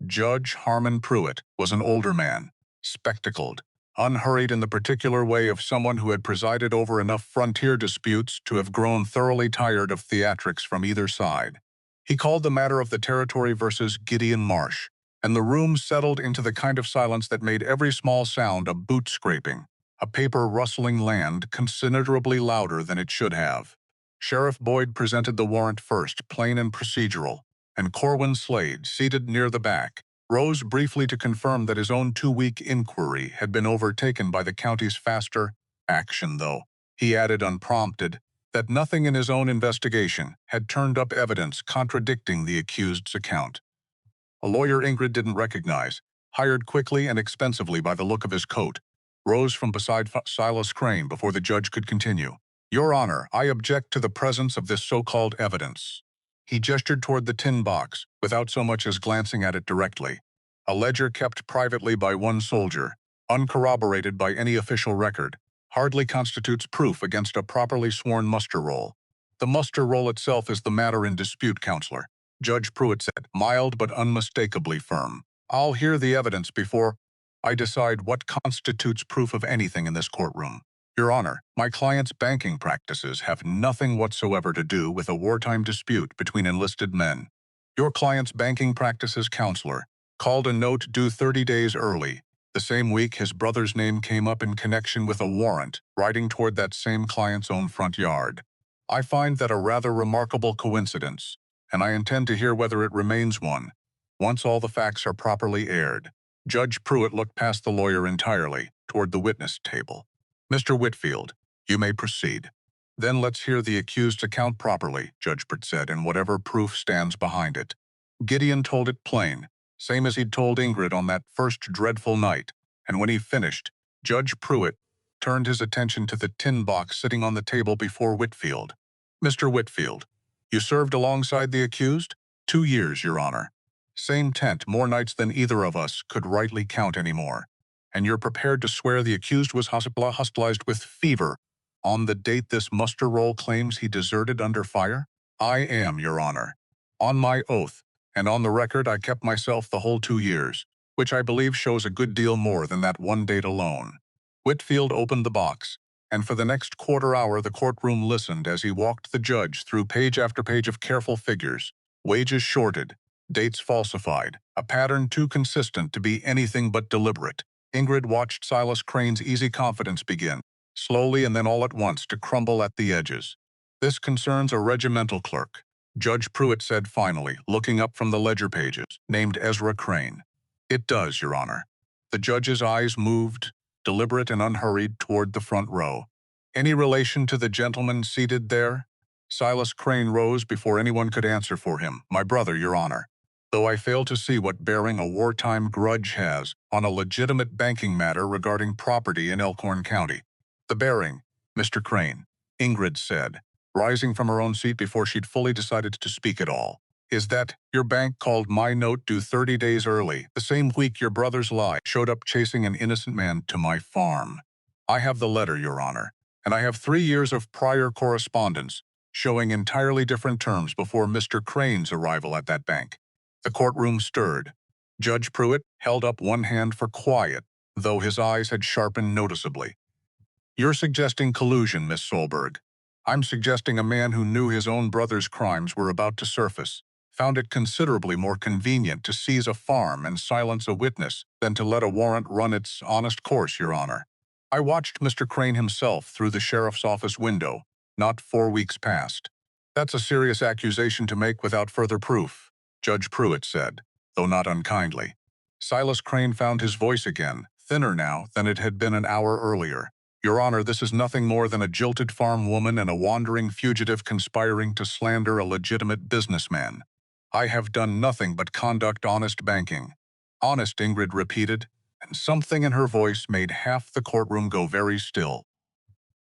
Judge Harmon Pruitt was an older man, spectacled, unhurried in the particular way of someone who had presided over enough frontier disputes to have grown thoroughly tired of theatrics from either side. He called the matter of the territory versus Gideon Marsh, and the room settled into the kind of silence that made every small sound a boot scraping, a paper rustling land considerably louder than it should have. Sheriff Boyd presented the warrant first, plain and procedural, and Corwin Slade, seated near the back, rose briefly to confirm that his own 2-week inquiry had been overtaken by the county's faster action, though, he added unprompted, that nothing in his own investigation had turned up evidence contradicting the accused's account. A lawyer Ingrid didn't recognize, hired quickly and expensively by the look of his coat, rose from beside Silas Crane before the judge could continue. "Your Honor, I object to the presence of this so-called evidence." He gestured toward the tin box, without so much as glancing at it directly. "A ledger kept privately by one soldier, uncorroborated by any official record, hardly constitutes proof against a properly sworn muster roll." "The muster roll itself is the matter in dispute, Counselor," Judge Pruitt said, mild but unmistakably firm. "I'll hear the evidence before I decide what constitutes proof of anything in this courtroom. Your Honor, my client's banking practices have nothing whatsoever to do with a wartime dispute between enlisted men. Your client's banking practices, Counselor, called a note due 30 days early. The same week his brother's name came up in connection with a warrant riding toward that same client's own front yard. I find that a rather remarkable coincidence, and I intend to hear whether it remains one, once all the facts are properly aired." Judge Pruitt looked past the lawyer entirely, toward the witness table. "Mr. Whitfield, you may proceed." "Then let's hear the accused's account properly," Judge Pruitt said, "and whatever proof stands behind it." Gideon told it plain, same as he'd told Ingrid on that first dreadful night, and when he finished, Judge Pruitt turned his attention to the tin box sitting on the table before Whitfield. "Mr. Whitfield, you served alongside the accused?" 2 years, Your Honor. "Same tent, more nights than either of us could rightly count anymore. And you're prepared to swear the accused was hospitalized with fever On the date this muster roll claims he deserted under fire? I am, Your Honor. On my oath, and on the record I kept myself the whole 2 years, which I believe shows a good deal more than that one date alone. Whitfield opened the box, and for the next quarter hour the courtroom listened as he walked the judge through page after page of careful figures, wages shorted, dates falsified, a pattern too consistent to be anything but deliberate. Ingrid watched Silas Crane's easy confidence begin, slowly and then all at once to crumble at the edges. This concerns a regimental clerk, Judge Pruitt said finally, looking up from the ledger pages, named Ezra Crane. It does, Your Honor. The judge's eyes moved, deliberate and unhurried, toward the front row. Any relation to the gentleman seated there? Silas Crane rose before anyone could answer for him. My brother, Your Honor. Though I fail to see what bearing a wartime grudge has on a legitimate banking matter regarding property in Elkhorn County. The bearing, Mr. Crane, Ingrid said, rising from her own seat before she'd fully decided to speak at all, is that your bank called my note due 30 days early, the same week your brother's lie showed up chasing an innocent man to my farm. I have the letter, Your Honor, and I have 3 years of prior correspondence showing entirely different terms before Mr. Crane's arrival at that bank. The courtroom stirred. Judge Pruitt held up one hand for quiet, though his eyes had sharpened noticeably. You're suggesting collusion, Miss Solberg. I'm suggesting a man who knew his own brother's crimes were about to surface found it considerably more convenient to seize a farm and silence a witness than to let a warrant run its honest course, Your Honor. I watched Mr. Crane himself through the sheriff's office window, not 4 weeks past. That's a serious accusation to make without further proof, Judge Pruitt said, though not unkindly. Silas Crane found his voice again, thinner now than it had been an hour earlier. Your Honor, this is nothing more than a jilted farm woman and a wandering fugitive conspiring to slander a legitimate businessman. I have done nothing but conduct honest banking. Honest, Ingrid repeated, and something in her voice made half the courtroom go very still.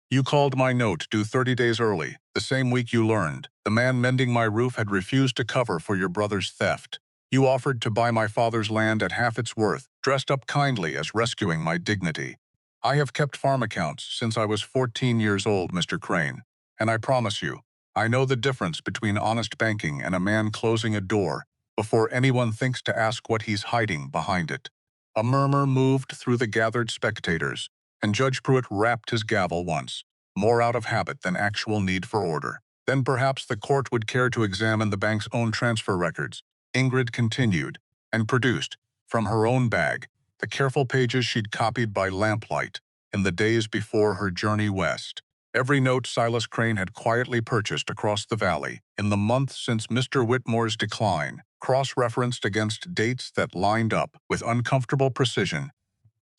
You called my note due 30 days early, the same week you learned the man mending my roof had refused to cover for your brother's theft. You offered to buy my father's land at half its worth, dressed up kindly as rescuing my dignity. I have kept farm accounts since I was 14 years old, Mr. Crane, and I promise you, I know the difference between honest banking and a man closing a door before anyone thinks to ask what he's hiding behind it. A murmur moved through the gathered spectators, and Judge Pruitt rapped his gavel once, more out of habit than actual need for order. Then perhaps the court would care to examine the bank's own transfer records. Ingrid continued, and produced, from her own bag, the careful pages she'd copied by lamplight in the days before her journey west. Every note Silas Crane had quietly purchased across the valley in the month since Mr. Whitmore's decline, cross-referenced against dates that lined up with uncomfortable precision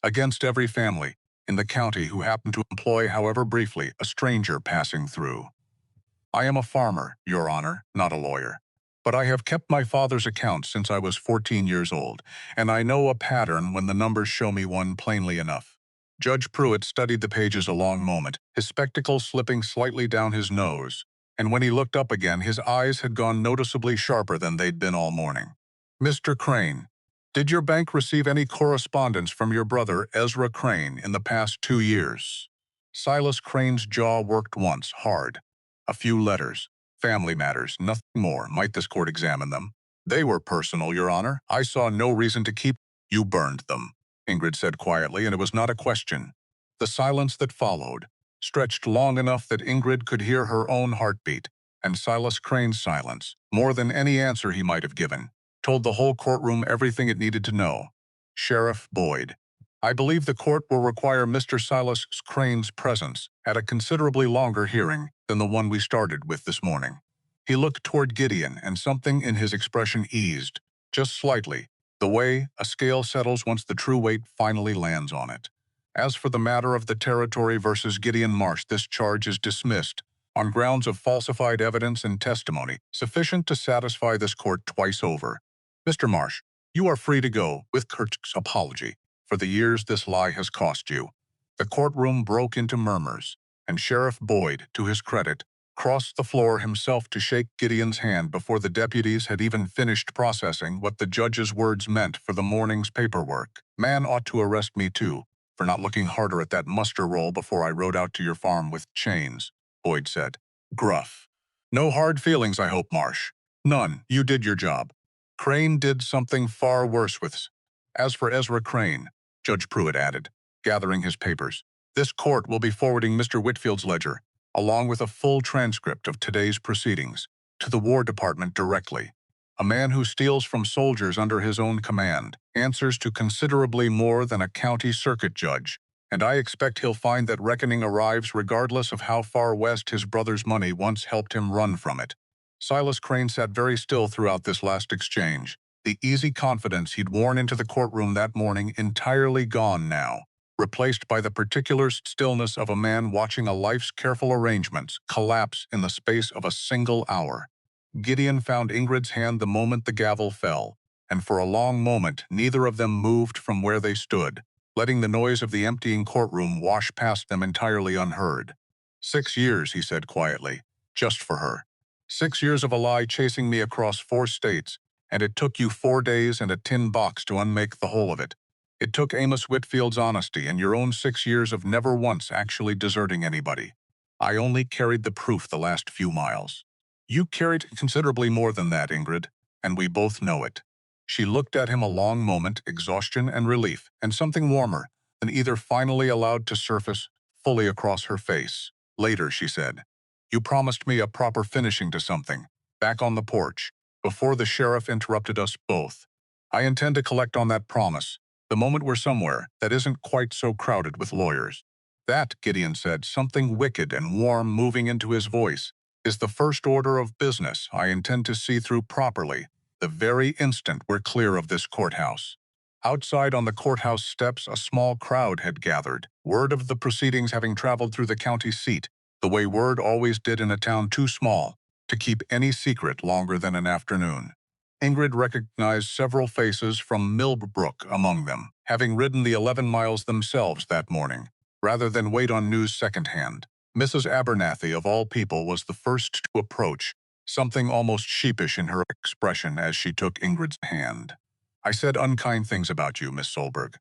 against every family in the county who happened to employ, however briefly, a stranger passing through. I am a farmer, Your Honor, not a lawyer. But I have kept my father's accounts since I was 14 years old, and I know a pattern when the numbers show me one plainly enough. Judge Pruitt studied the pages a long moment, his spectacles slipping slightly down his nose, and when he looked up again, his eyes had gone noticeably sharper than they'd been all morning. Mr. Crane, did your bank receive any correspondence from your brother, Ezra Crane, in the past 2 years? Silas Crane's jaw worked once, hard. A few letters. Family matters, nothing more. Might this court examine them? They were personal, Your Honor. I saw no reason to keep. You burned them, Ingrid said quietly, and it was not a question. The silence that followed stretched long enough that Ingrid could hear her own heartbeat, and Silas Crane's silence, more than any answer he might have given, told the whole courtroom everything it needed to know. Sheriff Boyd. I believe the court will require Mr. Silas Crane's presence at a considerably longer hearing than the one we started with this morning. He looked toward Gideon, and something in his expression eased, just slightly, the way a scale settles once the true weight finally lands on it. As for the matter of the territory versus Gideon Marsh, this charge is dismissed on grounds of falsified evidence and testimony sufficient to satisfy this court twice over. Mr. Marsh, you are free to go, with Kurt's apology, for the years this lie has cost you. The courtroom broke into murmurs, and Sheriff Boyd, to his credit, crossed the floor himself to shake Gideon's hand before the deputies had even finished processing what the judge's words meant for the morning's paperwork. Man ought to arrest me too, for not looking harder at that muster roll before I rode out to your farm with chains, Boyd said. Gruff. No hard feelings, I hope, Marsh. None. You did your job. Crane did something far worse with us. As for Ezra Crane, Judge Pruitt added, gathering his papers, this court will be forwarding Mr. Whitfield's ledger, along with a full transcript of today's proceedings, to the War Department directly. A man who steals from soldiers under his own command answers to considerably more than a county circuit judge, and I expect he'll find that reckoning arrives regardless of how far west his brother's money once helped him run from it. Silas Crane sat very still throughout this last exchange, the easy confidence he'd worn into the courtroom that morning entirely gone now, replaced by the particular stillness of a man watching a life's careful arrangements collapse in the space of a single hour. Gideon found Ingrid's hand the moment the gavel fell, and for a long moment neither of them moved from where they stood, letting the noise of the emptying courtroom wash past them entirely unheard. 6 years, he said quietly, just for her. 6 years of a lie chasing me across 4 states, and it took you 4 days and a tin box to unmake the whole of it. It took Amos Whitfield's honesty and your own 6 years of never once actually deserting anybody. I only carried the proof the last few miles. You carried considerably more than that, Ingrid, and we both know it. She looked at him a long moment, exhaustion and relief, and something warmer than either finally allowed to surface fully across her face. Later, she said, you promised me a proper finishing to something, back on the porch, before the sheriff interrupted us both. I intend to collect on that promise, the moment we're somewhere that isn't quite so crowded with lawyers. That, Gideon said, something wicked and warm moving into his voice, is the first order of business I intend to see through properly, the very instant we're clear of this courthouse. Outside on the courthouse steps, a small crowd had gathered, word of the proceedings having traveled through the county seat, the way word always did in a town too small to keep any secret longer than an afternoon. Ingrid recognized several faces from Millbrook among them, having ridden the 11 miles themselves that morning, rather than wait on news secondhand. Mrs. Abernathy, of all people, was the first to approach, something almost sheepish in her expression as she took Ingrid's hand. I said unkind things about you, Miss Solberg.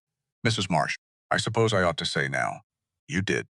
Mrs. Marsh, I suppose I ought to say now. You did.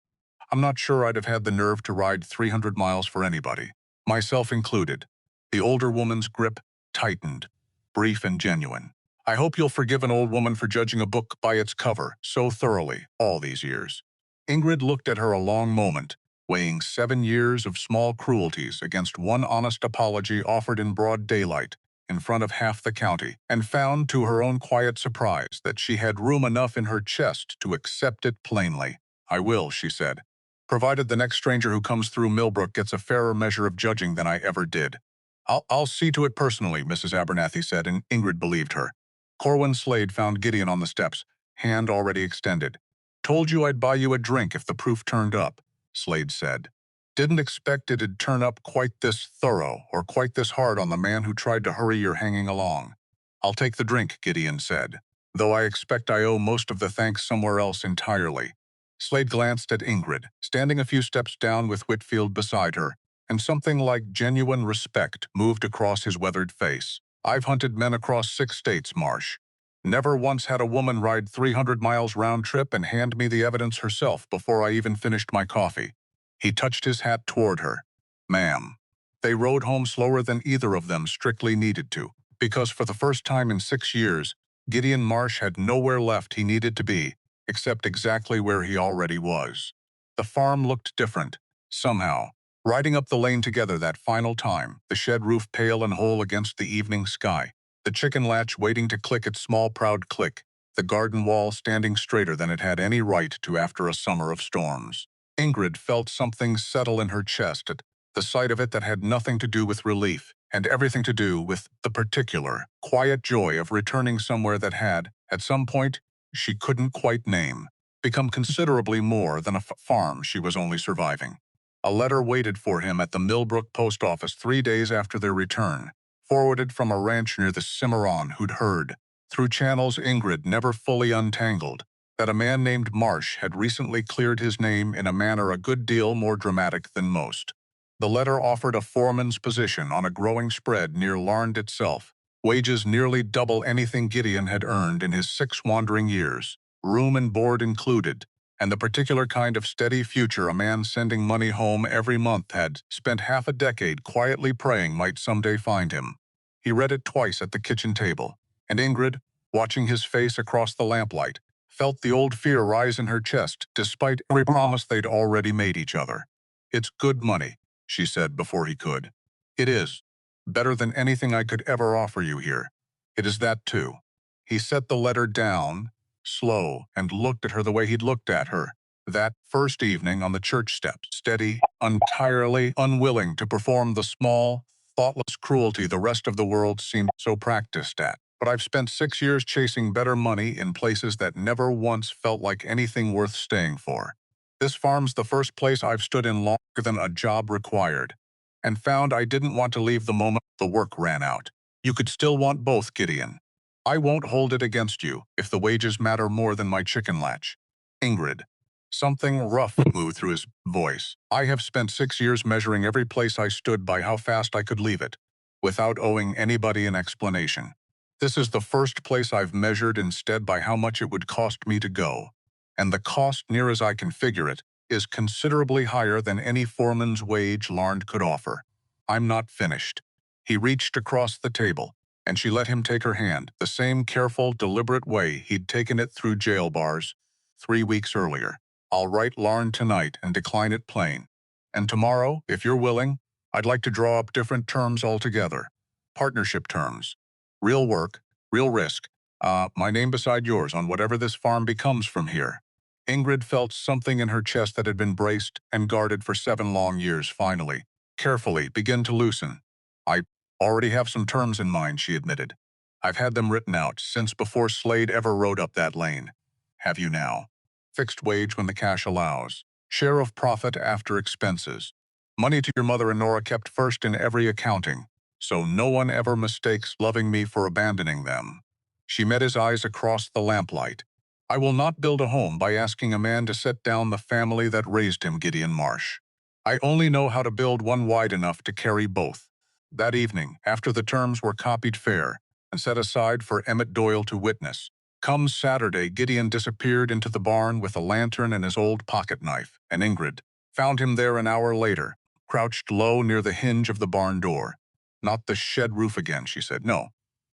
I'm not sure I'd have had the nerve to ride 300 miles for anybody, myself included. The older woman's grip tightened, brief and genuine. I hope you'll forgive an old woman for judging a book by its cover so thoroughly all these years. Ingrid looked at her a long moment, weighing 7 years of small cruelties against one honest apology offered in broad daylight in front of half the county, and found to her own quiet surprise that she had room enough in her chest to accept it plainly. I will, she said, provided the next stranger who comes through Millbrook gets a fairer measure of judging than I ever did. I'll see to it personally, Mrs. Abernathy said, and Ingrid believed her. Corwin Slade found Gideon on the steps, hand already extended. Told you I'd buy you a drink if the proof turned up, Slade said. Didn't expect it'd turn up quite this thorough or quite this hard on the man who tried to hurry your hanging along. I'll take the drink, Gideon said, though I expect I owe most of the thanks somewhere else entirely. Slade glanced at Ingrid, standing a few steps down with Whitfield beside her, and something like genuine respect moved across his weathered face. I've hunted men across 6 states, Marsh. Never once had a woman ride 300 miles round trip and hand me the evidence herself before I even finished my coffee. He touched his hat toward her. Ma'am. They rode home slower than either of them strictly needed to, because for the first time in 6 years, Gideon Marsh had nowhere left he needed to be, except exactly where he already was. The farm looked different, somehow. Riding up the lane together that final time, the shed roof pale and whole against the evening sky, the chicken latch waiting to click its small proud click, the garden wall standing straighter than it had any right to after a summer of storms. Ingrid felt something settle in her chest at the sight of it that had nothing to do with relief, and everything to do with the particular, quiet joy of returning somewhere that had, at some point she couldn't quite name, become considerably more than a farm she was only surviving. A letter waited for him at the Millbrook post office 3 days after their return, forwarded from a ranch near the Cimarron who'd heard, through channels Ingrid never fully untangled, that a man named Marsh had recently cleared his name in a manner a good deal more dramatic than most. The letter offered a foreman's position on a growing spread near Larned itself, wages nearly double anything Gideon had earned in his 6 wandering years. room and board included, and the particular kind of steady future a man sending money home every month had spent half a decade quietly praying might someday find him. He read it twice at the kitchen table, and Ingrid, watching his face across the lamplight, felt the old fear rise in her chest despite every promise they'd already made each other. "It's good money," she said before he could. "It is. Better than anything I could ever offer you here. It is that too." He set the letter down, slow, and looked at her the way he'd looked at her that first evening on the church steps, steady, entirely unwilling to perform the small, thoughtless cruelty the rest of the world seemed so practiced at. "But I've spent 6 years chasing better money in places that never once felt like anything worth staying for. This farm's the first place I've stood in longer than a job required, and found I didn't want to leave the moment the work ran out. You could still want both, Gideon. I won't hold it against you if the wages matter more than my chicken latch." "Ingrid." Something rough moved through his voice. "I have spent 6 years measuring every place I stood by how fast I could leave it, without owing anybody an explanation. This is the first place I've measured instead by how much it would cost me to go. And the cost, near as I can figure it, is considerably higher than any foreman's wage Larned could offer. I'm not finished." He reached across the table, and she let him take her hand, the same careful, deliberate way he'd taken it through jail bars 3 weeks earlier. "I'll write Larn tonight and decline it plain. And tomorrow, if you're willing, I'd like to draw up different terms altogether. Partnership terms. Real work, real risk. My name beside yours on whatever this farm becomes from here." Ingrid felt something in her chest that had been braced and guarded for 7 long years finally, carefully, begin to loosen. "I already have some terms in mind," she admitted. "I've had them written out since before Slade ever rode up that lane." "Have you now?" "Fixed wage when the cash allows. Share of profit after expenses. Money to your mother and Nora kept first in every accounting, so no one ever mistakes loving me for abandoning them." She met his eyes across the lamplight. "I will not build a home by asking a man to set down the family that raised him, Gideon Marsh. I only know how to build one wide enough to carry both." That evening, after the terms were copied fair and set aside for Emmett Doyle to witness, come Saturday, Gideon disappeared into the barn with a lantern and his old pocket knife, and Ingrid found him there an hour later, crouched low near the hinge of the barn door. "Not the shed roof again," she said. "No,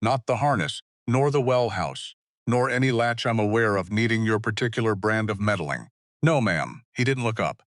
not the harness, nor the well house, nor any latch I'm aware of needing your particular brand of meddling. No, ma'am." He didn't look up.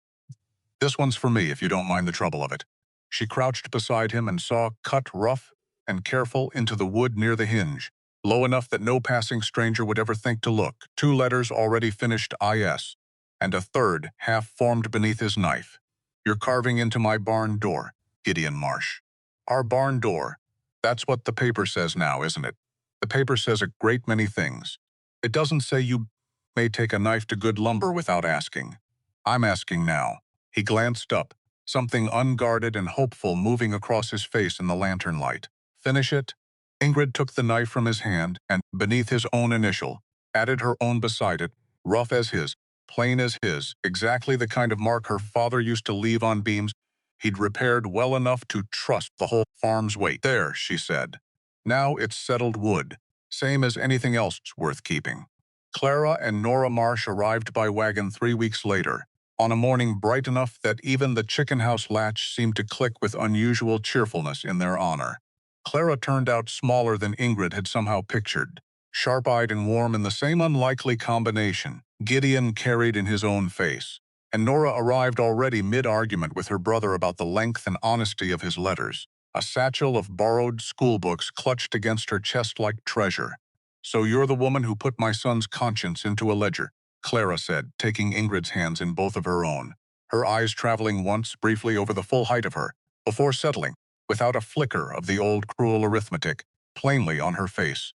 "This one's for me, if you don't mind the trouble of it." She crouched beside him and saw, cut rough and careful into the wood near the hinge, low enough that no passing stranger would ever think to look, 2 letters already finished IS, and a third half-formed beneath his knife. "You're carving into my barn door, Gideon Marsh." "Our barn door. That's what the paper says now, isn't it? The paper says a great many things. It doesn't say you may take a knife to good lumber without asking. I'm asking now." He glanced up, something unguarded and hopeful moving across his face in the lantern light. "Finish it?" Ingrid took the knife from his hand and, beneath his own initial, added her own beside it, rough as his, plain as his, exactly the kind of mark her father used to leave on beams he'd repaired well enough to trust the whole farm's weight. "There," she said. "Now it's settled wood, same as anything else worth keeping." Clara and Nora Marsh arrived by wagon 3 weeks later, on a morning bright enough that even the chicken house latch seemed to click with unusual cheerfulness in their honor. Clara turned out smaller than Ingrid had somehow pictured, sharp-eyed and warm in the same unlikely combination Gideon carried in his own face, and Nora arrived already mid-argument with her brother about the length and honesty of his letters, a satchel of borrowed schoolbooks clutched against her chest like treasure. "So you're the woman who put my son's conscience into a ledger," Clara said, taking Ingrid's hands in both of her own, her eyes traveling once briefly over the full height of her, before settling, without a flicker of the old cruel arithmetic, plainly on her face.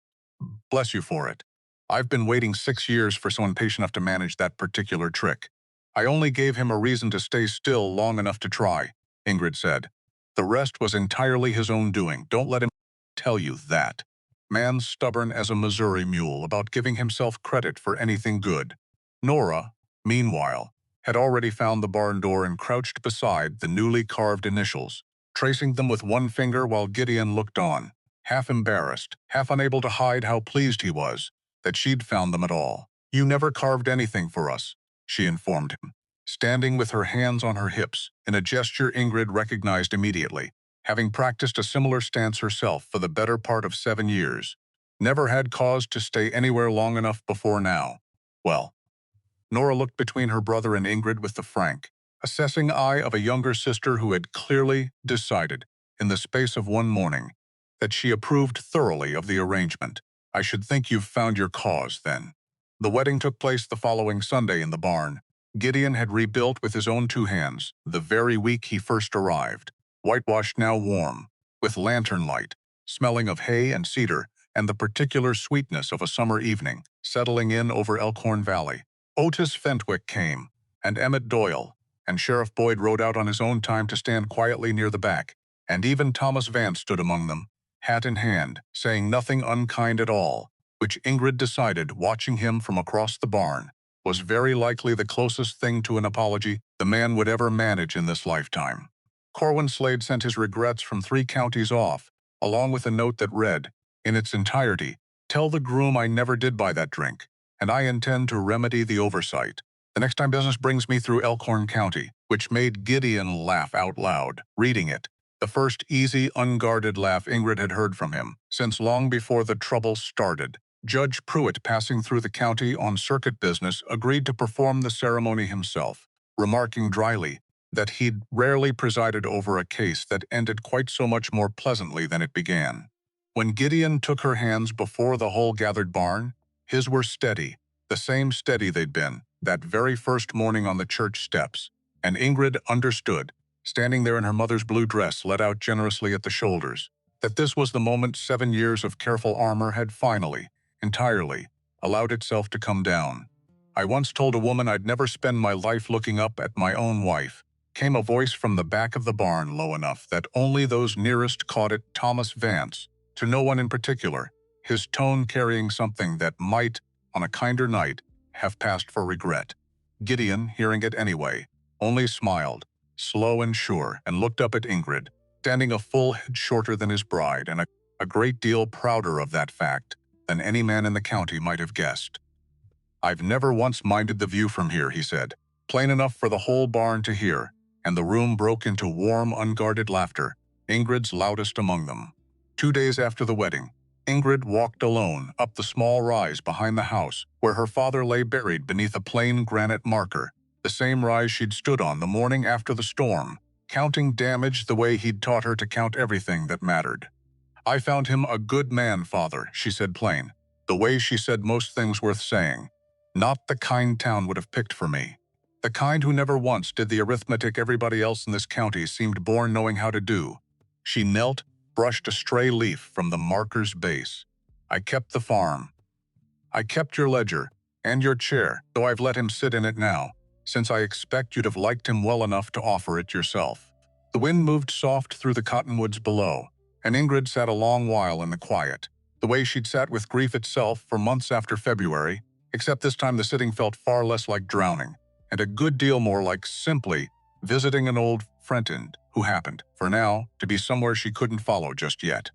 "Bless you for it. I've been waiting 6 years for someone patient enough to manage that particular trick. I only gave him a reason to stay still long enough to try," Ingrid said. "The rest was entirely his own doing. Don't let him tell you that. Man's stubborn as a Missouri mule about giving himself credit for anything good." Nora, meanwhile, had already found the barn door and crouched beside the newly carved initials, tracing them with one finger while Gideon looked on, half embarrassed, half unable to hide how pleased he was that she'd found them at all. "You never carved anything for us," she informed him, standing with her hands on her hips in a gesture Ingrid recognized immediately, having practiced a similar stance herself for the better part of 7 years. Never had cause to stay anywhere long enough before now. Well, Nora looked between her brother and Ingrid with the frank, assessing eye of a younger sister who had clearly decided, in the space of one morning, that she approved thoroughly of the arrangement. "I should think you've found your cause, then." The wedding took place the following Sunday in the barn. Gideon had rebuilt with his own 2 hands the very week he first arrived, whitewashed now warm, with lantern light, smelling of hay and cedar, and the particular sweetness of a summer evening, settling in over Elkhorn Valley. Otis Fentwick came, and Emmett Doyle, and Sheriff Boyd rode out on his own time to stand quietly near the back, and even Thomas Vance stood among them, hat in hand, saying nothing unkind at all, which Ingrid decided, watching him from across the barn, was very likely the closest thing to an apology the man would ever manage in this lifetime. Corwin Slade sent his regrets from 3 counties off, along with a note that read, in its entirety, "Tell the groom I never did buy that drink, and I intend to remedy the oversight the next time business brings me through Elkhorn County," which made Gideon laugh out loud, reading it, the first easy, unguarded laugh Ingrid had heard from him since long before the trouble started. Judge Pruitt, passing through the county on circuit business, agreed to perform the ceremony himself, remarking dryly that he'd rarely presided over a case that ended quite so much more pleasantly than it began. When Gideon took her hands before the whole gathered barn, his were steady, the same steady they'd been that very first morning on the church steps, and Ingrid understood, standing there in her mother's blue dress let out generously at the shoulders, that this was the moment 7 years of careful armor had finally, entirely, allowed itself to come down. "I once told a woman I'd never spend my life looking up at my own wife," came a voice from the back of the barn low enough that only those nearest caught it. Thomas Vance, to no one in particular, his tone carrying something that might, on a kinder night, have passed for regret. Gideon, hearing it anyway, only smiled, slow and sure, and looked up at Ingrid, standing a full head shorter than his bride, and a great deal prouder of that fact than any man in the county might have guessed. "I've never once minded the view from here," he said, plain enough for the whole barn to hear, and the room broke into warm, unguarded laughter, Ingrid's loudest among them. 2 days after the wedding, Ingrid walked alone up the small rise behind the house where her father lay buried beneath a plain granite marker, the same rise she'd stood on the morning after the storm, counting damage the way he'd taught her to count everything that mattered. "I found him a good man, Father," she said plain, the way she said most things worth saying. "Not the kind town would have picked for me. The kind who never once did the arithmetic everybody else in this county seemed born knowing how to do." She knelt, brushed a stray leaf from the marker's base. "I kept the farm. I kept your ledger, and your chair, though I've let him sit in it now, since I expect you'd have liked him well enough to offer it yourself." The wind moved soft through the cottonwoods below, and Ingrid sat a long while in the quiet, the way she'd sat with grief itself for months after February, except this time the sitting felt far less like drowning, and a good deal more like simply visiting an old friend who happened, for now, to be somewhere she couldn't follow just yet.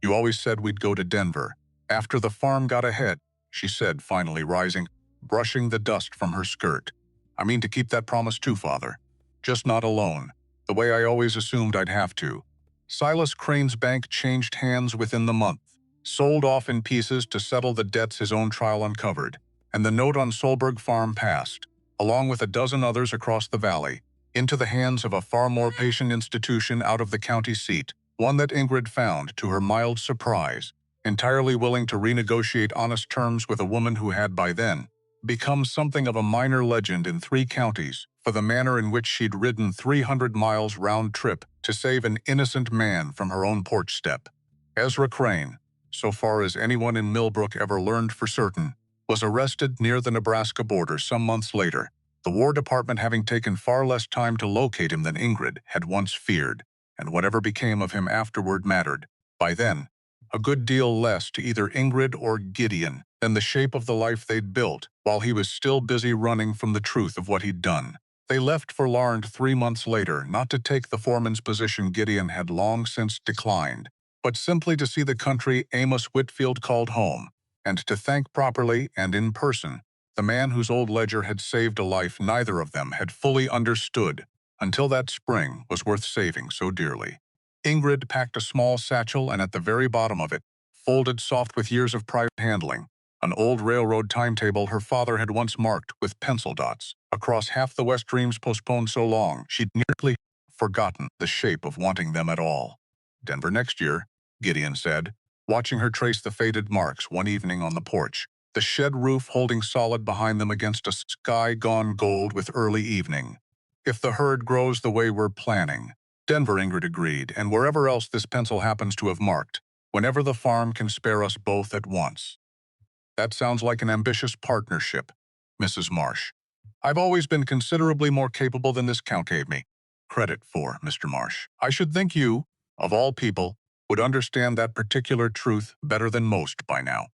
"You always said we'd go to Denver, after the farm got ahead," she said, finally rising, brushing the dust from her skirt. "I mean to keep that promise too, Father. Just not alone, the way I always assumed I'd have to." Silas Crane's bank changed hands within the month, sold off in pieces to settle the debts his own trial uncovered, and the note on Solberg Farm passed, along with a dozen others across the valley, into the hands of a far more patient institution out of the county seat, one that Ingrid found, to her mild surprise, entirely willing to renegotiate honest terms with a woman who had by then become something of a minor legend in 3 counties for the manner in which she'd ridden 300 miles round trip to save an innocent man from her own porch step. Ezra Crane, so far as anyone in Millbrook ever learned for certain, was arrested near the Nebraska border some months later, the War Department having taken far less time to locate him than Ingrid had once feared, and whatever became of him afterward mattered, by then, a good deal less to either Ingrid or Gideon than the shape of the life they'd built while he was still busy running from the truth of what he'd done. They left for Larned 3 months later, not to take the foreman's position Gideon had long since declined, but simply to see the country Amos Whitfield called home, and to thank properly and in person The man whose old ledger had saved a life neither of them had fully understood until that spring was worth saving so dearly. Ingrid packed a small satchel and at the very bottom of it, folded soft with years of private handling, an old railroad timetable her father had once marked with pencil dots. Across half the West dreams postponed so long, she'd nearly forgotten the shape of wanting them at all. Denver next year, Gideon said, watching her trace the faded marks one evening on the porch, the shed roof holding solid behind them against a sky gone gold with early evening. If the herd grows the way we're planning, Denver, Ingrid agreed, and wherever else this pencil happens to have marked, whenever the farm can spare us both at once. That sounds like an ambitious partnership, Mrs. Marsh. I've always been considerably more capable than this count gave me credit for, Mr. Marsh. I should think you, of all people, would understand that particular truth better than most by now.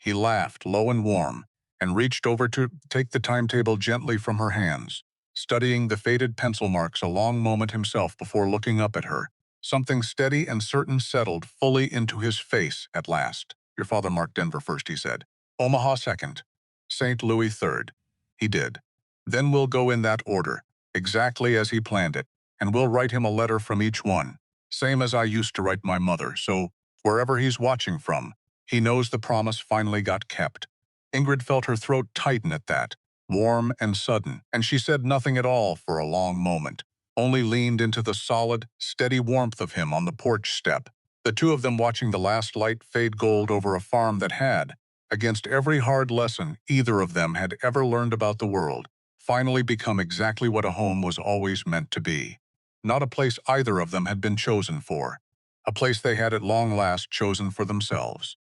He laughed, low and warm, and reached over to take the timetable gently from her hands, studying the faded pencil marks a long moment himself before looking up at her. Something steady and certain settled fully into his face at last. Your father marked Denver first, he said. Omaha second. St. Louis third. He did. Then we'll go in that order, exactly as he planned it, and we'll write him a letter from each one, same as I used to write my mother, so wherever he's watching from, he knows the promise finally got kept. Ingrid felt her throat tighten at that, warm and sudden, and she said nothing at all for a long moment, only leaned into the solid, steady warmth of him on the porch step, the two of them watching the last light fade gold over a farm that had, against every hard lesson either of them had ever learned about the world, finally become exactly what a home was always meant to be. Not a place either of them had been chosen for, a place they had at long last chosen for themselves.